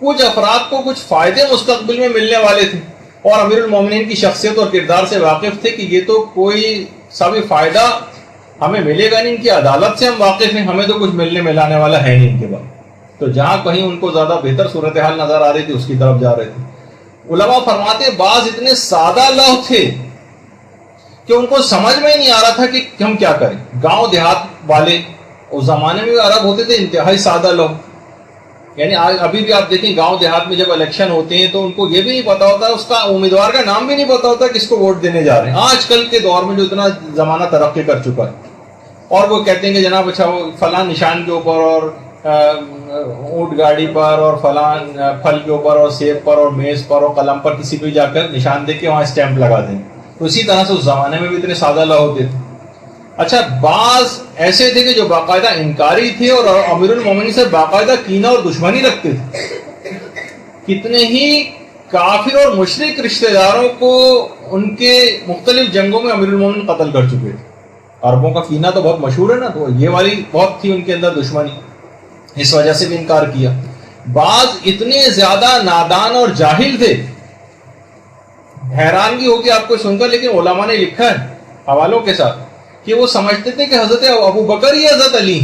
کچھ افراد کو کچھ فائدے مستقبل میں ملنے والے تھے اور امیر المومنین کی شخصیت اور کردار سے واقف تھے کہ یہ تو کوئی سا بھی فائدہ ہمیں ملے گا نہیں، ان کی عدالت سے ہم واقف ہیں، ہمیں تو کچھ ملنے ملانے والا ہے نہیں ان کے بعد. تو جہاں کہیں ان کو زیادہ بہتر صورتحال نظر آ رہی تھی اس کی طرف جا رہے تھے. علماء فرماتے بعض اتنے سادہ لوح تھے کہ ان کو سمجھ میں ہی نہیں آ رہا تھا کہ ہم کیا کریں. گاؤں دیہات والے اس زمانے میں عرب ہوتے تھے انتہائی سادہ لوگ. یعنی ابھی بھی آپ دیکھیں گاؤں دیہات میں جب الیکشن ہوتے ہیں تو ان کو یہ بھی نہیں پتا ہوتا، اس کا امیدوار کا نام بھی نہیں پتا ہوتا کس کو ووٹ دینے جا رہے ہیں. آج کل کے دور میں جو اتنا زمانہ ترقی کر چکا ہے، اور وہ کہتے ہیں کہ جناب اچھا وہ فلاں نشان کے اوپر اور اونٹ گاڑی پر اور فلاں پھل کے اوپر اور سیب پر اور میز پر اور قلم پر کسی بھی جا کر نشان دے کے وہاں اسٹیمپ لگا دیں. تو اسی طرح سے اس زمانے میں بھی اتنے سادہ لوگ ہوتے تھے. اچھا بعض ایسے تھے کہ جو باقاعدہ انکاری تھے اور امیر المومنین سے باقاعدہ کینہ اور دشمنی رکھتے تھے. کتنے ہی کافر اور مشرک رشتہ داروں کو ان کے مختلف جنگوں میں امیر المومنین قتل کر چکے تھے. عربوں کا کینہ تو بہت مشہور ہے نا، تو یہ والی بہت تھی ان کے اندر دشمنی، اس وجہ سے بھی انکار کیا. بعض اتنے زیادہ نادان اور جاہل تھے، حیرانگی ہوگی آپ کو سن کر، لیکن علماء نے لکھا ہے حوالوں کے ساتھ کہ وہ سمجھتے تھے کہ حضرت ابو بکر یا حضرت علی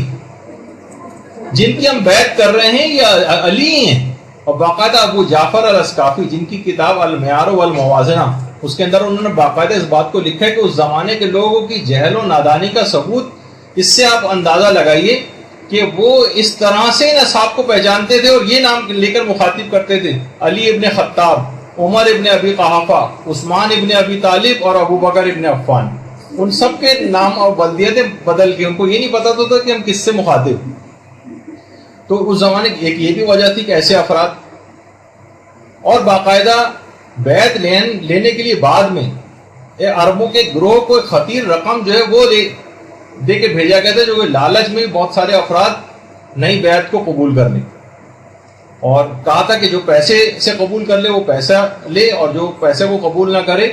جن کی ہم بیعت کر رہے ہیں یہ علی ہیں. اور باقاعدہ ابو جعفر الاسقافی جن کی کتاب المعیار والموازنہ، اس کے اندر انہوں نے باقاعدہ اس بات کو لکھا ہے کہ اس زمانے کے لوگوں کی جہل و نادانی کا ثبوت اس سے آپ اندازہ لگائیے کہ وہ اس طرح سے ان اصحاب کو پہچانتے تھے اور یہ نام لے کر مخاطب کرتے تھے: علی ابن خطاب، عمر ابن ابی قحافہ، عثمان ابن ابی طالب اور ابو بکر ابن عفان. ان سب کے نام اور بلدیتیں بدل کے ان کو یہ نہیں پتا تھا کہ ہم کس سے مخاطب. تو اس زمانے کی ایک یہ بھی وجہ تھی کہ ایسے افراد، اور باقاعدہ بیعت لینے کے لیے بعد میں عربوں کے گروہ کو خطیر رقم جو ہے وہ دے کے بھیجا گیا تھا، جو کہ لالچ میں بہت سارے افراد نئی بیعت کو قبول کر لیں، اور کہا تھا کہ جو پیسے سے قبول کر لے وہ پیسہ لے، اور جو پیسے کو قبول نہ کرے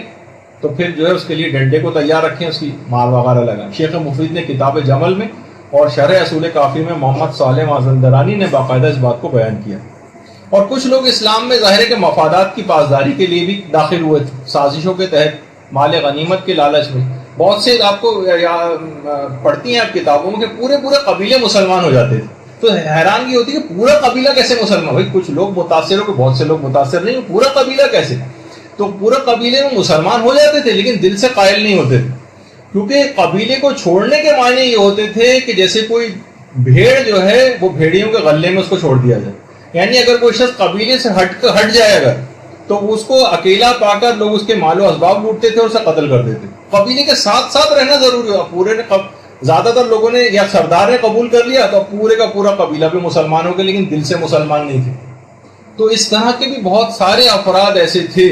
تو پھر جو ہے اس کے لیے ڈنڈے کو تیار رکھیں، اس کی مال وغیرہ لگائیں. شیخ مفید نے کتاب جمل میں اور شرح اصول کافی میں محمد صالح مازندرانی نے باقاعدہ اس بات کو بیان کیا. اور کچھ لوگ اسلام میں ظاہر ہے کہ مفادات کی پاسداری کے لیے بھی داخل ہوئے تھے، سازشوں کے تحت مال غنیمت کے لالچ میں. بہت سے آپ کو پڑھتی ہیں آپ کتابوں میں کہ پورے قبیلے مسلمان ہو جاتے تھے. تو حیرانگی ہوتی ہے کہ پورا قبیلہ کیسے مسلمان؟ بھائی کچھ لوگ متاثر ہو کہ بہت سے لوگ متاثر نہیں، پورا قبیلہ کیسے؟ تو پورے قبیلے میں مسلمان ہو جاتے تھے لیکن دل سے قائل نہیں ہوتے تھے، کیونکہ قبیلے کو چھوڑنے کے معنی یہ ہوتے تھے کہ جیسے کوئی بھیڑ جو ہے وہ بھیڑیوں کے غلے میں اس کو چھوڑ دیا جائے. یعنی اگر کوئی شخص قبیلے سے ہٹ جائے اگر تو اس کو اکیلا پا کر لوگ اس کے مال و اسباب لوٹتے تھے اور اسے قتل کر دیتے. قبیلے کے ساتھ رہنا ضروری ہوا. پورے نے زیادہ تر لوگوں نے یا سردار نے قبول کر لیا تو پورے کا پورا قبیلہ بھی مسلمان ہو گیا لیکن دل سے مسلمان نہیں تھے. تو اس طرح کے بھی بہت سارے افراد ایسے تھے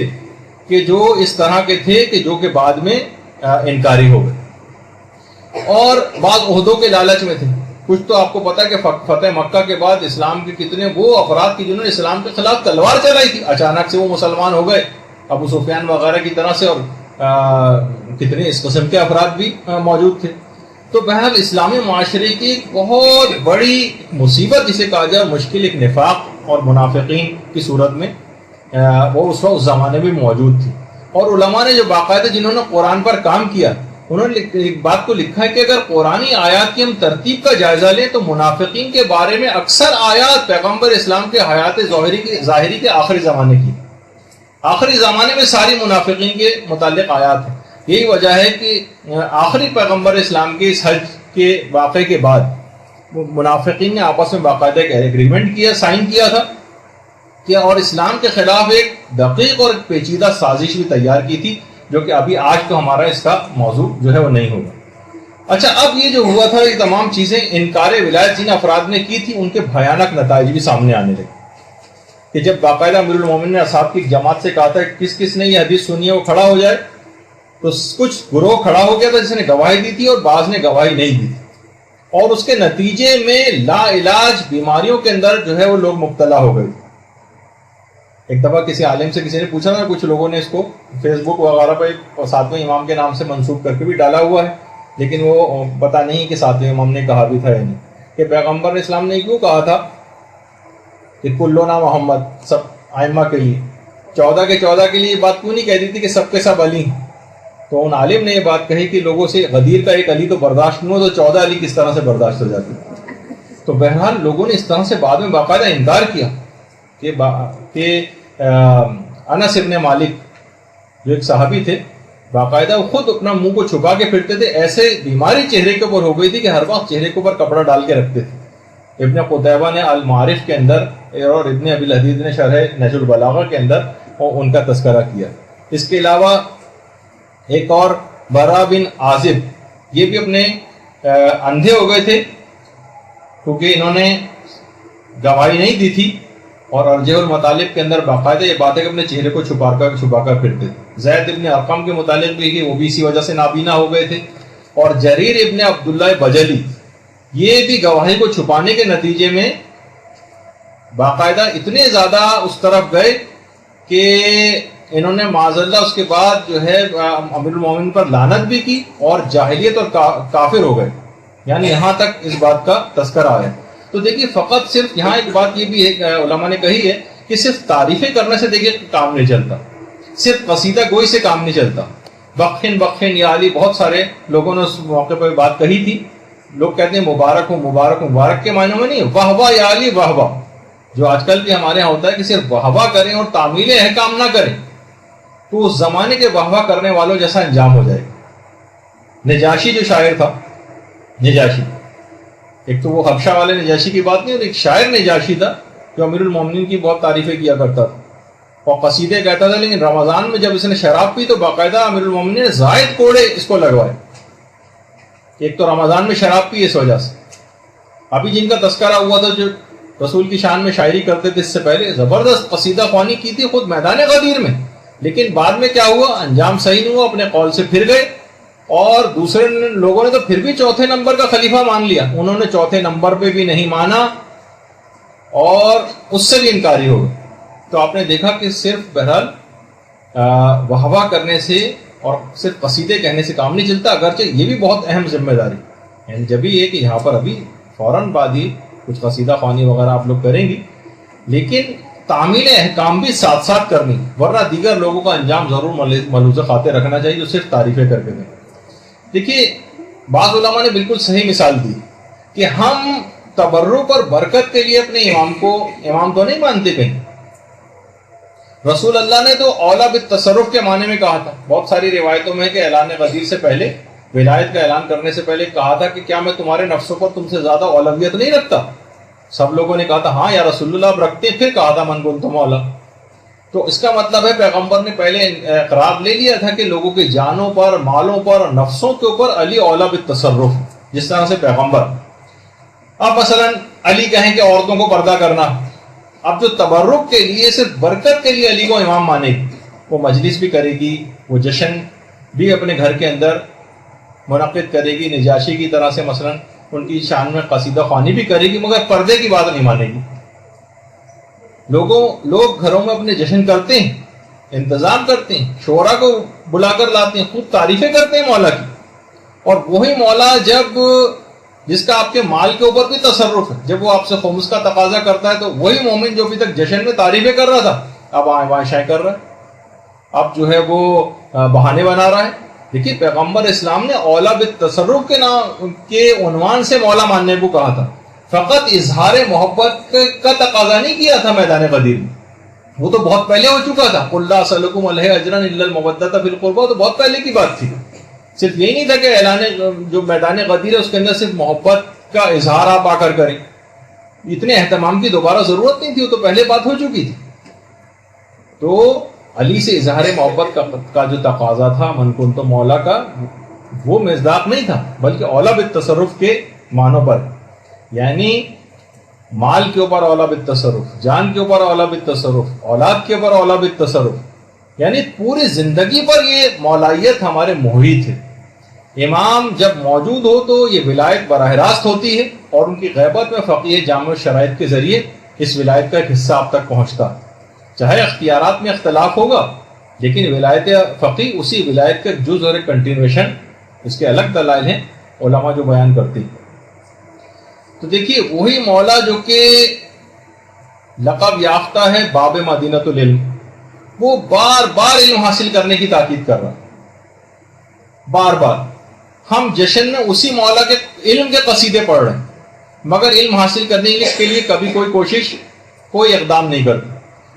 کہ جو اس طرح کے تھے کہ جو کہ بعد میں انکاری ہو گئے، اور بعض عہدوں کے لالچ میں تھے. کچھ تو آپ کو پتا کہ فتح مکہ کے بعد اسلام کے کتنے وہ افراد کی جنہوں نے اسلام کے خلاف تلوار چلائی تھی، اچانک سے وہ مسلمان ہو گئے، ابو سفیان وغیرہ کی طرح سے، اور کتنے اس قسم کے افراد بھی موجود تھے. تو بہرحال اسلامی معاشرے کی ایک بہت بڑی مصیبت جسے کہا جائے، مشکل، ایک نفاق اور منافقین کی صورت میں وہ اس وقت اس زمانے میں موجود تھی. اور علماء نے جو باقاعدہ جنہوں نے قرآن پر کام کیا انہوں نے ایک بات کو لکھا ہے کہ اگر قرآنی آیات کی ہم ترتیب کا جائزہ لیں تو منافقین کے بارے میں اکثر آیات پیغمبر اسلام کے حیات ظاہری کے آخری زمانے کی، آخری زمانے میں ساری منافقین کے متعلق آیات ہیں. یہی وجہ ہے کہ آخری پیغمبر اسلام کے اس حج کے واقعے کے بعد منافقین نے آپس میں باقاعدہ ایک ایگریمنٹ کیا، سائن کیا تھا کہ، اور اسلام کے خلاف ایک دقیق اور پیچیدہ سازش بھی تیار کی تھی، جو کہ ابھی آج تو ہمارا اس کا موضوع جو ہے وہ نہیں ہوگا. اچھا، اب یہ جو ہوا تھا یہ تمام چیزیں انکار ولایت جن افراد نے کی تھی ان کے بھیانک نتائج بھی سامنے آنے لگے. کہ جب باقاعدہ امیر المومنین نے اصحاب کی جماعت سے کہا تھا کس کس نے یہ حدیث سنی ہے وہ کھڑا ہو جائے، تو کچھ گروہ کھڑا ہو گیا تھا جس نے گواہی دی تھی اور بعض نے گواہی نہیں دی تھی، اور اس کے نتیجے میں لا علاج بیماریوں کے اندر جو ہے وہ لوگ مبتلا ہو گئے. ایک دفعہ کسی عالم سے کسی نے پوچھا تھا، کچھ لوگوں نے اس کو فیس بک وغیرہ پہ ساتویں امام کے نام سے منسوب کر کے بھی ڈالا ہوا ہے، لیکن وہ پتہ نہیں کہ ساتویں امام نے کہا بھی تھا یا نہیں، کہ پیغمبر اسلام نے کیوں کہا تھا کہ کلنا محمد، سب ائمہ کے لیے 14 کے 14 کے لیے یہ بات کیوں نہیں کہہ دی تھی کہ سب کے سب علی. تو ان عالم نے یہ بات کہی کہ لوگوں سے غدیر کا ایک علی تو برداشت نہیں ہو تو 14 علی کس طرح سے برداشت ہو جاتی. تو بہرحال لوگوں نے اس طرح سے بعد میں باقاعدہ انکار کیا کہ انس ابن مالک جو ایک صحابی تھے، باقاعدہ وہ خود اپنا منہ کو چھپا کے پھرتے تھے، ایسے بیماری چہرے کے اوپر ہو گئی تھی کہ ہر وقت چہرے کے اوپر کپڑا ڈال کے رکھتے تھے. ابن قتیبہ نے المعارف کے اندر اور ابن ابی الحدید نے شرح نہج البلاغہ کے اندر ان کا تذکرہ کیا. اس کے علاوہ ایک اور برا بن عازب، یہ بھی اپنے اندھے ہو گئے تھے کیونکہ انہوں نے گواہی نہیں دی تھی، اور ارجح المطالب کے اندر باقاعدہ یہ بات ہے کہ اپنے چہرے کو چھپا کر پھرتے تھے. زید ابن ارقم کے متعلق بھی وہ بھی اسی وجہ سے نابینا ہو گئے تھے. اور جریر ابن عبداللہ بجلی، یہ بھی گواہی کو چھپانے کے نتیجے میں باقاعدہ اتنے زیادہ اس طرف گئے کہ انہوں نے معاذ اللہ اس کے بعد جو ہے امیر المومنین پر لعنت بھی کی اور جاہلیت اور کافر ہو گئے. یعنی یہاں تک اس بات کا تذکرہ آیا. تو دیکھیے فقط صرف یہاں ایک بات یہ بھی ہے علماء نے کہی ہے کہ صرف تعریفیں کرنے سے دیکھیے کام نہیں چلتا، صرف قصیدہ گوئی سے کام نہیں چلتا. بخن بخن یا علی، بہت سارے لوگوں نے اس موقع پہ بات کہی تھی. لوگ کہتے ہیں مبارک ہو مبارک ہو، مبارک کے معنی میں نہیں، واہ واہ یا علی واہ واہ، جو آج کل بھی ہمارے یہاں ہوتا ہے کہ صرف واہ واہ کریں اور تعمیل احکام نہ کریں، تو اس زمانے کے واہ واہ کرنے والوں جیسا انجام ہو جائے گا. نجاشی جو شاعر تھا، نجاشی، ایک تو وہ حبشہ والے نجاشی کی بات نہیں، اور ایک شاعر نجاشی تھا جو امیر المومنین کی بہت تعریفیں کیا کرتا تھا اور قصیدے کہتا تھا. لیکن رمضان میں جب اس نے شراب پی تو باقاعدہ امیر المومنین نے زائد کوڑے اس کو لگوائے. ایک تو رمضان میں شراب پی اس وجہ سے. ابھی جن کا تذکرہ ہوا تھا جو رسول کی شان میں شاعری کرتے تھے، اس سے پہلے زبردست قصیدہ خوانی کی تھی خود میدان غدیر میں، لیکن بعد میں کیا ہوا، انجام صحیح نہیں ہوا، اپنے قول سے پھر گئے. اور دوسرے لوگوں نے تو پھر بھی چوتھے نمبر کا خلیفہ مان لیا، انہوں نے چوتھے نمبر پہ بھی نہیں مانا اور اس سے بھی انکاری ہو گئے. تو آپ نے دیکھا کہ صرف بہرحال واہ واہ کرنے سے اور صرف قصیدے کہنے سے کام نہیں چلتا، اگرچہ یہ بھی بہت اہم ذمہ داری یعنی جب یہ کہ یہاں پر ابھی فوراً بعد ہی کچھ قصیدہ خوانی وغیرہ آپ لوگ کریں گی، لیکن تعمیل احکام بھی ساتھ ساتھ کرنی، ورنہ دیگر لوگوں کا انجام ضرور ملوث خاطر رکھنا چاہیے جو صرف تعریفیں کر کے دیں. دیکھیے بعض علماء نے بالکل صحیح مثال دی کہ ہم تبرک اور برکت کے لیے اپنے امام کو امام تو نہیں مانتے کہیں. رسول اللہ نے تو اولا بالتصرف کے معنی میں کہا تھا. بہت ساری روایتوں میں کہ اعلان غدیر سے پہلے، ولایت کا اعلان کرنے سے پہلے کہا تھا کہ کیا میں تمہارے نفسوں پر تم سے زیادہ اولویت نہیں رکھتا؟ سب لوگوں نے کہا تھا ہاں یا رسول اللہ اب رکھتے. پھر کہا تھا من کنت مولا. تو اس کا مطلب ہے پیغمبر نے پہلے اقرار لے لیا تھا کہ لوگوں کی جانوں پر، مالوں پر اور نفسوں کے اوپر علی اولا بالتصرف، جس طرح سے پیغمبر. اب مثلا علی کہیں کہ عورتوں کو پردہ کرنا، اب جو تبرک کے لیے صرف برکت کے لیے علی کو امام مانے گی، وہ مجلس بھی کرے گی، وہ جشن بھی اپنے گھر کے اندر منعقد کرے گی، نجاشی کی طرح سے مثلا ان کی شان میں قصیدہ خوانی بھی کرے گی، مگر پردے کی بات نہیں مانے گی. لوگ گھروں میں اپنے جشن کرتے ہیں، انتظام کرتے ہیں، شعراء کو بلا کر لاتے ہیں، خوب تعریفیں کرتے ہیں مولا کی. اور وہی مولا جس کا آپ کے مال کے اوپر بھی تصرف ہے، جب وہ آپ سے خمس کا تقاضا کرتا ہے تو وہی مومن جو ابھی تک جشن میں تعریفیں کر رہا تھا اب آئیں بائیں شائیں کر رہا ہے، اب جو ہے وہ بہانے بنا رہا ہے. دیکھیے پیغمبر اسلام نے اولا بالتصرف کے عنوان سے مولا ماننے کو کہا تھا، فقط اظہار محبت کا تقاضا نہیں کیا تھا میدان غدیر میں. وہ تو بہت پہلے ہو چکا تھا، قل لا اسألکم علیہ اجرا الا المودۃ فی القربى، تو بہت پہلے کی بات تھی. صرف یہی نہیں تھا کہ اعلان جو میدان غدیر ہے اس کے اندر صرف محبت کا اظہار آپ آ کر کریں، اتنے اہتمام کی دوبارہ ضرورت نہیں تھی، وہ تو پہلے بات ہو چکی تھی. تو علی سے اظہار محبت کا جو تقاضا تھا من کنت مولا کا، وہ مصداق نہیں تھا بلکہ اولا بالتصرف کے معنوں پر، یعنی مال کے اوپر اولا بالتصرف، جان کے اوپر اولا بالتصرف، اولاد کے اوپر اولا بالتصرف، یعنی پوری زندگی پر یہ مولائیت ہمارے محیط ہے. امام جب موجود ہو تو یہ ولایت براہ راست ہوتی ہے، اور ان کی غیبت میں فقیہ جامع شرائط کے ذریعے اس ولایت کا ایک حصہ آپ تک پہنچتا. چاہے اختیارات میں اختلاف ہوگا لیکن ولایت فقیہ اسی ولایت کا جز اور ایک کنٹینویشن، اس کے الگ دلائل ہیں علماء جو بیان کرتے ہیں. تو دیکھیے وہی مولا جو کہ لقب یافتہ ہے باب مدینۃ العلم، وہ بار بار علم حاصل کرنے کی تاکید کر رہا ہے. بار بار ہم جشن میں اسی مولا کے علم کے قصیدے پڑھ رہے ہیں، مگر علم حاصل کرنے کے لیے کبھی کوئی کوشش، کوئی اقدام نہیں کرتے.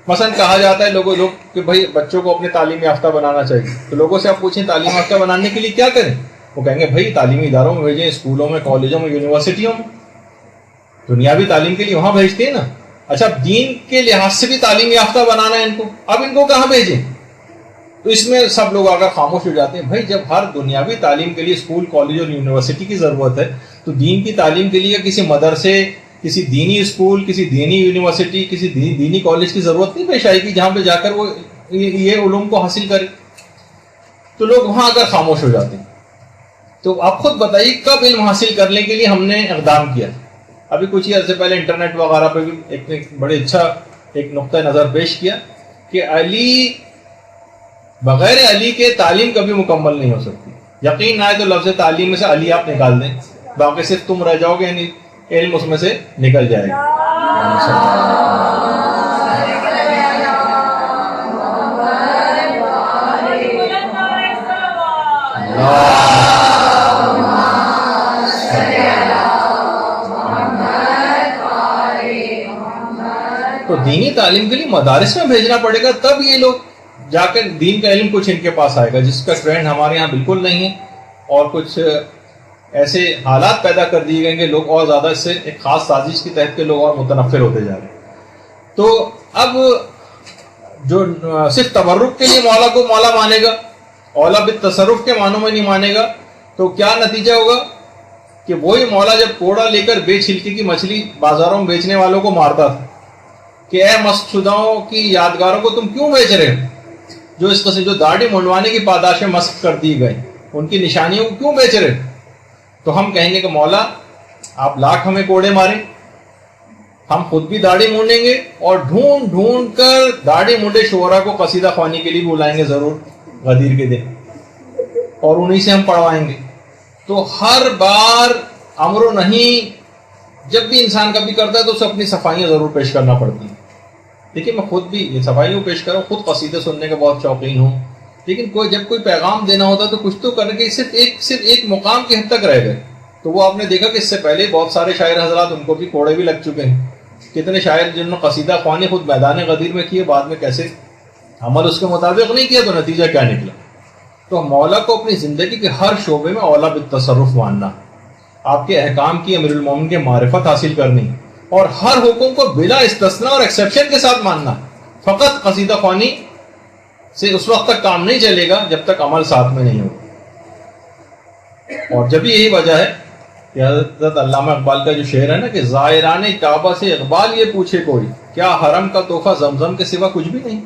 مثلا کہا جاتا ہے لوگ کہ بھائی بچوں کو اپنے تعلیم یافتہ بنانا چاہیے، تو لوگوں سے آپ پوچھیں تعلیم یافتہ بنانے کے لیے کیا کریں، وہ کہیں گے بھائی تعلیمی اداروں میں بھیجیں، اسکولوں میں، کالجوں میں، یونیورسٹیوں میں. دنیاوی تعلیم کے لیے وہاں بھیجتے ہیں نا. اچھا دین کے لحاظ سے بھی تعلیم یافتہ بنانا ہے ان کو، اب ان کو کہاں بھیجیں؟ تو اس میں سب لوگ اگر خاموش ہو جاتے ہیں. بھائی جب ہر دنیاوی تعلیم کے لیے اسکول، کالج اور یونیورسٹی کی ضرورت ہے تو دین کی تعلیم کے لیے کسی مدرسے، کسی دینی اسکول، کسی دینی یونیورسٹی، کسی دینی کالج کی ضرورت نہیں پیش آئے گی جہاں پہ جا کر وہ یہ علوم کو حاصل کرے. تو لوگ وہاں اگر خاموش ہو جاتے ہیں. تو آپ خود بتائیے کب علم حاصل کرنے کے لیے ہم نے اقدام کیا؟ ابھی کچھ ہی عرصے پہلے انٹرنیٹ وغیرہ پہ بھی ایک بڑے اچھا ایک نقطہ نظر پیش کیا کہ علی، بغیر علی کے تعلیم کبھی مکمل نہیں ہو سکتی. یقین نہ آئے تو لفظ تعلیم میں سے علی آپ نکال دیں، باقی صرف تم رہ جاؤ گے، یعنی علم اس میں سے نکل جائے گا. تو دینی تعلیم کے لیے مدارس میں بھیجنا پڑے گا، تب یہ لوگ جا کر دین کا علم کچھ ان کے پاس آئے گا، جس کا ٹرینڈ ہمارے یہاں بالکل نہیں ہے. اور کچھ ایسے حالات پیدا کر دیے گئے کہ لوگ اور زیادہ اس سے ایک خاص سازش کے تحت کے لوگ اور متنفر ہوتے جا رہے ہیں. تو اب جو صرف تبرک کے لیے مولا کو مولا مانے گا، اولا بالتصرف کے معنوں میں نہیں مانے گا، تو کیا نتیجہ ہوگا کہ وہی مولا جب کوڑا لے کر بے چھلکے کی مچھلی بازاروں میں بیچنے والوں کو مارتا تھا کہ اے مسخ شداؤں کی یادگاروں کو تم کیوں بیچ رہے ہو، جو اس قسم جو داڑھی منڈوانے کی پاداشیں مسخ کر دی گئی ان کی نشانیوں کو کیوں بیچ رہے ہو؟ تو ہم کہیں گے کہ مولا آپ لاکھ ہمیں کوڑے مارے، ہم خود بھی داڑھی مونڈیں گے اور ڈھونڈ ڈھونڈ کر داڑھی مونڈے شعرا کو قصیدہ خوانی کے لیے بلائیں گے ضرور غدیر کے دن، اور انہی سے ہم پڑھوائیں گے. تو ہر بار امر و نہیں جب بھی انسان کبھی کرتا ہے تو اسے اپنی صفائیاں ضرور پیش کرنا پڑتی ہیں. دیکھیے میں خود بھی یہ صفائیوں پیش کروں، خود قصیدے سننے کا بہت شوقین ہوں، لیکن جب کوئی پیغام دینا ہوتا تو کچھ تو کرنے کے صرف ایک مقام کی حد تک رہ گئے. تو وہ آپ نے دیکھا کہ اس سے پہلے بہت سارے شاعر حضرات ان کو بھی کوڑے بھی لگ چکے ہیں. کتنے شاعر جنہوں نے قصیدہ خوانی خود میدان غدیر میں کیے، بعد میں کیسے عمل اس کے مطابق نہیں کیا تو نتیجہ کیا نکلا. تو مولا کو اپنی زندگی کے ہر شعبے میں اولا بالتصرف ماننا، آپ کے احکام کی امیر المومن کے معرفت حاصل کرنی، اور ہر حکم کو بلا استثناء اور ایکسیپشن کے ساتھ ماننا. فقط قصیدہ خوانی سے اس وقت تک کام نہیں چلے گا جب تک عمل ساتھ میں نہیں ہوگا. اور جب یہی وجہ ہے کہ حضرت علامہ اقبال کا جو شعر ہے نا کہ زائران کعبہ سے اقبال یہ پوچھے کوئی کیا حرم کا تحفہ زمزم کے سوا کچھ بھی نہیں.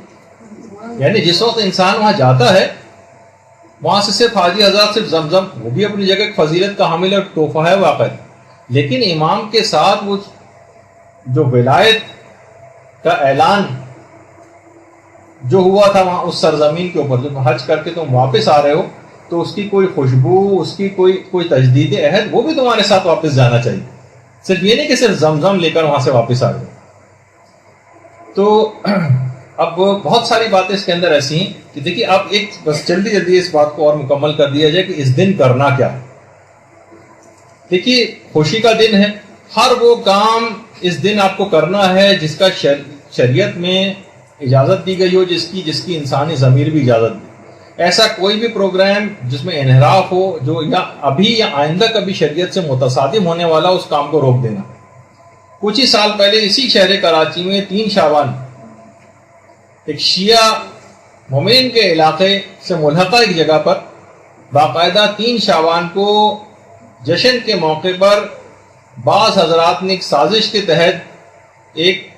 یعنی جس وقت انسان وہاں جاتا ہے وہاں سے صرف حاجی حضرات صرف زمزم، وہ بھی اپنی جگہ فضیلت کا حامل اور تحفہ ہے واقع، لیکن امام کے ساتھ وہ جو ولایت کا اعلان جو ہوا تھا وہاں اس سرزمین کے اوپر، جب حج کر کے تم واپس آ رہے ہو تو اس کی کوئی خوشبو، اس کی کوئی تجدید عہد وہ بھی تمہارے ساتھ واپس جانا چاہیے. صرف یہ نہیں کہ صرف زمزم لے کر وہاں سے واپس آ گئے. تو اب بہت ساری باتیں اس کے اندر ایسی ہیں کہ دیکھیے آپ ایک بس جلدی اس بات کو اور مکمل کر دیا جائے کہ اس دن کرنا کیا. دیکھیے خوشی کا دن ہے، ہر وہ کام اس دن آپ کو کرنا ہے جس کا شریعت میں اجازت دی گئی ہو، جس کی انسانی ضمیر بھی اجازت دی. ایسا کوئی بھی پروگرام جس میں انحراف ہو، جو یا ابھی یا آئندہ کبھی شریعت سے متصادم ہونے والا، اس کام کو روک دینا. کچھ ہی سال پہلے اسی شہر کراچی میں 3 شعبان ایک شیعہ مومن کے علاقے سے ملحقہ ایک جگہ پر باقاعدہ 3 شعبان کو جشن کے موقع پر بعض حضرات نے ایک سازش کے تحت ایک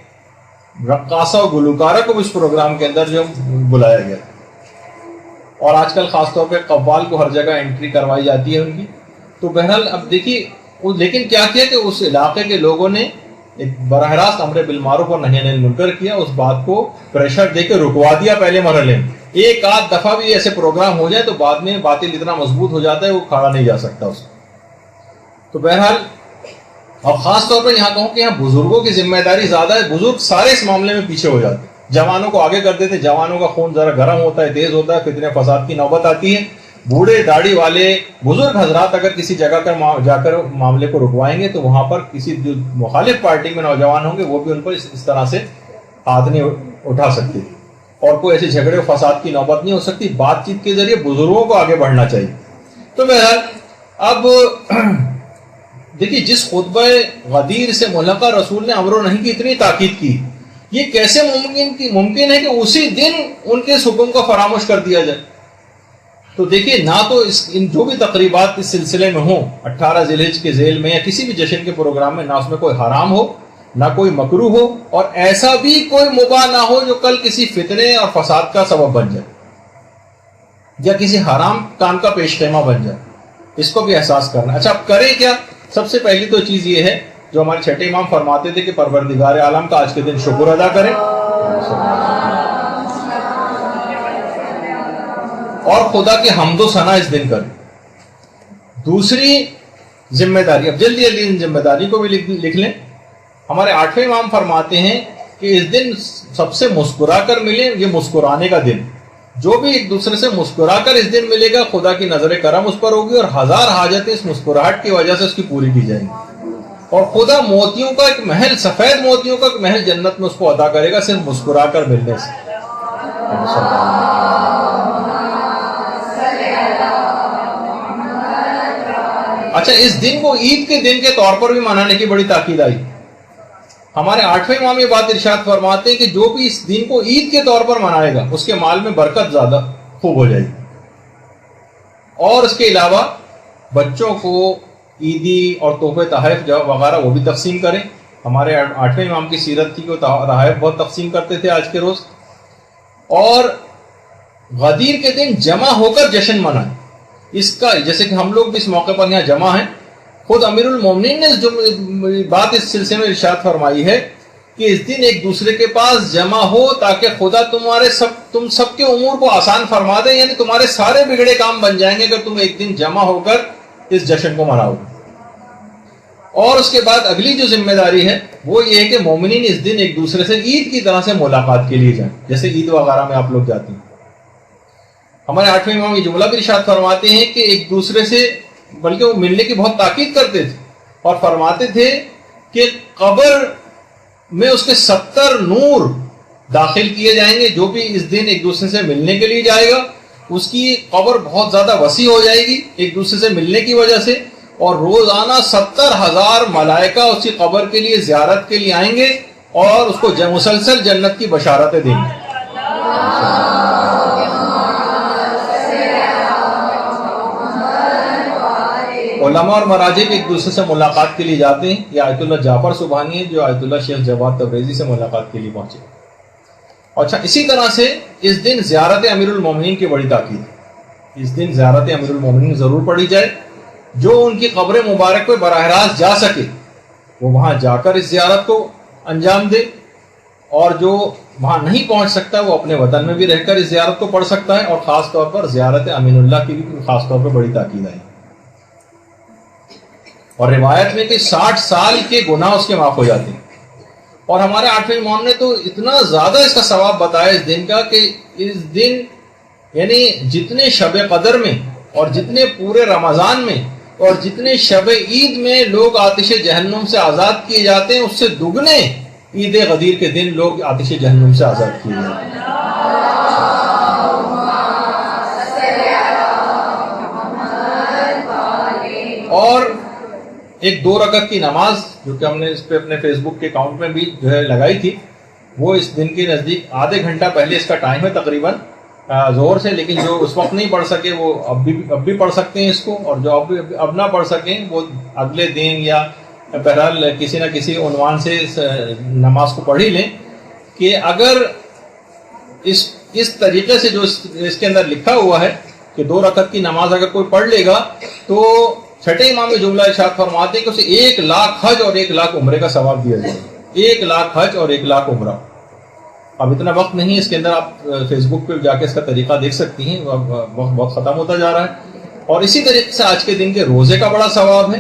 رقاصہ و گلوکارہ کو اس پروگرام کے اندر جو بلایا گیا، اور آج کل خاص طور پہ قوال کو ہر جگہ انٹری کروائی جاتی ہے ان کی. تو بہرحال اب دیکھیے لیکن کیا کیا کہ اس علاقے کے لوگوں نے ایک براہ راست امر بالمعروف اور نہی عن المنکر کیا، اس بات کو پریشر دے کے رکوا دیا پہلے مرحلے میں. ایک آدھ دفعہ بھی ایسے پروگرام ہو جائے تو بعد میں باطل اتنا مضبوط ہو جاتا ہے وہ کھڑا نہیں جا سکتا اس کو. تو بہرحال اب خاص طور پر یہاں کہوں کہ یہاں بزرگوں کی ذمہ داری زیادہ ہے. بزرگ سارے اس معاملے میں پیچھے ہو جاتے ہیں، جوانوں کو آگے کر دیتے. جوانوں کا خون ذرا گرم ہوتا ہے، تیز ہوتا ہے، فتنے فساد کی نوبت آتی ہے. بوڑھے داڑھی والے بزرگ حضرات اگر کسی جگہ پر جا کر معاملے کو رکوائیں گے تو وہاں پر کسی جو مخالف پارٹی میں نوجوان ہوں گے وہ بھی ان پر اس طرح سے ہاتھ نہیں اٹھا سکتے، اور کوئی ایسے جھگڑے و فساد کی نوبت نہیں ہو سکتی. بات چیت کے ذریعے بزرگوں کو آگے بڑھنا چاہیے. تو بہرحال اب دیکھیے جس خطبہ غدیر سے ملحقہ رسول نے امر و نہی کی اتنی تاکید کی، یہ کیسے ممکن ہے کہ اسی دن ان کے اس حکم کو فراموش کر دیا جائے. تو دیکھیے نہ تو ان جو بھی تقریبات اس سلسلے میں ہوں 18 ذی الحجہ کے ذیل میں یا کسی بھی جشن کے پروگرام میں، نہ اس میں کوئی حرام ہو نہ کوئی مکروہ ہو، اور ایسا بھی کوئی مباح نہ ہو جو کل کسی فتنے اور فساد کا سبب بن جائے یا کسی حرام کام کا پیش خیمہ بن جائے. اس کو بھی احساس کرنا. اچھا اب کریں کیا؟ سب سے پہلی تو چیز یہ ہے جو ہمارے چھٹے امام فرماتے تھے کہ پروردگار عالم کا آج کے دن شکر ادا کریں اور خدا کی حمد و ثنا اس دن کریں. دوسری ذمہ داری. اب جلدی جلدی ان ذمہ داری کو بھی لکھ لیں. ہمارے 8ویں امام فرماتے ہیں کہ اس دن سب سے مسکرا کر ملیں, یہ مسکرانے کا دن. جو بھی ایک دوسرے سے مسکرا کر اس دن ملے گا خدا کی نظر کرم اس پر ہوگی اور 1000 حاجتیں اس مسکراہٹ کی وجہ سے اس کی پوری کی جائیں گی. اور خدا موتیوں کا ایک محل, سفید موتیوں کا ایک محل جنت میں اس کو عطا کرے گا صرف مسکرا کر ملنے سے. اچھا, اس دن کو عید کے دن کے طور پر بھی منانے کی بڑی تاکید آئی. ہمارے 8ویں امام یہ بات ارشاد فرماتے ہیں کہ جو بھی اس دن کو عید کے طور پر منائے گا اس کے مال میں برکت زیادہ خوب ہو جائے گی. اور اس کے علاوہ بچوں کو عیدی اور تحفے تحائف وغیرہ وہ بھی تقسیم کریں. ہمارے 8ویں امام کی سیرت تھی کہ وہ تحائف بہت تقسیم کرتے تھے آج کے روز. اور غدیر کے دن جمع ہو کر جشن منائیں. اس کا جیسے کہ ہم لوگ بھی اس موقع پر یہاں جمع ہیں, خود امیر المومنین نے جو بات اس سلسلے میں ارشاد فرمائی ہے کہ اس دن ایک دوسرے کے پاس جمع ہو تاکہ خدا تم سب کے امور کو آسان فرما دے, یعنی تمہارے سارے بگڑے کام بن جائیں گے اگر تم ایک دن جمع ہو کر اس جشن کو مناؤ. اور اس کے بعد اگلی جو ذمہ داری ہے وہ یہ ہے کہ مومنین اس دن ایک دوسرے سے عید کی طرح سے ملاقات کے لیے جائیں, جیسے عید وغیرہ میں آپ لوگ جاتے ہیں. ہمارے 8ویں امام یہ جملہ بھی ارشاد فرماتے ہیں کہ ایک دوسرے سے بلکہ وہ ملنے کی بہت تاکید کرتے تھے اور فرماتے تھے کہ قبر میں اس کے 70 نور داخل کیے جائیں گے. جو بھی اس دن ایک دوسرے سے ملنے کے لیے جائے گا اس کی قبر بہت زیادہ وسیع ہو جائے گی ایک دوسرے سے ملنے کی وجہ سے, اور روزانہ 70,000 ملائکہ اس کی قبر کے لیے زیارت کے لیے آئیں گے اور اس کو مسلسل جنت کی بشارتیں دیں گے. علماء اور مراجع بھی ایک دوسرے سے ملاقات کے لیے جاتے ہیں. یہ آیت اللہ جعفر سبحانی ہے جو آیت اللہ شیخ جواد تبریزی سے ملاقات کے لیے پہنچے. اچھا, اسی طرح سے اس دن زیارت امیر المومنین کی بڑی تاکید ہے. اس دن زیارت امیر المومنین ضرور پڑھی جائے. جو ان کی قبر مبارک پہ براہ راست جا سکے وہ وہاں جا کر اس زیارت کو انجام دے, اور جو وہاں نہیں پہنچ سکتا وہ اپنے وطن میں بھی رہ کر اس زیارت کو پڑھ سکتا ہے. اور خاص طور پر زیارت امین اللہ کی بھی خاص طور پہ بڑی تاکید آئی. اور روایت میں کہ 60 سال کے گناہ اس کے معاف ہو جاتے ہیں. اور ہمارے 8ویں امام نے تو اتنا زیادہ اس کا ثواب بتایا اس دن کا کہ اس دن یعنی جتنے شب قدر میں اور جتنے پورے رمضان میں اور جتنے شب عید میں لوگ آتش جہنم سے آزاد کیے جاتے ہیں اس سے دگنے عید غدیر کے دن لوگ آتش جہنم سے آزاد کیے جاتے ہیں. اور ایک 2 رکعت کی نماز جو کہ ہم نے اس پہ اپنے فیس بک کے اکاؤنٹ میں بھی جو ہے لگائی تھی, وہ اس دن کے نزدیک آدھے گھنٹہ پہلے اس کا ٹائم ہے تقریباً زور سے, لیکن جو اس وقت نہیں پڑھ سکے وہ اب بھی پڑھ سکتے ہیں اس کو, اور جو اب نہ پڑھ سکیں وہ اگلے دن یا بہرحال کسی نہ کسی عنوان سے اس نماز کو پڑھ ہی لیں. کہ اگر اس طریقے سے جو اس کے اندر لکھا ہوا ہے کہ 2 رکعت کی نماز اگر کوئی پڑھ لے گا تو 6 امام میں جملہ ارشاد فرماتے ہیں کہ اسے 1 لاکھ حج اور 1 لاکھ عمرے کا ثواب دیا جائے. 1 لاکھ حج اور 1 لاکھ عمرہ. اب اتنا وقت نہیں, اس کے اندر آپ فیس بک پہ جا کے اس کا طریقہ دیکھ سکتی ہیں, وقت بہت ختم ہوتا جا رہا ہے. اور اسی طریقے سے آج کے دن کے روزے کا بڑا ثواب ہے.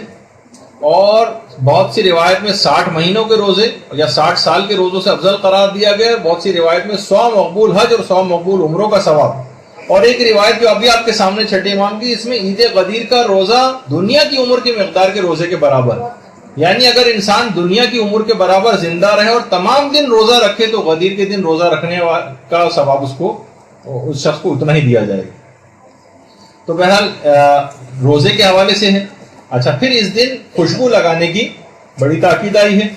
اور بہت سی روایت میں 60 مہینوں کے روزے یا 60 سال کے روزوں سے افضل قرار دیا گیا. بہت سی روایت میں 100 مقبول حج اور 100 مقبول عمروں کا ثواب. اور ایک روایت جو ابھی آپ کے سامنے 6 امام کی, اس میں عید غدیر کا روزہ دنیا کی عمر کی مقدار کے روزے کے برابر, یعنی اگر انسان دنیا کی عمر کے برابر زندہ رہے اور تمام دن روزہ رکھے تو غدیر کے دن روزہ رکھنے کا ثواب اس شخص کو اتنا ہی دیا جائے گا. تو بہرحال روزے کے حوالے سے ہے. اچھا, پھر اس دن خوشبو لگانے کی بڑی تاکید آئی ہے.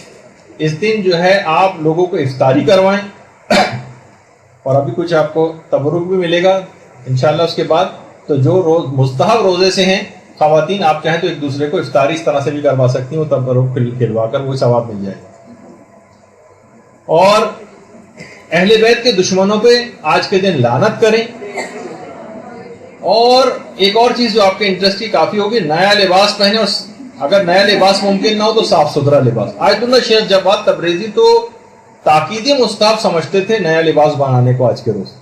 اس دن جو ہے آپ لوگوں کو افطاری کروائیں, اور ابھی کچھ آپ کو تبرک بھی ملے گا انشاءاللہ اس کے بعد. تو جو مستحب روزے سے ہیں خواتین, آپ چاہیں تو ایک دوسرے کو افطاری اس طرح سے بھی کروا سکتی ہیں, وہ تبرک کھلوا کر وہ ثواب مل جائے. اور اہل بیت کے دشمنوں پہ آج کے دن لعنت کریں. اور ایک اور چیز جو آپ کے انٹرسٹ کی کافی ہوگی, نیا لباس پہنے, اور اگر نیا لباس ممکن نہ ہو تو صاف ستھرا لباس. آیت اللہ شیخ جواد تبریزی تو تاکیدی مستحب سمجھتے تھے نیا لباس بنانے کو آج کے روز.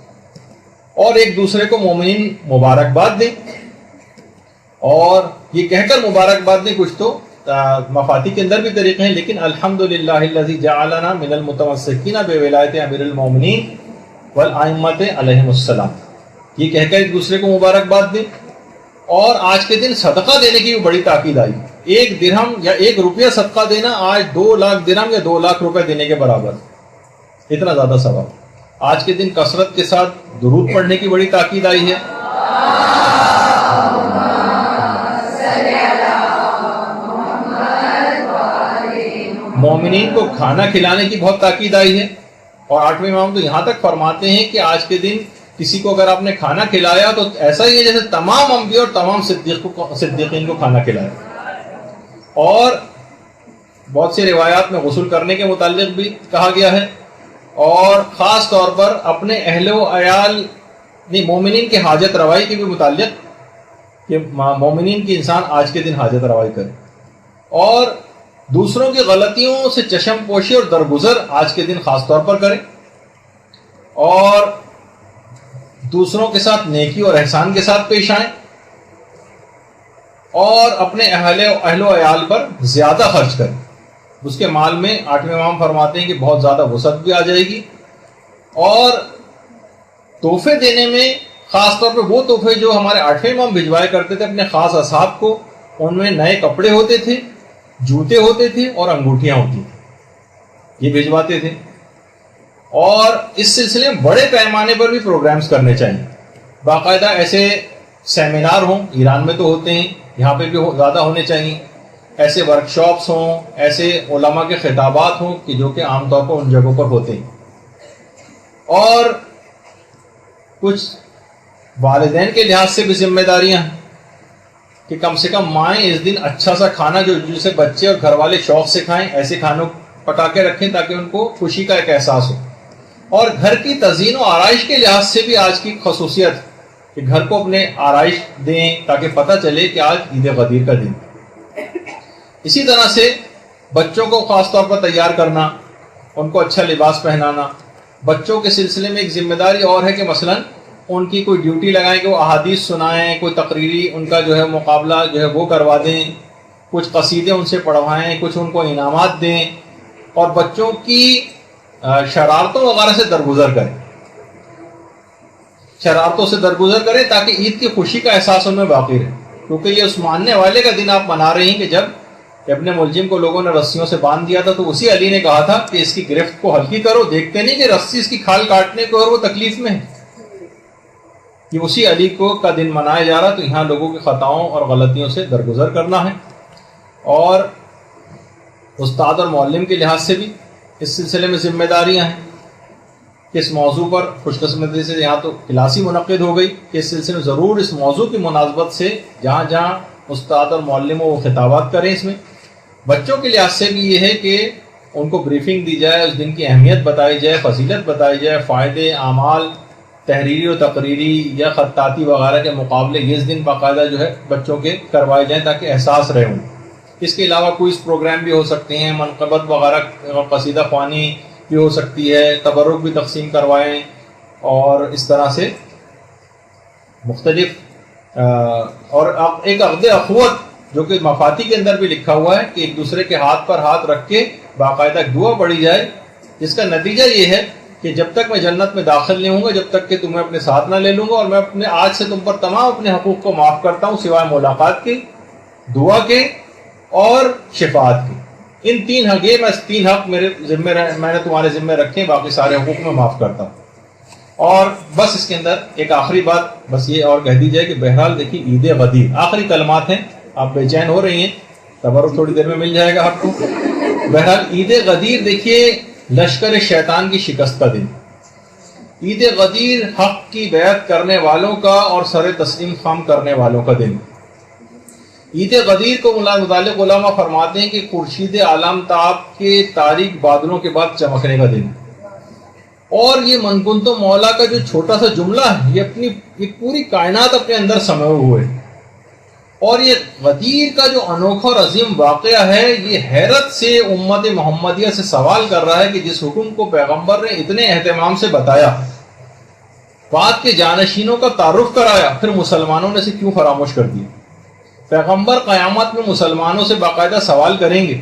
اور ایک دوسرے کو مومنین مبارکباد دیں. اور یہ کہہ کر مبارکباد نہیں، کچھ تو مفاتی کے اندر بھی طریقے ہیں، لیکن الحمدللہ الذی جعلنا من المتمسکین بولایت امیر المومنین والائمۃ علیہم السلام، یہ کہہ کر ایک دوسرے کو مبارکباد دیں۔ اور آج کے دن صدقہ دینے کی بھی بڑی تاکید آئی، 1 درہم یا 1 روپیہ صدقہ دینا آج 2 لاکھ درہم یا 2 لاکھ روپے دینے کے برابر، اتنا زیادہ ثواب۔ آج کے دن کثرت کے ساتھ درود پڑھنے کی بڑی تاکید آئی ہے۔ مومنین کو کھانا کھلانے کی بہت تاکید آئی ہے، اور 8ویں امام تو یہاں تک فرماتے ہیں کہ آج کے دن کسی کو اگر آپ نے کھانا کھلایا تو ایسا ہی ہے جیسے تمام انبیاء اور تمام صدیقین کو کھانا کھلایا۔ اور بہت سی روایات میں غسل کرنے کے متعلق بھی کہا گیا ہے، اور خاص طور پر اپنے اہل و عیال مومنین کی حاجت روائی کے بھی متعلق کہ مومنین کی انسان آج کے دن حاجت روائی کرے، اور دوسروں کی غلطیوں سے چشم پوشی اور درگزر آج کے دن خاص طور پر کرے، اور دوسروں کے ساتھ نیکی اور احسان کے ساتھ پیش آئیں، اور اپنے اہل و عیال پر زیادہ خرچ کریں۔ اس کے مال میں 8ویں امام فرماتے ہیں کہ بہت زیادہ وسعت بھی آ جائے گی۔ اور تحفے دینے میں خاص طور پہ وہ تحفے جو ہمارے 8ویں امام بھجوایا کرتے تھے اپنے خاص اصحاب کو، ان میں نئے کپڑے ہوتے تھے، جوتے ہوتے تھے اور انگوٹھیاں ہوتی تھیں، یہ بھجواتے تھے۔ اور اس سلسلے میں بڑے پیمانے پر بھی پروگرامز کرنے چاہیے، باقاعدہ ایسے سیمینار ہوں، ایران میں تو ہوتے ہیں، یہاں پہ بھی زیادہ ہونے چاہیے، ایسے ورکشاپس ہوں، ایسے علماء کے خطابات ہوں کہ جو کہ عام طور پر ان جگہوں پر ہوتے ہیں۔ اور کچھ والدین کے لحاظ سے بھی ذمہ داریاں ہیں کہ کم سے کم مائیں اس دن اچھا سا کھانا جسے بچے اور گھر والے شوق سے کھائیں، ایسے کھانوں پکا کے رکھیں تاکہ ان کو خوشی کا ایک احساس ہو۔ اور گھر کی تزئین و آرائش کے لحاظ سے بھی آج کی خصوصیت کہ گھر کو اپنے آرائش دیں تاکہ پتہ چلے کہ آج عید غدیر کا دن۔ اسی طرح سے بچوں کو خاص طور پر تیار کرنا، ان کو اچھا لباس پہنانا۔ بچوں کے سلسلے میں ایک ذمہ داری اور ہے کہ مثلاً ان کی کوئی ڈیوٹی لگائیں کہ وہ احادیث سنائیں، کوئی تقریری ان کا جو ہے مقابلہ جو ہے وہ کروا دیں، کچھ قصیدے ان سے پڑھوائیں، کچھ ان کو انعامات دیں، اور بچوں کی شرارتوں وغیرہ سے درگزر کریں، شرارتوں سے درگزر کریں تاکہ عید کی خوشی کا احساس ان میں باقی رہے۔ کیونکہ یہ اس ماننے والے کا دن آپ منا رہے ہیں کہ جب ابن ملجم کو لوگوں نے رسیوں سے باندھ دیا تھا تو اسی علی نے کہا تھا کہ اس کی گرفت کو ہلکی کرو، دیکھتے نہیں کہ رسی اس کی کھال کاٹنے کو اور وہ تکلیف میں ہے۔ یہ اسی علی کو کا دن منایا جا رہا، تو یہاں لوگوں کی خطاؤں اور غلطیوں سے درگزر کرنا ہے۔ اور استاد اور معلم کے لحاظ سے بھی اس سلسلے میں ذمہ داریاں ہیں کہ اس موضوع پر خوش قسمتی سے یہاں تو کلاس ہی منعقد ہو گئی کہ اس سلسلے میں ضرور اس موضوع کی مناسبت سے جہاں جہاں استاد اور معلم وہ خطابات کریں۔ اس میں بچوں کے لحاظ سے بھی یہ ہے کہ ان کو بریفنگ دی جائے، اس دن کی اہمیت بتائی جائے، فضیلت بتائی جائے، فائدے، اعمال، تحریری و تقریری یا خطاطی وغیرہ کے مقابلے یہ اس دن باقاعدہ جو ہے بچوں کے کروائے جائیں تاکہ احساس رہے ہوں۔ اس کے علاوہ کوئز پروگرام بھی ہو سکتے ہیں، منقبت وغیرہ قصیدہ خوانی بھی ہو سکتی ہے، تبرک بھی تقسیم کروائیں، اور اس طرح سے مختلف اور ایک عقد اخوت جو کہ مفاتی کے اندر بھی لکھا ہوا ہے کہ ایک دوسرے کے ہاتھ پر ہاتھ رکھ کے باقاعدہ دعا پڑھی جائے، جس کا نتیجہ یہ ہے کہ جب تک میں جنت میں داخل نہیں ہوں گا جب تک کہ تمہیں اپنے ساتھ نہ لے لوں گا، اور میں اپنے آج سے تم پر تمام اپنے حقوق کو معاف کرتا ہوں سوائے ملاقات کے، دعا کے اور شفاعت کے۔ ان 3 حق، یہ بس 3 حق میرے ذمہ میں نے تمہارے ذمہ رکھے، باقی سارے حقوق میں معاف کرتا ہوں۔ اور بس اس کے اندر ایک آخری بات بس یہ اور کہہ دی جائے کہ بہرحال دیکھیے عید غدیر آخری کلمات ہیں، آپ بے چین ہو رہی ہیں، تبرک تھوڑی دیر میں مل جائے گا آپ کو۔ بہرحال عید غدیر دیکھیے لشکر شیطان کی شکست کا دن، عید غدیر حق کی بیعت کرنے والوں کا اور سر تسلیم خم کرنے والوں کا دن۔ عید غدیر کو متعلق علماء فرماتے ہیں کہ خورشید عالم تاب کے تاریک بادلوں کے بعد چمکنے کا دن، اور یہ منگنت مولا کا جو چھوٹا سا جملہ ہے یہ پوری کائنات اپنے اندر سمے ہوئے، اور یہ غدیر کا جو انوکھا اور عظیم واقعہ ہے یہ حیرت سے امت محمدیہ سے سوال کر رہا ہے کہ جس حکم کو پیغمبر نے اتنے اہتمام سے بتایا، بعد کے جانشینوں کا تعارف کرایا، پھر مسلمانوں نے اسے کیوں فراموش کر دیا؟ پیغمبر قیامت میں مسلمانوں سے باقاعدہ سوال کریں گے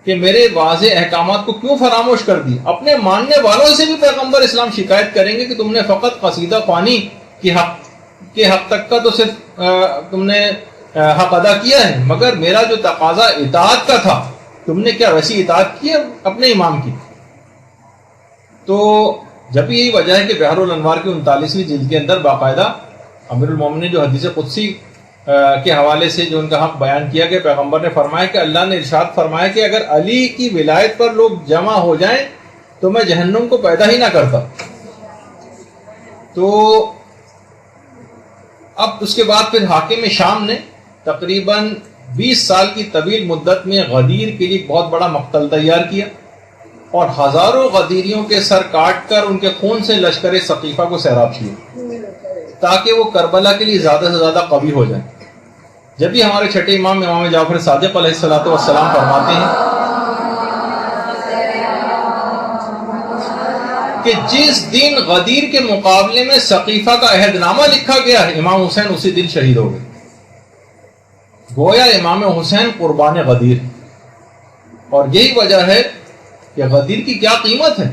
کہ میرے واضح احکامات کو کیوں فراموش کر دی. اپنے ماننے والوں سے بھی پیغمبر اسلام شکایت کریں گے کہ تم نے فقط قصیدہ خوانی کے حق تک کا تو صرف تم نے حق ادا کیا ہے، مگر میرا جو تقاضا اطاعت کا تھا تم نے کیا ویسی اطاعت کی اپنے امام کی؟ تو جب یہی وجہ ہے کہ بحر الانوار کی 39ویں جلد کے اندر باقاعدہ امیر المومنین جو حدیث قدسی کے حوالے سے جو ان کا حق بیان کیا کہ پیغمبر نے فرمایا کہ اللہ نے ارشاد فرمایا کہ اگر علی کی ولایت پر لوگ جمع ہو جائیں تو میں جہنم کو پیدا ہی نہ کرتا. تو اب اس کے بعد پھر حاکم شام نے تقریباً 20 سال کی طویل مدت میں غدیر کے لیے ایک بہت بڑا مقتل تیار کیا اور ہزاروں غدیریوں کے سر کاٹ کر ان کے خون سے لشکر ثقیفہ کو سیراب کیا تاکہ وہ کربلا کے لیے زیادہ سے زیادہ قوی ہو جائیں. جب بھی ہمارے چھٹے امام جعفر صادق علیہ الصلوۃ والسلام فرماتے ہیں کہ جس دن غدیر کے مقابلے میں ثقیفہ کا عہد نامہ لکھا گیا ہے امام حسین اسی دن شہید ہو گئے. گویا امام حسین قربان غدیر، اور یہی وجہ ہے کہ غدیر کی کیا قیمت ہے.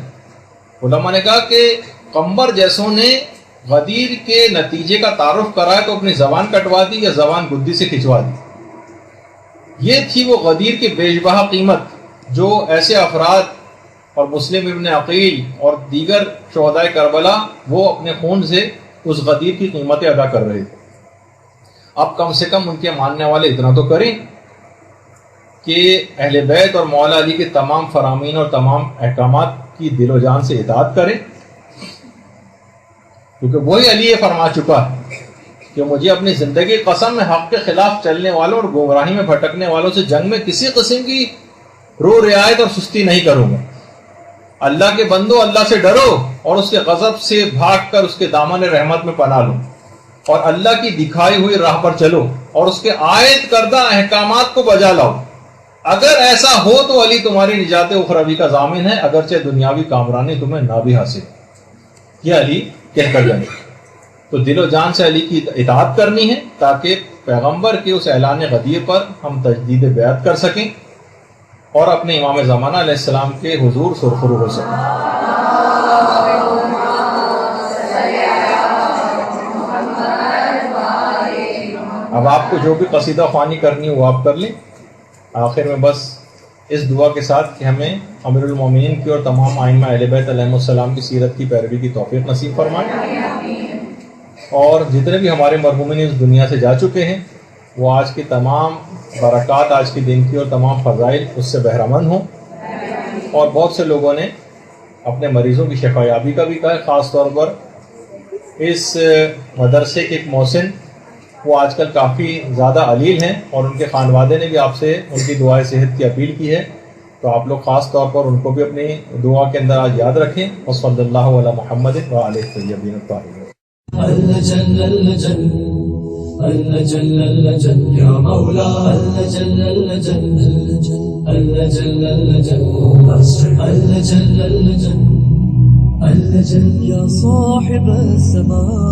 علماء نے کہا کہ قمبر جیسوں نے غدیر کے نتیجے کا تعارف کرایا تو اپنی زبان کٹوا دی یا زبان گدی سے کھنچوا دی. یہ تھی وہ غدیر کی بیش بہا قیمت جو ایسے افراد اور مسلم ابن عقیل اور دیگر شہداء کربلا وہ اپنے خون سے اس غدیر کی قیمتیں ادا کر رہے تھے. اب کم سے کم ان کے ماننے والے اتنا تو کریں کہ اہل بیت اور مولا علی کے تمام فرامین اور تمام احکامات کی دل و جان سے اطاعت کریں، کیونکہ وہی علی یہ فرما چکا ہے کہ مجھے اپنی زندگی قسم میں حق کے خلاف چلنے والوں اور گمراہی میں بھٹکنے والوں سے جنگ میں کسی قسم کی رو رعایت اور سستی نہیں کروں گا. اللہ کے بندو، اللہ سے ڈرو اور اس کے غضب سے بھاگ کر اس کے دامن رحمت میں پناہ لو اور اللہ کی دکھائی ہوئی راہ پر چلو اور اس کے عائد کردہ احکامات کو بجا لاؤ. اگر ایسا ہو تو علی تمہاری نجات اخروی کا ضامن ہے، اگرچہ دنیاوی کامرانی تمہیں نہ بھی حاصل. یہ علی کہہ کر جائے. تو دل و جان سے علی کی اطاعت کرنی ہے تاکہ پیغمبر کے اس اعلان غدیر پر ہم تجدید بیعت کر سکیں اور اپنے امام زمانہ علیہ السلام کے حضور سرخرو ہو سکیں. اب آپ کو جو بھی قصیدہ خوانی کرنی ہے وہ آپ کر لیں. آخر میں بس اس دعا کے ساتھ کہ ہمیں امیر المومنین کی اور تمام ائمہ اہل بیت علیہم السلام کی سیرت کی پیروی کی توفیق نصیب فرمائے، اور جتنے بھی ہمارے مرحومین اس دنیا سے جا چکے ہیں وہ آج کی تمام برکات، آج کے دن کی اور تمام فضائل اس سے بہرمند ہوں. اور بہت سے لوگوں نے اپنے مریضوں کی شفا یابی کا بھی کہا ہے. خاص طور پر اس مدرسے کے ایک محسن وہ آج کل کافی زیادہ علیل ہیں اور ان کے خانوادے نے بھی آپ سے ان کی دعائے صحت کی اپیل کی ہے، تو آپ لوگ خاص طور پر ان کو بھی اپنی دعا کے اندر آج یاد رکھیں. وصلی اللہ علی محمد وآلہ الطیبین الطاہرین. اللجل اللجل اللجل اللجل یا مولا اللجل اللجل اللجل اللجل اللجل اللجل اللجل یا صاحب السماء